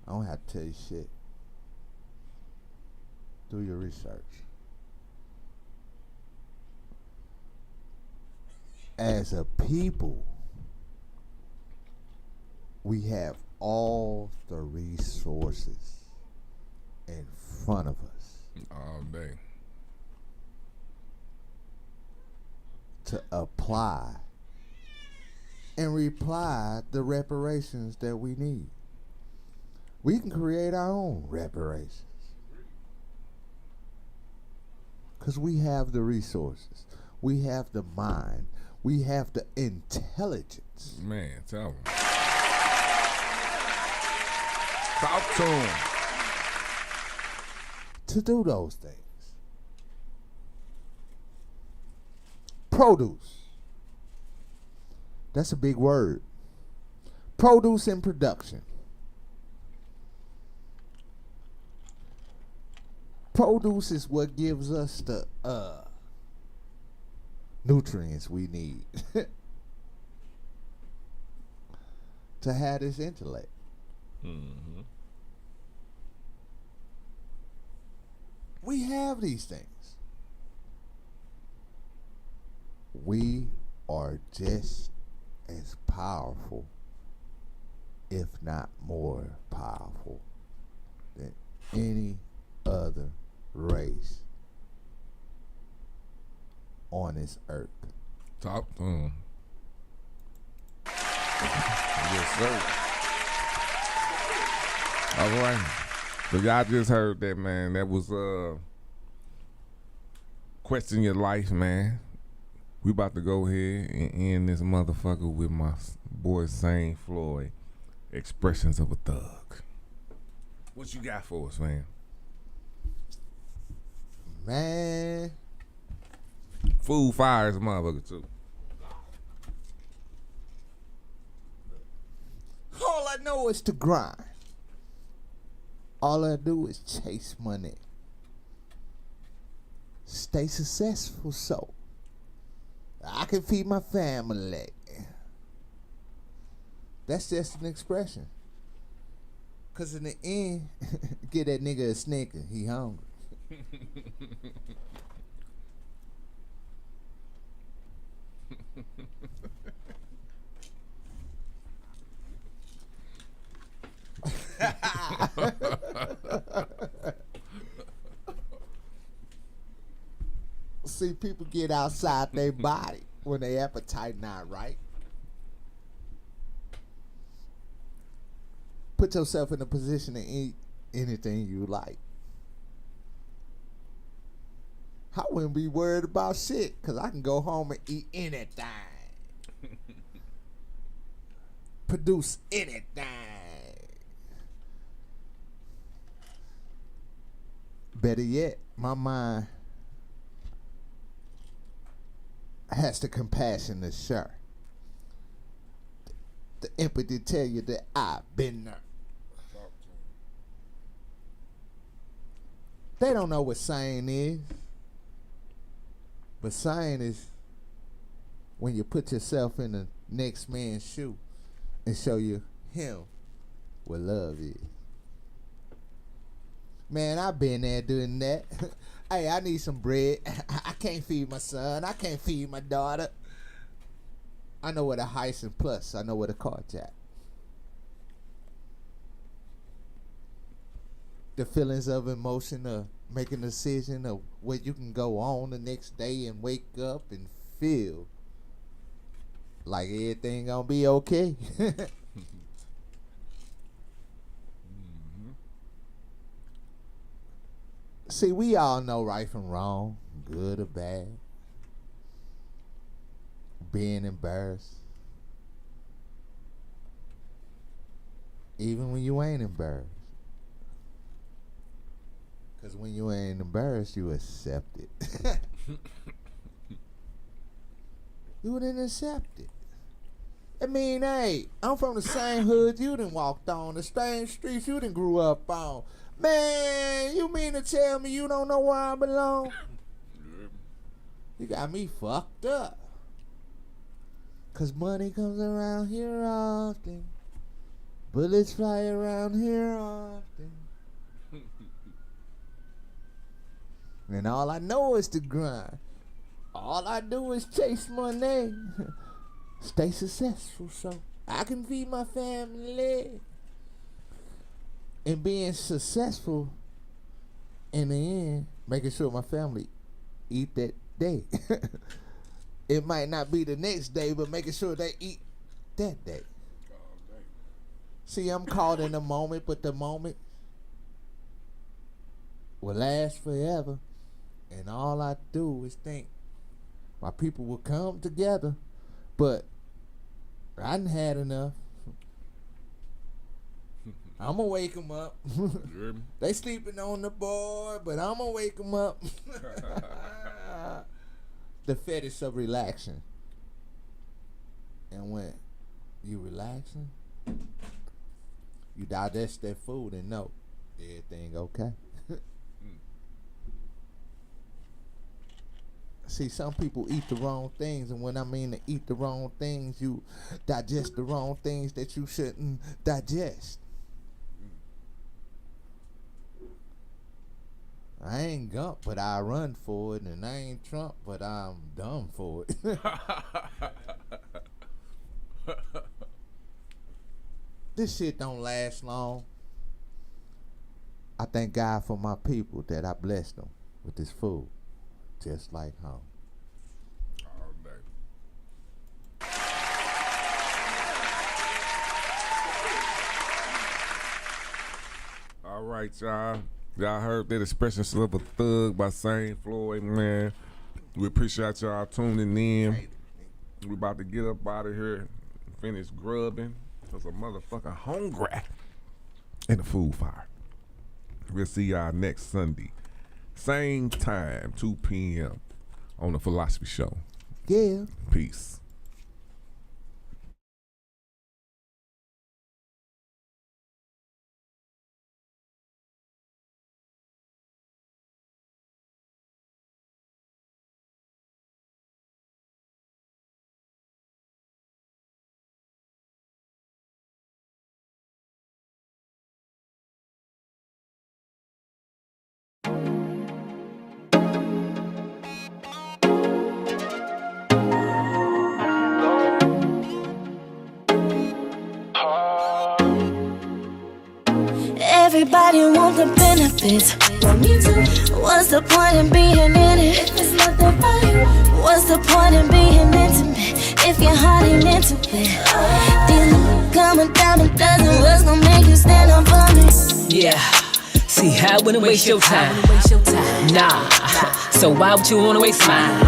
I don't have to tell you shit. Do your research. As a people, we have all the resources in front of us. All day. To apply and reply the reparations that we need. We can create our own reparations. Because we have the resources. We have the mind. We have the intelligence. Man, tell him. Talk to him. To do those things. Produce. That's a big word. Produce and production. Produce is what gives us the nutrients we need to have this intellect. Mm-hmm. We have these things. We are just as powerful, if not more powerful, than any other race on this earth. Talk to him. Yes, sir. All right. So y'all just heard that, man. That was Question Your Life, man. We about to go ahead and end this motherfucker with my boy Saint Floyd, Expressions of a Thug. What you got for us, man? Man. Food fires, motherfucker, too. All I know is to grind. All I do is chase money. Stay successful so I can feed my family. That's just an expression. Because in the end, get that nigga a Snicker. He hungry. See, people get outside their body when their appetite not right. Put yourself in a position to eat anything you like. I wouldn't be worried about shit, because I can go home and eat anything. Produce anything. Better yet, my mind has the compassion to share. The empathy to tell you that I've been there. They don't know what sane is. But sane is when you put yourself in the next man's shoe and show you him what love is. Man, I've been there doing that. Hey, I need some bread. I can't feed my son. I can't feed my daughter. I know where the Heisen Plus. I know where the car's at. The feelings of emotion of making a decision of where you can go on the next day and wake up and feel like everything gonna be okay. See, we all know right from wrong, good or bad. being embarrassed. Even when you ain't embarrassed. Because when you ain't embarrassed, you accept it. You didn't accept it. I mean, hey, I'm from the same hood you done walked on, the same streets you done grew up on. Man, you mean to tell me you don't know where I belong? You got me fucked up. Cause money comes around here often. Bullets fly around here often. And all I know is to grind. All I do is chase money. Stay successful so I can feed my family. And being successful in the end, making sure my family eat that day. It might not be the next day, but making sure they eat that day. See, I'm caught in the moment, but the moment will last forever. And all I do is think my people will come together, but I done had enough. I'm gonna wake them up. They sleeping on the board, but I'm gonna wake them up. The fetish of relaxing. And when you relaxing, you digest that food and know everything okay. See, some people eat the wrong things, and when I mean to eat the wrong things, you digest the wrong things that you shouldn't digest. I ain't Gump, but I run for it, and I ain't Trump, but I'm dumb for it. This shit don't last long. I thank God for my people that I blessed them with this food. Just like home. All right, y'all. Y'all heard that expression of a thug by St. Floyd, man. We appreciate y'all tuning in. We about to get up out of here and finish grubbing. Cause a motherfucker hungry in the food fire. We'll see y'all next Sunday. Same time, 2 p.m. on the Philosophy Show. Yeah. Peace. Everybody want the benefits. Want me too. What's the point in being in it if it's nothing for you? What's the point in being intimate if your heart ain't into it? These coming down a dozen, what's gonna make you stand up for me? Yeah. See, I wouldn't waste your time. Nah. So why would you wanna waste mine?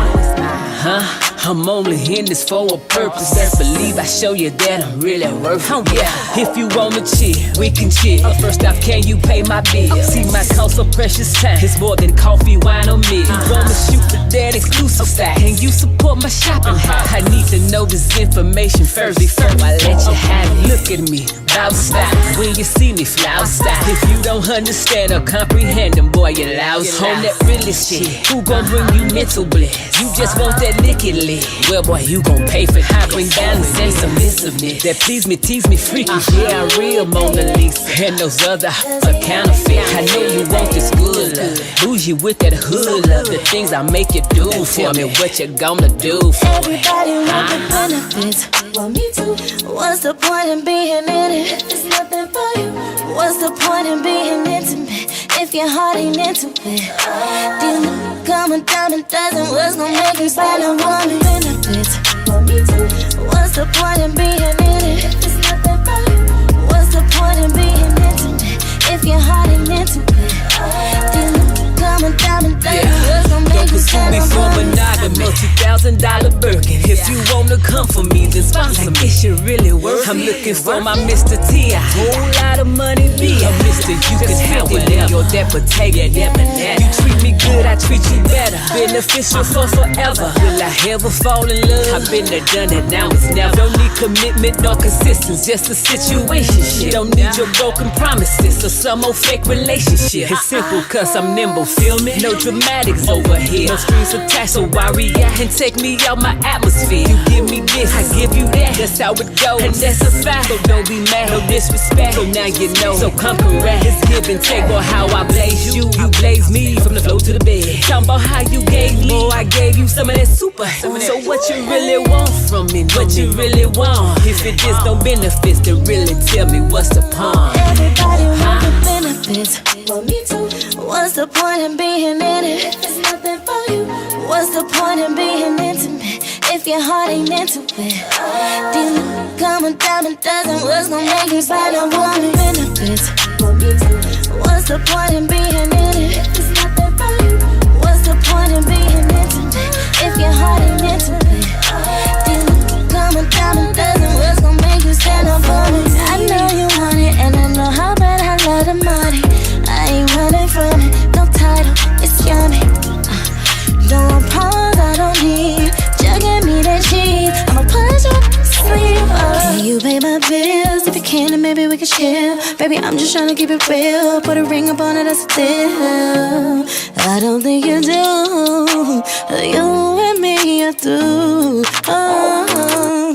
Huh? I'm only in this for a purpose. Best believe I show you that I'm really worth it. Yeah, if you wanna chill, we can chill. First off, can you pay my bill? See, my cost for precious time is more than coffee, wine, or meal. You wanna shoot for that exclusive style? Can you support my shopping house? I need to know this information first before I let you have it. Look at me, bout style. When you see me, flout style. If you don't understand or comprehend them, boy, you're lost. On that realest shit, who gon' bring you mental bliss? You just want that liquid lit. Well, boy, you gon' pay for it. I bring balance and submissiveness that please me, tease me, freaky. Yeah, I'm real Mona Lisa, and those other are counterfeit. I know you want this good love, bougie with that hood love. The things I make you do for me, what you gonna do for me? Everybody want the benefits. Want me too. What's the point in being in it if it's nothing for you? What's the point in being intimate if your heart ain't into it? These coming down a dozen, what's gonna make you stand up for me? Benefits. Want me too. What's the point in being in it if it's nothing for you? What's the point in being intimate if your heart ain't into it? These coming down a dozen, what's gonna make you stand up for me? a multi-$1,000 Birkin. If you wanna come for me, then sponsor me. It should really work. I'm looking for my Mr. T. A whole lot of money be a Mr. You can have whatever. You're that potato, you treat me good, I treat you better. Beneficial for forever. Will I ever fall in love? I've been there, done it, now it's never. Don't need commitment nor consistency, just a situation. Don't need your broken promises or some old fake relationship. It's simple cause I'm nimble, feel me? No dramatics over here, no strings attached, so why react and take me out my atmosphere? You give me this, I give you that, that's how it goes, and that's a fact. So don't be mad, no disrespect, so now you know. So come correct, it's give and take, or how I blaze you, you blaze me from the floor to the bed. Talking about how you gave me, I gave you some of that super. So what you really want from me? What you really want? If it just don't benefit, then really tell me what's the point? Everybody want the benefits. Well, me too. What's the point in being in it if it's nothing for you? What's the point in being intimate if your heart ain't into it? Come a dime a dozen, what's gonna make you buy no woman benefits? Well, me too. What's the point in being in it if it's nothing for you? What's the point in being intimate if your heart ain't into it? Come a dime a dozen, what's gonna make you stand up for me? I know you want it, and I know how bad I love the money. I ain't running from it, no title, it's yummy. Don't want pause, I don't need. Just give me that cheese, I'ma put you to sleep. Can you pay my bills? If you can, then maybe we can chill. Baby, I'm just trying to keep it real. Put a ring up on it, that's a deal. I don't think you do. You and me are through. Oh.